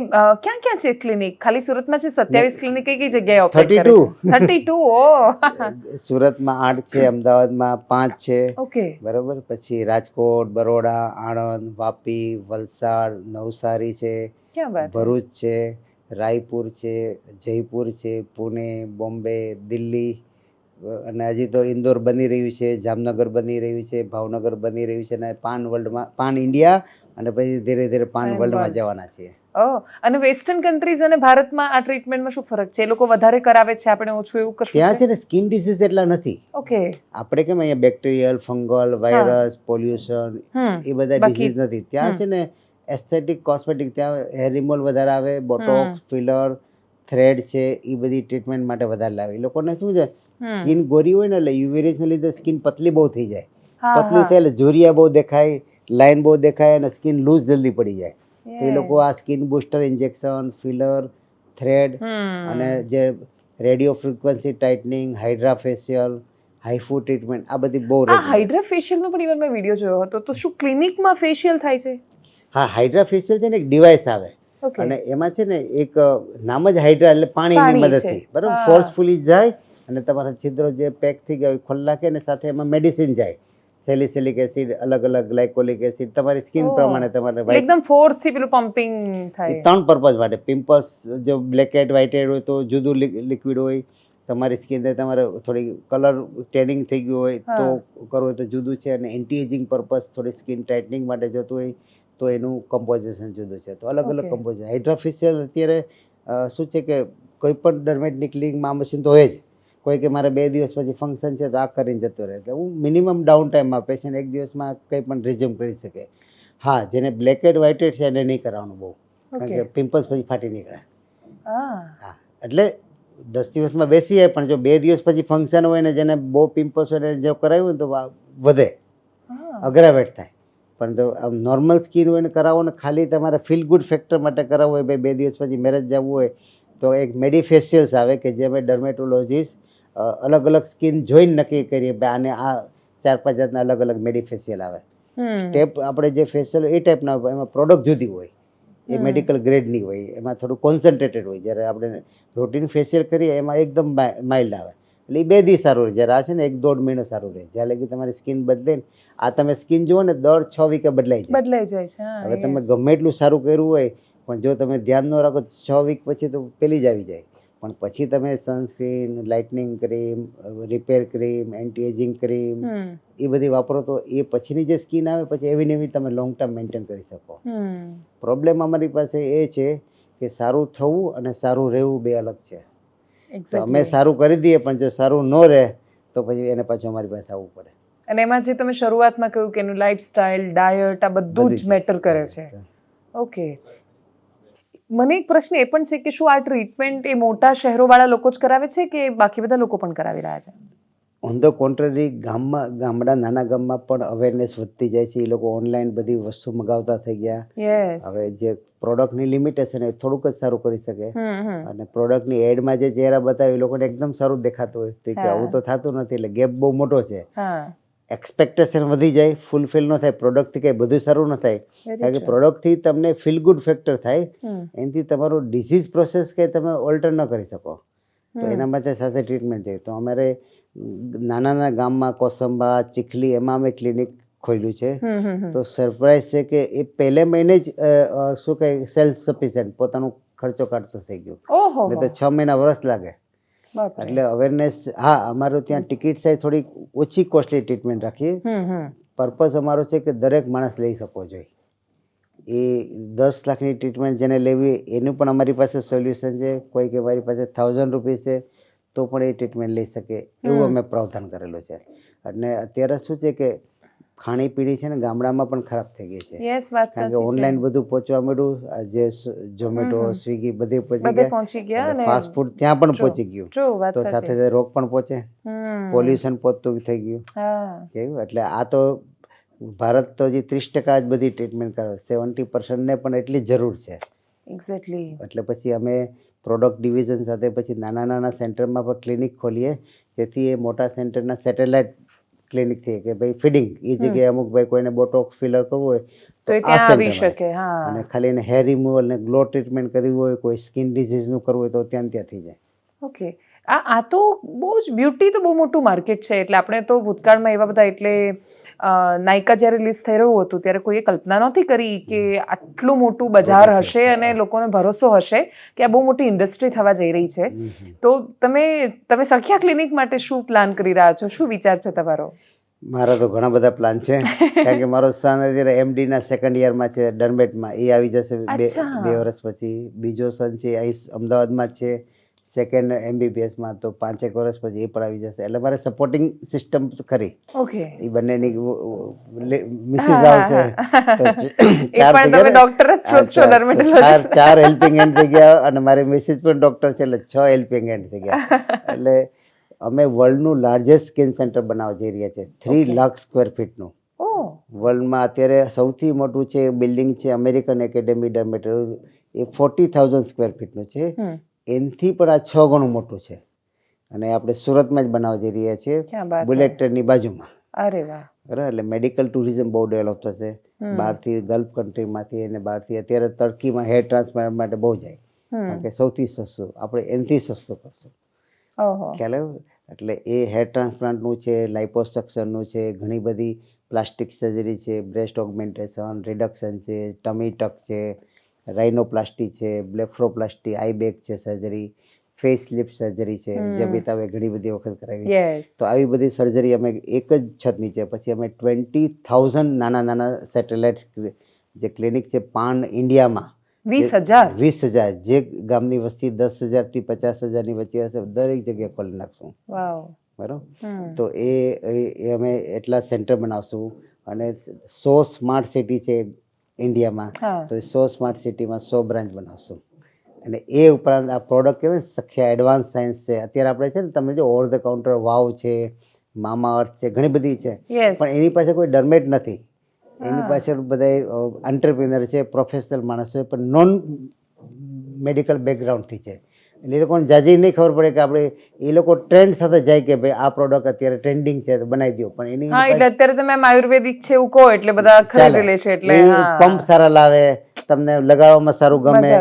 ક્યાં ક્યાં છે ક્લિનિક? ખાલી સુરતમાં છે 27 ક્લિનિક, કઈ કઈ જગ્યાએ ઓપરેટ કરે છે? 32. ઓ, સુરતમાં 8 છે, અમદાવાદમાં 5 છે. ઓકે, બરોબર. પછી રાજકોટ, બરોડા, આણંદ, વાપી, વલસાડ, નવસારી છે, ક્યાં વાત? ભરૂચ છે, રાયપુર છે, જયપુર છે, પુણે, બોમ્બે, દિલ્હી, અને હજી તો ઇન્દોર બની રહ્યું છે, જામનગર બની રહ્યું છે, ભાવનગર બની રહ્યું છે, અને પાન ઇન્ડિયા, અને પછી ધીરે ધીરે પાન વર્લ્ડમાં જવાના છીએ. ઓહ, અને વેસ્ટર્ન કન્ટ્રીઝ અને ભારતમાં આ ટ્રીટમેન્ટમાં શું ફરક છે? એ લોકો વધારે કરાવે છે, આપણે ઓછું, એવું કશું ત્યાં છે ને સ્કિન ડિસીઝ એટલા નથી. ઓકે, આપણે કેમ અહીંયા બેક્ટેરિયલ, ફંગલ, વાયરસ, પોલ્યુશન, એ બધા ડિસીઝ નથી. ત્યાં છે ને એસ્થેટિક, કોસ્મેટિક, ત્યાં હેર રિમૂવલ વધારે આવે, બોટોક્સ, ફિલર, થ્રેડ છે, એ બધી ટ્રીટમેન્ટ માટે વધારે લાવે. એ લોકોને શું છે, સ્કિન ગોરી હોય ને એટલે યુવી રેઝને લીધે સ્કિન પતલી બહુ થઈ જાય. પતલી થાય એટલે ઝુરિયા બહુ દેખાય, લાઈન બહુ દેખાય, અને સ્કિન લૂઝ જલ્દી પડી જાય. તો એ લોકો આ skin booster injection, filler, thread, અને જે radio frequency tightening, hydra facial, HIFU treatment, આ બધી બહુ. આ હાઇડ્રા ફેશિયલનો પણ ઇવન મેં વિડીયો જોયો હતો. તો શું ક્લિનિકમાં ફેશિયલ થાય છે? હા, હાઇડ્રા ફેશિયલ છે ને એક ડિવાઇસ આવે, અને એમાં છે ને એક નામ જ હાઇડ્રા, એટલે પાણીની મદદથી બરાબર ફોર્સફુલી જાય અને તમારા છિદ્રો જે પેક થઈ ગયા હોય ખોલી નાખે, અને સાથે એમાં મેડિસિન જાય, સેલિસિલિક એસિડ, અલગ અલગ ગ્લાયકોલિક એસિડ, તમારી સ્કિન પ્રમાણે તમારે એકદમ ફોર્સ થી પેલું પમ્પિંગ થાય. 3 પર્પઝ માટે. પિમ્પલ્સ, જો બ્લેક હેડ, વ્હાઇટ હેડ હોય તો જુદું લિક્વિડ હોય. તમારી સ્કિન તમારે થોડી કલર ટેનિંગ થઈ ગયું હોય તો કરવું હોય તો જુદું છે. અને એન્ટી એજિંગ પર્પઝ, થોડી સ્કિન ટાઇટનિંગ માટે જતું હોય તો એનું કમ્પોઝિશન જુદું છે. તો અલગ અલગ કમ્પોઝિશન. હાઇડ્રા ફેશિયલ અત્યારે શું છે કે કોઈ પણ ડર્મેટની ક્લિનિકમાં આ મશીન તો હોય જ. કોઈ કે મારે 2 દિવસ પછી ફંક્શન છે તો આ કરીને જતો રહે, એટલે હું મિનિમમ ડાઉન ટાઈમમાં પેશન્ટ 1 દિવસમાં કંઈ પણ રિઝ્યુમ કરી શકે. હા, જેને બ્લેક હેડ, વ્હાઇટ હેડ છે એને નહીં કરાવવાનું બહુ, કારણ કે પિમ્પલ્સ પછી ફાટી નીકળે. હા, એટલે 10 દિવસમાં બેસી જાય, પણ જો 2 દિવસ પછી ફંક્શન હોય ને જેને બહુ પિમ્પલ્સ હોય ને જો કરાવ્યું ને તો વધે, અગ્રાવેટ થાય. પણ જો આમ નોર્મલ સ્કિન હોય ને કરાવો ને ખાલી તમારે ફીલ ગુડ ફેક્ટર માટે કરાવવું હોય, 2 દિવસ પછી મેરેજ જવું હોય તો એક મેડિફેશિયલ્સ આવે કે જે અમે ડર્મેટોલોજીસ્ટ અલગ અલગ સ્કિન જોઈને નક્કી કરીએ. આને આ 4-5 જાતના અલગ અલગ મેડિફેશિયલ આવે. સ્ટેપ આપણે જે ફેશિયલ એ ટાઈપના હોય, એમાં પ્રોડક્ટ જુદી હોય, એ મેડિકલ ગ્રેડની હોય, એમાં થોડું કોન્સન્ટ્રેટેડ હોય. જ્યારે આપણે રૂટીન ફેશિયલ કરીએ એમાં એકદમ માઇલ્ડ આવે, એટલે એ 2 દિવસ સારું રહે. જ્યારે આ છે ને 1-1.5 મહિનો સારું રહે, જ્યાં લગી તમારી સ્કિન બદલે. આ તમે સ્કિન જુઓ ને દર 6 વીકે બદલાઈ જાય છે. હવે તમે ગમે એટલું સારું કર્યું હોય, પણ જો તમે ધ્યાન ન રાખો 6 વીક પછી તો પેલી જ આવી જાય. પણ પછી તમે sunscreen, lightening cream, repair cream, anti ageing cream, એ બધી વાપરો તો એ પછીની જે સ્કિન આવે પછી એવી ને એવી તમે લોંગ ટર્મ મેન્ટેન કરી શકો. પ્રોબ્લેમ અમારી પાસે એ છે કે સારું થવું અને સારું રહેવું 2 અલગ છે. તો અમે સારું કરી દઈએ, પણ જો સારું ન રહે તો પછી એને પાછું અમારી પાસે આવવું પડે. અને એમાં જે તમે શરૂઆતમાં કહ્યું કે એનું લાઈફસ્ટાઈલ, ડાયટ, આ બધું જ મેટર કરે છે. ઓકે, મને એક પ્રશ્ન એ પણ છે કે શું આ ટ્રીટમેન્ટ એ મોટા શહેરોવાળા લોકો જ કરાવે છે કે બાકી બધા લોકો પણ કરાવી રહ્યા છે? ઓન ધ કોન્ટ્રરી નાના ગામમાં પણ અવેરનેસ વધતી જાય છે. એ લોકો ઓનલાઈન બધી વસ્તુ મગાવતા થઈ ગયા. યસ. હવે જે પ્રોડક્ટની લિમિટેશન એ થોડુંક જ સારું કરી શકે, અને પ્રોડક્ટની એડમાં જે ચહેરા બતાવે એ લોકોને એકદમ સારું દેખાતું હોય તો કે આવું તો થતું નથી, એટલે ગેપ બહુ મોટો છે. એક્સપેક્ટેશન વધી જાય, ફૂલફિલ ન થાય, પ્રોડક્ટથી કંઈ બધું સારું ન થાય. કારણ કે પ્રોડક્ટથી તમને ફીલ ગુડ ફેક્ટર થાય, એનાથી તમારું ડિસીઝ પ્રોસેસ કે તમે ઓલ્ટર ન કરી શકો. તો એના માટે સાથે ટ્રીટમેન્ટ છે. તો અમારે નાના ગામમાં કોસંબા, ચીખલી એમાં અમે ક્લિનિક ખોલ્યું છે. તો સરપ્રાઈઝ છે કે એ પહેલે મહિને જ શું કહે સેલ્ફ સફિશિયન્ટ પોતાનો ખર્ચો કાઢતો થઈ ગયો. નહીં તો 6 મહિના વર્ષ લાગે. એટલે અવેરનેસ, હા અમારું ત્યાં ટિકિટ સાઈઝ થોડી ઓછી કોસ્ટલી ટ્રીટમેન્ટ રાખીએ. પર્પઝ અમારો છે કે દરેક માણસ લઈ શકો જોઈએ. એ 10 લાખની ટ્રીટમેન્ટ જેને લેવી એનું પણ અમારી પાસે સોલ્યુશન છે. કોઈ કે મારી પાસે 1000 રૂપીસ છે તો પણ એ ટ્રીટમેન્ટ લઈ શકે એવું અમે પ્રાવધાન કરેલું છે. અને અત્યારે શું છે કે ખાણીપીણી છે ને ગામડામાં પણ ખરાબ થઈ ગઈ છે. કારણ કે ઓનલાઈન બધું પહોંચવા માંડ્યું, જે ઝોમેટો, સ્વિગી બધે પહોંચી ગયા, ફાસ્ટ ફૂડ ત્યાં પણ પહોંચી ગયું, તો સાથે સાથે રોગ પણ પહોંચે, પોલ્યુશન પહોંચતું થઈ ગયું કેવું. એટલે આ તો ભારત તો હજી 30% જ બધી ટ્રીટમેન્ટ કરે, 70% ને પણ એટલી જરૂર છે. એક્ઝેક્ટલી. એટલે પછી અમે પ્રોડક્ટ ડિવિઝન સાથે પછી નાના સેન્ટરમાં પણ ક્લિનિક ખોલીએ, જેથી એ મોટા સેન્ટરના સેટેલાઇટ ક્લિનિક થઈ કે ભાઈ ફીડિંગ એ જગ્યાએ અમુક ભાઈ કોઈને બોટોક્સ ફિલર કરવું હોય તો આ આવી શકે, અને ખાલી એને હેર રિમૂવલ ને ગ્લો ટ્રીટમેન્ટ કરવી હોય, કોઈ સ્કિન ડિઝીઝનું કરવું હોય તો ત્યાં થઈ જાય. ઓકે. આ તો બહુ જ બ્યુટી તો બહુ મોટું માર્કેટ છે. એટલે આપણે તો ભૂતકાળમાં એવા બધા, એટલે નાયકા જ્યારે રિલીઝ થઈ રહ્યું હતું ત્યારે કોઈએ કલ્પના નહોતી કરી કે આટલું મોટું બજાર હશે અને લોકોને ભરોસો હશે કે આ બહુ મોટી ઇન્ડસ્ટ્રી થવા જઈ રહી છે. તો તમે સખ્યા ક્લિનિક માટે શું પ્લાન કરી રહ્યા છો? શું વિચાર છે તમારો? મારા તો ઘણા બધા પ્લાન છે. કારણ કે મારો સન અત્યારે MD ના સેકન્ડ યરમાં છે ડર્મેટમાં, એ આવી જશે 2 વર્ષ પછી. બીજો સન છે અહીં અમદાવાદમાં જ છે સેકન્ડ MBBSમાં, તો 5 વર્ષ પછી એ પણ આવી જશે. એટલે મારે સપોર્ટિંગ સિસ્ટમ ખરી. ઓકે. એ બંનેની મિસિસ આવશે તો 4 હેલ્પિંગ હેન્ડ થઈ ગયા, અને મારી મિસિસ પણ ડોક્ટર છે એટલે 6 હેલ્પિંગ હેન્ડ થઈ ગયા. એટલે અમે વર્લ્ડનું લાર્જેસ્ટ સ્કિન સેન્ટર બનાવવા જઈ રહ્યા છે. 3 લાખ સ્ક્વેર ફીટનું વર્લ્ડમાં અત્યારે સૌથી મોટું છે બિલ્ડિંગ છે અમેરિકન એકેડેમી ડર્મેટોલોજી, એ 40,000 સ્ક્વેર ફીટનું છે. એનથી પણ આ 6 ગણું મોટું છે, અને આપણે સુરતમાં જ બનાવવા જઈ રહ્યા છીએ, બુલેટ ટ્રેનની બાજુમાં. અરે વાહ. બરાબર. એટલે મેડિકલ ટુરિઝમ બહુ ડેવલપ થશે. બહારથી ગલ્ફ કન્ટ્રીમાંથી અને બહારથી અત્યારે તર્કીમાં હેર ટ્રાન્સપ્લાન્ટ માટે બહુ જાય, કારણ કે સૌથી સસ્તું, આપણે એનથી સસ્તું કરશું. ખ્યાલ આવ્યો? એટલે એ હેર ટ્રાન્સપ્લાન્ટનું છે, લાઇપોસક્શનનું છે, ઘણી બધી પ્લાસ્ટિક સર્જરી છે, બ્રેસ્ટ ઓગમેન્ટેશન, રિડક્શન છે, ટમી ટક છે, રાઇનોપ્લાસ્ટી છે, બ્લેફ્રોપ્લાસ્ટી, આઈ બેગ છે સર્જરી, ફેસ લિફ્ટ સર્જરી છે, જે બી તમે ઘણી બધી વખત કરાવી. તો આવી બધી સર્જરી અમે એક જ છત નીચે, પછી અમે 20,000 નાના સેટેલાઇટ જે ક્લિનિક છે પાન ઇન્ડિયામાં, 20,000 જે ગામની વસ્તી 10,000 થી 50,000 ની વચ્ચે હશે દરેક જગ્યાએ ખોલી નાખશું. બરાબર. તો એ અમે એટલા સેન્ટર બનાવશું. અને 100 સ્માર્ટ સિટી છે ઇન્ડિયામાં, તો 100 સ્માર્ટ સિટીમાં 100 બ્રાન્ચ બનાવશું. અને એ ઉપરાંત આ પ્રોડક્ટ કહેવાય ને સખ્યા એડવાન્સ સાયન્સ છે. અત્યારે આપણે છે ને તમે જો ઓવર ધ કાઉન્ટર વાવ છે, મામા અર્થ છે, ઘણી બધી છે, પણ એની પાસે કોઈ ડર્મેટ નથી. એની પાછળ બધા એન્ટરપ્રિનર છે, પ્રોફેશનલ માણસ છે, પણ નોન મેડિકલ બેકગ્રાઉન્ડથી છે. એટલે એ લોકોને જાજી નહીં ખબર પડે કે આપણે, એ લોકો ટ્રેન્ડ સાથે જાય કે ભાઈ આ પ્રોડક્ટ અત્યારે ટ્રેન્ડિંગ છે તો બનાવી દો, પણ એની એટલે અત્યારે તમે આયુર્વેદિક છે એવું કહો એટલે બધા ખરીદી લે છે. એટલે પંપ સારા લાવે, તમને લગાવવામાં સારું ગમે,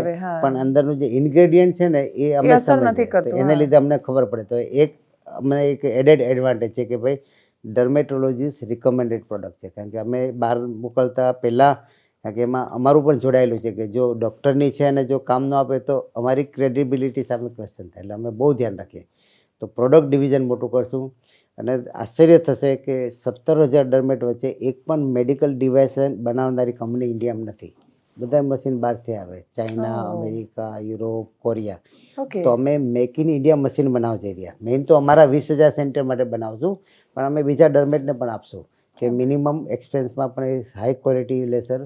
પણ અંદરનું જે ઇન્ગ્રેડિયન્ટ છે ને એ અમને નથી કરતું. એને લીધે અમને ખબર પડે. તો અમને એક એડેડ એડવાન્ટેજ છે કે ભાઈ ડર્મેટોલોજીસ રિકમેન્ડેડ પ્રોડક્ટ છે. કારણ કે અમે બહાર મોકલતા પહેલાં, કારણ કે એમાં અમારું પણ જોડાયેલું છે કે જો ડૉક્ટરની છે અને જો કામ ન આપે તો અમારી ક્રેડિબિલિટી સામે ક્વેશ્ચન થાય. એટલે અમે બહુ ધ્યાન રાખીએ. તો પ્રોડક્ટ ડિવિઝન મોટું કરશું. અને આશ્ચર્ય થશે કે 17,000 ડર્મેટ વચ્ચે એક પણ મેડિકલ ડિવાઇસ બનાવનારી કંપની ઇન્ડિયામાં નથી. બધા મશીન બહારથી આવે, ચાઇના, અમેરિકા, યુરોપ, કોરિયા. તો અમે મેક ઇન ઇન્ડિયા મશીન બનાવવા જઈ રહ્યા. મેઇન તો અમારા 20,000 સેન્ટર માટે બનાવશું, પણ અમે બીજા ડર્મેટને પણ આપશું કે મિનિમમ એક્સપેન્સમાં પણ એ હાઈ ક્વોલિટી લેસર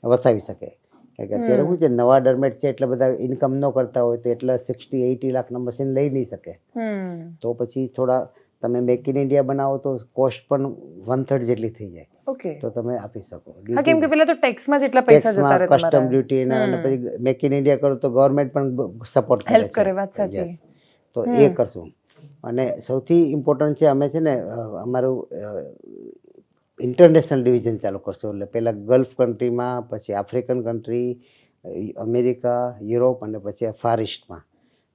વસાવી શકે. કારણ કે અત્યારે શું છે, નવા ડર્મેટ છે એટલે બધા ઇન્કમ ન કરતા હોય તો એટલા 60-80 લાખના મશીન લઈ નહીં શકે. તો પછી થોડા તમે મેક ઇન ઇન્ડિયા બનાવો તો કોસ્ટ પણ 1/3 જેટલી થઈ જાય, ઓકે. તો તમે આપી શકો. હા, કેમ કે પેલા તો ટેક્સમાં જેટલા પૈસા જતા રહે કસ્ટમ તમારા. ડ્યુટી અને પછી મેક ઇન ઇન્ડિયા કરો તો ગવર્મેન્ટ પણ સપોર્ટ કરે હેલ્પ છે. કરે, વાત સાચી. Yes. તો એ કરશું. અને સૌથી ઇમ્પોર્ટન્ટ છે, અમે છે ને અમારું ઇન્ટરનેશનલ ડિવિઝન ચાલુ કરશું. એટલે પહેલાં ગલ્ફ કન્ટ્રીમાં, પછી આફ્રિકન કન્ટ્રી, અમેરિકા, યુરોપ અને પછી ફાર ઇસ્ટમાં,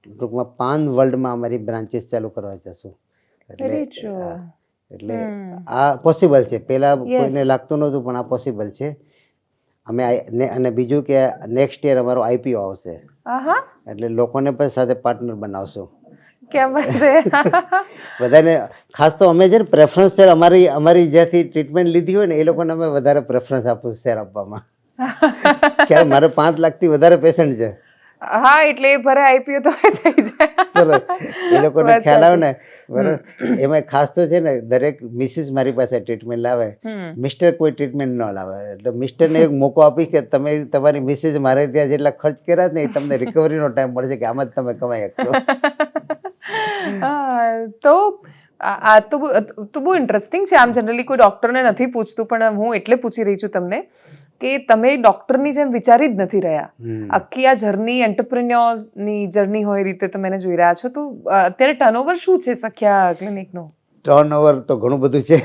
ટૂંકમાં 5 વર્લ્ડમાં અમારી બ્રાન્ચીસ ચાલુ કરવા જશું. Very true. એટલે આ પોસિબલ છે. પહેલાં Yes. કોઈને લાગતું નહોતું, પણ આ પોસિબલ છે. અમે અને બીજું કે નેક્સ્ટ યર અમારો આઈપીઓ આવશે, આહા, એટલે લોકોને પણ સાથે પાર્ટનર બનાવશું. ક્યાં બાત છે. બધાને ખાસ તો અમે છે ને પ્રેફરન્સ શેર અમારી જ્યાંથી ટ્રીટમેન્ટ લીધી હોય ને એ લોકોને અમે વધારે પ્રેફરન્સ આપું શેર આપવામાં. ક્યારે મારે 5 લાખથી વધારે પેશન્ટ છે. હા, એટલે એ ભરે આઈપીઓ તો થઈ જાય. બરોબર, એ લોકોને ખ્યાલ આવે ને. બરોબર, એમાં ખાસ તો છે ને દરેક મિસિસ મારી પાસે ટ્રીટમેન્ટ લાવે, મિસ્ટર કોઈ ટ્રીટમેન્ટ ન લાવે. એટલે મિસ્ટરને એક મોકો આપીશ કે તમે તમારી મિસિસ મારે ત્યાં જેટલા ખર્ચ કર્યા ને એ તમને રિકવરીનો ટાઈમ મળશે, કે આમાં જ તમે કમાઈ શકશો. તો આ તો બહુ ઇન્ટરેસ્ટિંગ છે. આમ જનરલી કોઈ ડૉક્ટરને નથી પૂછતું, પણ હું એટલે પૂછી રહી છું તમને કે તમે ડૉક્ટરની જેમ વિચારી જ નથી રહ્યા. આખી આ જર્ની એન્ટરપ્રેન્યોર્સની જર્ની હોય રીતે તમે એને જોઈ રહ્યા છો. તો અત્યારે ટર્નઓવર શું છે સખ્યા ક્લિનિકનું? ટર્નઓવર તો ઘણું બધું છે.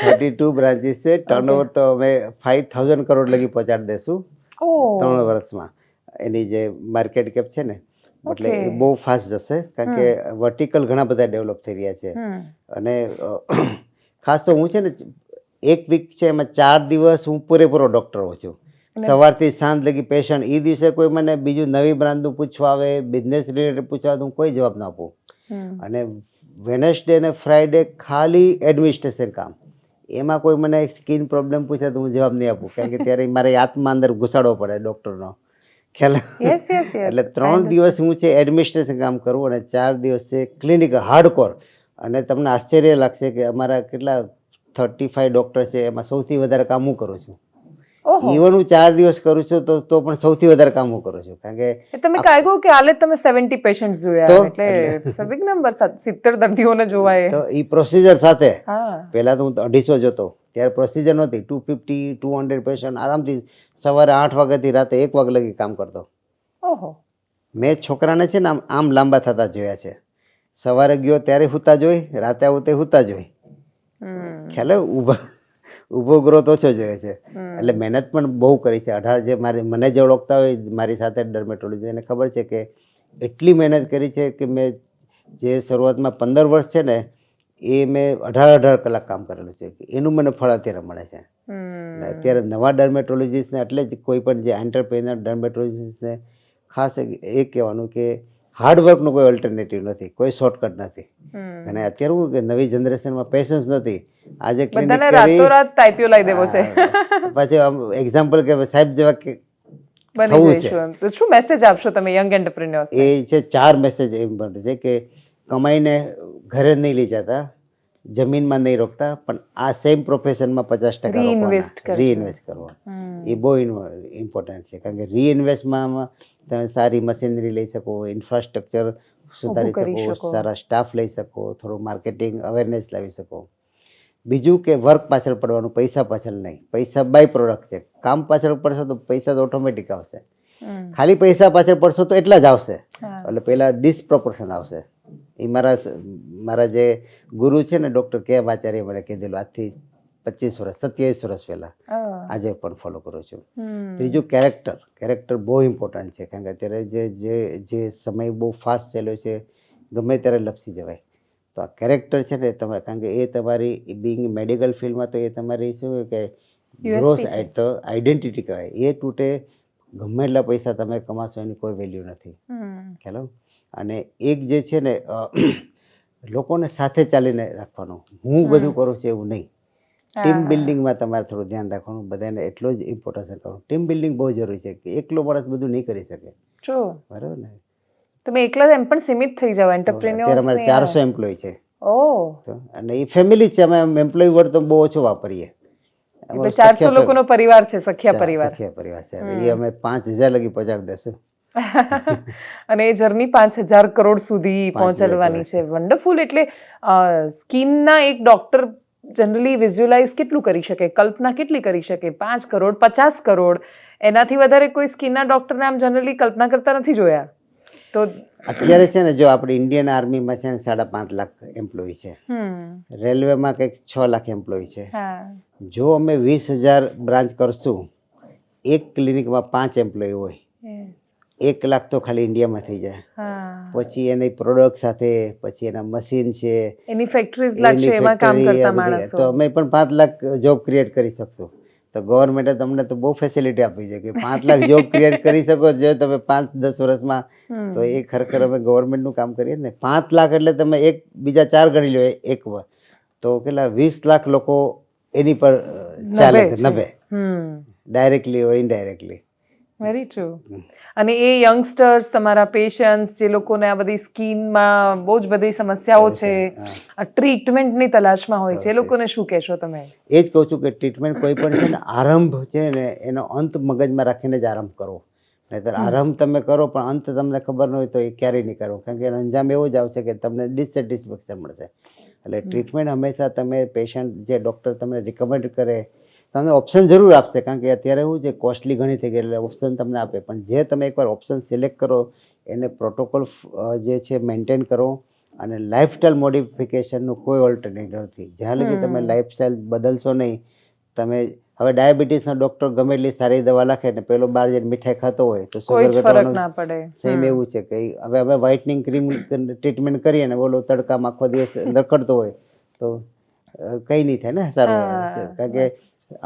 32 બ્રાન્ચીસ છે. ટર્નઓવર તો અમે 5,000 કરોડ લગી પહોંચાડી દઈશું 3 વર્ષમાં. એની જે માર્કેટ કેપ છે ને, એટલે એ બહુ ફાસ્ટ જશે, કારણ કે વર્ટિકલ ઘણા બધા ડેવલપ થઈ રહ્યા છે. અને ખાસ તો હું છે ને 1 વીક છે એમાં 4 દિવસ હું પૂરેપૂરો ડૉક્ટર હોઉં છું. સવારથી સાંજ લગી પેશન્ટ. એ દિવસે કોઈ મને બીજું નવી બ્રાન્ડનું પૂછવા આવે, બિઝનેસ રિલેટેડ પૂછવા આવે, તો હું કોઈ જવાબ ના આપું. અને વેનસડે અને ફ્રાઈડે ખાલી એડમિનિસ્ટ્રેશન કામ. એમાં કોઈ મને સ્કિન પ્રોબ્લેમ પૂછે તો હું જવાબ નહીં આપું, કારણ કે ત્યારે મારે આત્મા અંદર ઘુસાડવો પડે ડૉક્ટરનો ખ્યાલ. એટલે 3 દિવસ હું છે એડમિનિસ્ટ્રેશન કામ કરું અને 4 દિવસ છે ક્લિનિકલ હાર્ડકોર. અને તમને આશ્ચર્ય લાગશે કે અમારા કેટલા 35 ડૉક્ટર છે, એમાં સૌથી વધારે કામ હું કરું છું. ઇવન હું 4 દિવસ કરું છું તો પણ સૌથી વધારે કામ હું કરું છું, કારણ કે તમે કહ્યું કે હાલે તમે 70 પેશન્ટ્સ જોયા, એટલે ઇટ્સ અ બિગ નંબર. 70 દર્દીઓને જોવાય તો એ પ્રોસિજર સાથે. પહેલા તો હું 250 જતો, ત્યારે પ્રોસિજર નહોતી. 250 200 પેશન્ટ આરામથી સવારે 8 વાગ્યાથી રાતે 1 વાગ્યા લગી કામ કરતો. ઓહો. મેં છોકરાને છે ને આમ લાંબા થતા જોયા છે. સવારે ગયો ત્યારે હુતા જોઈ, રાતે આવું તે હુતા જોઈ. ખ્યાલ ઊભો ગ્રોથ ઓછો જોઈએ છે. એટલે મહેનત પણ બહુ કરી છે. 18 જે મને જે ઓળખતા હોય મારી સાથે ડર્મેટોલોજી, એને ખબર છે કે એટલી મહેનત કરી છે કે મેં જે શરૂઆતમાં 15 વર્ષ છે ને એ મેં 18 કલાક કામ કરેલું છે. એનું મને ફળ અત્યારે મળે છે. અત્યારે નવા ડર્મેટોલોજીસ્ટને, એટલે જ કોઈ પણ જે એન્ટરપ્રેન્યોર ડર્મેટોલોજીસ્ટને ખાસ એ કહેવાનું કે હાર્ડવર્કનો કોઈ ઓલ્ટરનેટિવ નથી, કોઈ શોર્ટકટ નથી. અને અત્યારે હું કે નવી જનરેશનમાં પેશન્સ નથી. આજે ક્લિનિક કરી રાતોરાત આઈપીઓ લઈ દેવો છે. પછી એક્ઝામ્પલ કે સાહેબ જેવા કે બની જઈશું. તો શું મેસેજ આપશો તમે યંગ એન્ટરપ્રેન્યોર્સ? એ છે 4 મેસેજ ઇમ્પોર્ટન્ટ છે કે કમાઈને ઘરે નહીં લઈ જતા, જમીનમાં નહીં રોકતા, પણ આ સેમ પ્રોફેશનમાં 50% રીઇન્વેસ્ટ કરવો. એ બહુ ઇમ્પોર્ટન્ટ છે, કારણ કે રીઇન્વેસ્ટમાં તમે સારી મશીનરી લઈ શકો, ઇન્ફ્રાસ્ટ્રક્ચર સુધારી શકો, સારા સ્ટાફ લઈ શકો, થોડું માર્કેટિંગ અવેરનેસ લાવી શકો. બીજું કે વર્ક પાછળ પડવાનું, પૈસા પાછળ નહીં. પૈસા બાય પ્રોડક્ટ છે. કામ પાછળ પડશો તો પૈસા તો ઓટોમેટિક આવશે. ખાલી પૈસા પાછળ પડશો તો એટલા જ આવશે. એટલે પહેલાં ડિસપ્રોપોર્શન આવશે. એ મારા જે ગુરુ છે ને ડૉક્ટર કે આચાર્ય મને કીધેલું આજથી 25 વર્ષ 27 વર્ષ પહેલાં, આજે પણ ફોલો કરું છું. ત્રીજું કેરેક્ટર બહુ ઇમ્પોર્ટન્ટ છે, કારણ કે અત્યારે જે સમય બહુ ફાસ્ટ ચાલ્યો છે, ગમે ત્યારે લપસી જવાય. તો આ કેરેક્ટર છે ને તમારે, કારણ કે એ તમારી બિંગ મેડિકલ ફિલ્ડમાં તો એ તમારી શું કે ગ્રોથ તો આઈડેન્ટિટી કહેવાય. એ તૂટે ગમે એટલા પૈસા તમે કમાશો એની કોઈ વેલ્યુ નથી. ખ્યાલ. અને એક જે છે ને લોકોને સાથે ચાલીને રાખવાનું. હું બધું કરું છું એવું નહીં. ટીમ બિલ્ડિંગમાં તમારે થોડું ધ્યાન રાખવાનું. બધાને એટલો જ ઇમ્પોર્ટન્સ કરવાનું. ટીમ બિલ્ડિંગ બહુ જરૂરી છે, કે એકલો માણસ બધું નહીં કરી શકે. બરાબર ને? તમે એકલા એમ પણ સીમિત થઈ જાવ. એન્ટરપ્રેન્યોર્સ અત્યારે અમારે 400 એમ્પ્લોય છે. અને એ ફેમિલી છે. અમે એમ્પ્લોય વર્ડ તો બહુ ઓછો વાપરીએ. 400 લોકોનો પરિવાર છે, સખ્યા પરિવાર. સખ્યા પરિવાર છે. એ અમે 5,000 લગી પહોંચાડી દેશું. અને એ જર્ની 5,000 કરોડ સુધી 5,000 પહોંચાડવાની છે. વન્ડરફુલ. એટલે સ્કિનના એક ડોક્ટર જનરલી વિઝ્યુઅલાઇઝ કેટલું કરી શકે, કલ્પના કેટલી કરી શકે? 5 કરોડ, 50 કરોડ, એનાથી વધારે કોઈ સ્કિનના ડોક્ટરને આમ જનરલી કલ્પના કરતા નથી જોયા. તો અત્યારે છે ને, જો આપણે ઇન્ડિયન આર્મીમાં છે ને 5.5 લાખ એમ્પ્લોય છે, રેલવેમાં કંઈક 6 લાખ એમ્પ્લોય છે. જો અમે 20,000 બ્રાન્ચ કરશું, એક ક્લિનિકમાં 5 એમ્પ્લોય હોય, 1 લાખ તો ખાલી ઇન્ડિયામાં થઈ જાય. પછી એની પ્રોડક્ટ સાથે પછી એના મશીન છે, એની ફેક્ટરીઝ લાગશે, એમાં કામ કરતા માણસો. તો અમે પણ 5 લાખ જોબ ક્રિએટ કરી શકશું. તો ગવર્મેન્ટે તમને તો બહુ ફેસિલિટી આપી છે કે 5 લાખ જોબ ક્રિએટ કરી શકો જો તમે 5-10 વર્ષમાં. તો એ ખરેખર અમે ગવર્મેન્ટનું કામ કરીએ ને. 5 લાખ એટલે તમે બીજા 4 ગણી લો એક તો કેટલા 20 લાખ લોકો એની પર ચાલે નભે, ડાયરેક્ટલી ઓર ઇનડાયરેક્ટલી. Very true. અને એ યંગસ્ટર્સ, તમારા પેશન્ટ્સ, જે લોકોને આ બધી સ્કિનમાં બહુ જ બધી સમસ્યાઓ છે, આ ટ્રીટમેન્ટની તલાશમાં હોય છે, એ લોકોને શું કહેશો તમે? એ જ કહું છું કે ટ્રીટમેન્ટ કોઈ પણ છે ને, આરંભ છે ને એનો અંત મગજમાં રાખીને જ આરંભ કરો. નહીંતર આરંભ તમે કરો પણ અંત તમને ખબર ન હોય તો એ ક્યારેય નહીં કરો, કારણ કે એનો અંજામ એવો જ આવશે કે તમને ડિસસેટિસ્ફેક્શન મળશે. એટલે ટ્રીટમેન્ટ હંમેશા તમે પેશન્ટ જે ડૉક્ટર તમને રિકમેન્ડ કરે, તમને ઓપ્શન જરૂર આપશે, કારણ કે અત્યારે શું છે, કોસ્ટલી ઘણી થઈ ગઈ એટલે ઓપ્શન તમને આપે. પણ જે તમે એકવાર ઓપ્શન સિલેક્ટ કરો, એને પ્રોટોકોલ જે છે મેન્ટેન કરો, અને લાઈફસ્ટાઈલ મોડિફિકેશનનું કોઈ ઓલ્ટરનેટિવ નથી. જ્યાં લગી તમે લાઈફસ્ટાઈલ બદલશો નહીં, તમે હવે ડાયાબિટીસના ડૉક્ટર ગમે એટલી સારી દવા લખે ને પેલો બહાર જઈને મીઠાઈ ખાતો હોય તો સુગર ઘટાડવાનું સેમ એવું છે કે હવે અમે વ્હાઇટનિંગ ક્રીમ ટ્રીટમેન્ટ કરીએ ને બોલો તડકામાં આખો દિવસ રખડતો હોય તો કંઈ નહીં થાય ને સારું. કારણ કે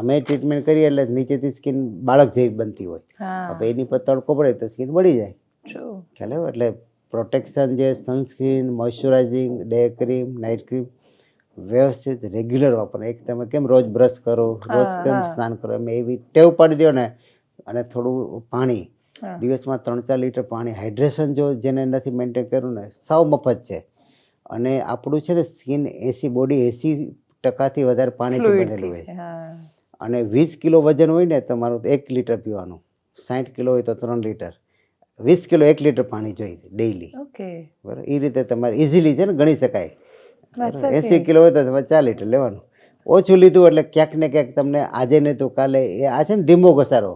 અમે ટ્રીટમેન્ટ કરીએ એટલે નીચેથી સ્કિન બાળક જેવી બનતી હોય, હવે એની પર તડકો પડે તો સ્કિન બળી જાય. ખ્યાલ આવ્યો? એટલે પ્રોટેક્શન જે sunscreen, moisturising, day cream, night cream વ્યવસ્થિત રેગ્યુલર વાપરો. એક તમે કેમ રોજ બ્રશ કરો, રોજ કેમ સ્નાન કરો, એમ એવી ટેવ પાડી દો ને. અને થોડું પાણી, દિવસમાં 3-4 લીટર પાણી, હાઇડ્રેશન જો જેને નથી મેન્ટેન કર્યું ને, સાવ મફત છે. અને આપણું છે ને સ્કિન બોડી 80% વધારે પાણીથી બનેલું હોય. અને 20 કિલો વજન હોય ને તમારું તો 1 લીટર પીવાનું, 60 કિલો હોય તો 3 લીટર, 20 કિલો 1 લીટર પાણી જોઈએ ડેઈલી. બરાબર? એ રીતે તમારે ઇઝીલી છે ને ગણી શકાય. 80 કિલો હોય તો તમારે 4 લીટર લેવાનું. ઓછું લીધું એટલે ક્યાંક ને ક્યાંક તમને આજે નહીં તો કાલે એ આ છે ને ધીમો ઘસારો.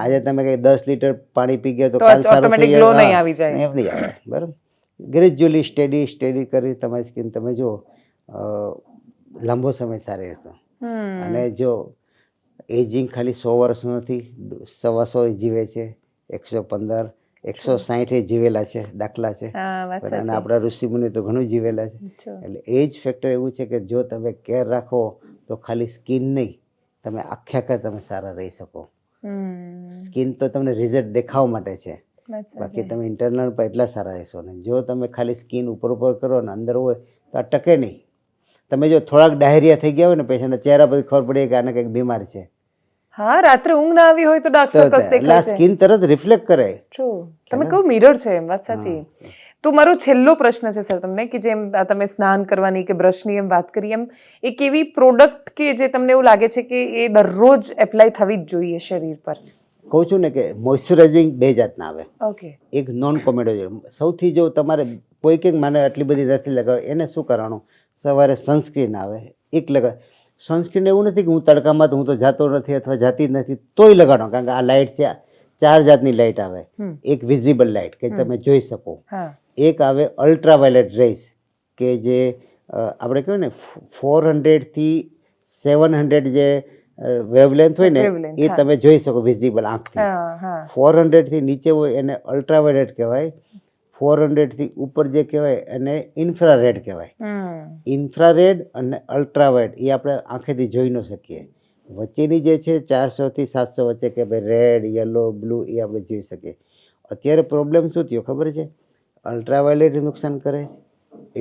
આજે તમે કઈ 10 લીટર પાણી પી ગયા તો કાલ સારું થઈ જાય, એમ નહીં આવે. બરાબર? ગ્રેજ્યુઅલી સ્ટેડી કરી તમારી સ્કિન તમે જો લાંબો સમય સારી રહેતો. અને જો એજિંગ ખાલી 100 વર્ષ નથી, 125 જીવે છે, 115, 160 જીવેલા છે, દાખલા છે. અને આપણા ઋષિમુનિ તો ઘણું જીવેલા છે. એટલે એજ ફેક્ટર એવું છે કે જો તમે કેર રાખો તો ખાલી સ્કિન નહીં, તમે આખા તમે સારા રહી શકો. સ્કિન તો તમને રિઝલ્ટ દેખાવા માટે છે, બાકી તમે ઇન્ટરનલ પર એટલા સારા રહેશો ને. જો તમે ખાલી સ્કિન ઉપર કરો ને અંદર હોય તો આ ટકે નહીં. તમે જો થોડાક ડાયરિયા થઈ ગયા હોય ને પેશન્ટના ચહેરા પર ખબર પડી કે આને કંઈક બીમાર છે. હા, રાત્રે ઊંઘ ના આવી હોય તો ડાર્ક સર્કલ્સ દેખાય છે. સ્કિન તરત રિફ્લેક્ટ કરે. તમે કહો મિરર છે, એમ વાત સાચી. તો મારો છેલ્લો પ્રશ્ન છે સર તમને, કે જેમ તમે સ્નાન કરવાની કે બ્રશની એમ વાત કરી, એમ એક એવી પ્રોડક્ટ કે જે તમને એવું લાગે છે કે એ દરરોજ એપ્લાય થવી જ જોઈએ શરીર પર? કહું છું ને કે મોઇશ્ચરાઇઝિંગ 2 જાતના આવે. એક નોન કોમેડોજન. સૌથી જો તમારે કોઈ કંઈક મને આટલી બધી નથી લગાવે, એને શું કરવાનું, સવારે સનસ્ક્રીન આવે, એક લગાવે. સનસ્ક્રીન એવું નથી કે હું તડકામાં તો હું તો જાતો નથી અથવા જાતી જ નથી તોય લગાડો, કારણ કે આ લાઇટ છે, 4 જાતની લાઇટ આવે. એક વિઝિબલ લાઇટ કે તમે જોઈ શકો, એક આવે અલ્ટ્રાવાયોલેટ રેઝ કે જે આપણે કહેવાય ને 400 થી 700 જે વેવલેન્થ હોય ને એ તમે જોઈ શકો વિઝિબલ આંખથી. 400 થી નીચે હોય એને અલ્ટ્રાવાયોલેટ કહેવાય, 400 થી ઉપર જે કહેવાય એને ઇન્ફ્રારેડ કહેવાય. ઇન્ફ્રારેડ અને અલ્ટ્રાવાયોલેટ એ આપણે આંખેથી જોઈ ન શકીએ. વચ્ચેની જે છે 400 થી 700 વચ્ચે કે ભાઈ રેડ, યલો, બ્લુ એ આપણે જોઈ શકીએ. અત્યારે પ્રોબ્લેમ શું થયો ખબર છે? અલ્ટ્રાવાયોલેટ નુકસાન કરે,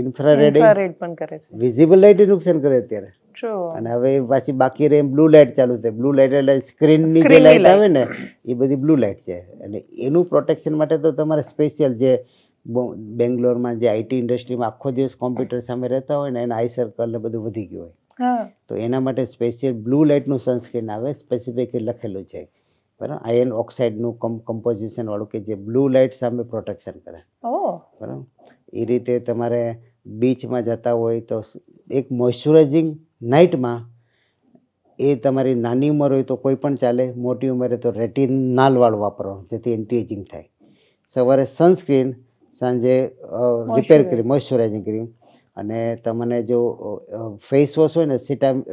ઇન્ફ્રારેડ પણ કરે છે, વિઝિબલ લાઇટ નુકસાન કરે અત્યારે. અને હવે પાછી બાકી રહે બ્લુ લાઇટ ચાલુ થાય. બ્લુ લાઇટ એટલે સ્ક્રીનની જે લાઇટ આવે ને એ બધી બ્લુ લાઇટ છે. અને એનું પ્રોટેક્શન માટે તો તમારે સ્પેશિયલ જે બેંગ્લોરમાં જે આઈટી ઇન્ડસ્ટ્રીમાં આખો દિવસ કોમ્પ્યુટર સામે રહેતા હોય ને એના આઈ સર્કલ ને બધું વધી ગયું હોય, તો એના માટે સ્પેશિયલ બ્લુ લાઇટનું સનસ્ક્રીન આવે, સ્પેસિફિકલી લખેલું છે બરાબર, આયર્ન ઓક્સાઇડનું કમ્પોઝિશનવાળું કે જે બ્લુ લાઇટ સામે પ્રોટેક્શન કરે. ઓહ બરાબર, એ રીતે તમારે બીચમાં જતા હોય તો એક મોઇશ્ચરાઇઝિંગ નાઇટમાં એ તમારી નાની ઉંમર હોય તો કોઈ પણ ચાલે, મોટી ઉંમરે તો રેટિનાલવાળું વાપરવાનું જેથી એન્ટી એજિંગ થાય. સવારે સનસ્ક્રીન, સાંજે રિપેર ક્રીમ, મોઇશ્ચરાઇઝિંગ ક્રીમ, અને તમને જો ફેસ વોશ હોય ને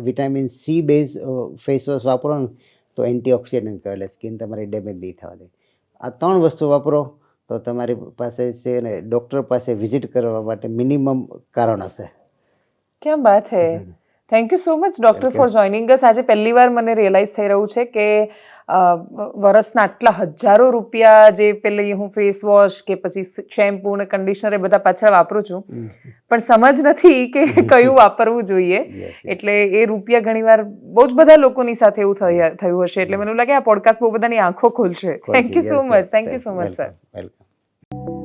vitamin C base face wash વાપરો ને તો એન્ટીઓક્સિડન્ટ કહેવાય, એટલે સ્કિન તમારી ડેમેજ નહીં થવા દે. આ 3 વસ્તુ વાપરો તો તમારી પાસે છે ને ડૉક્ટર પાસે વિઝિટ કરવા માટે મિનિમમ કારણ હશે. ક્યાં બાત હે. Thank you so much doctor four joining અસ. આજે પહેલી વાર મને રિયલાઇઝ થઈ રહ્યું છે કે વરસના આટલા હજારો રૂપિયા જે પેલે હું ફેસ વોશ કે પછી શેમ્પૂ ને કન્ડિશનર એ બધા પાછળ વાપરું છું, પણ સમજ નથી કે કયું વાપરવું જોઈએ. એટલે એ રૂપિયા ઘણીવાર બહુ જ બધા લોકોની સાથે એવું થયું હશે. એટલે મને લાગે આ પોડકાસ્ટ બહુ બધાની આંખો ખોલશે. Thank you so much. Thank you so much sir. Welcome.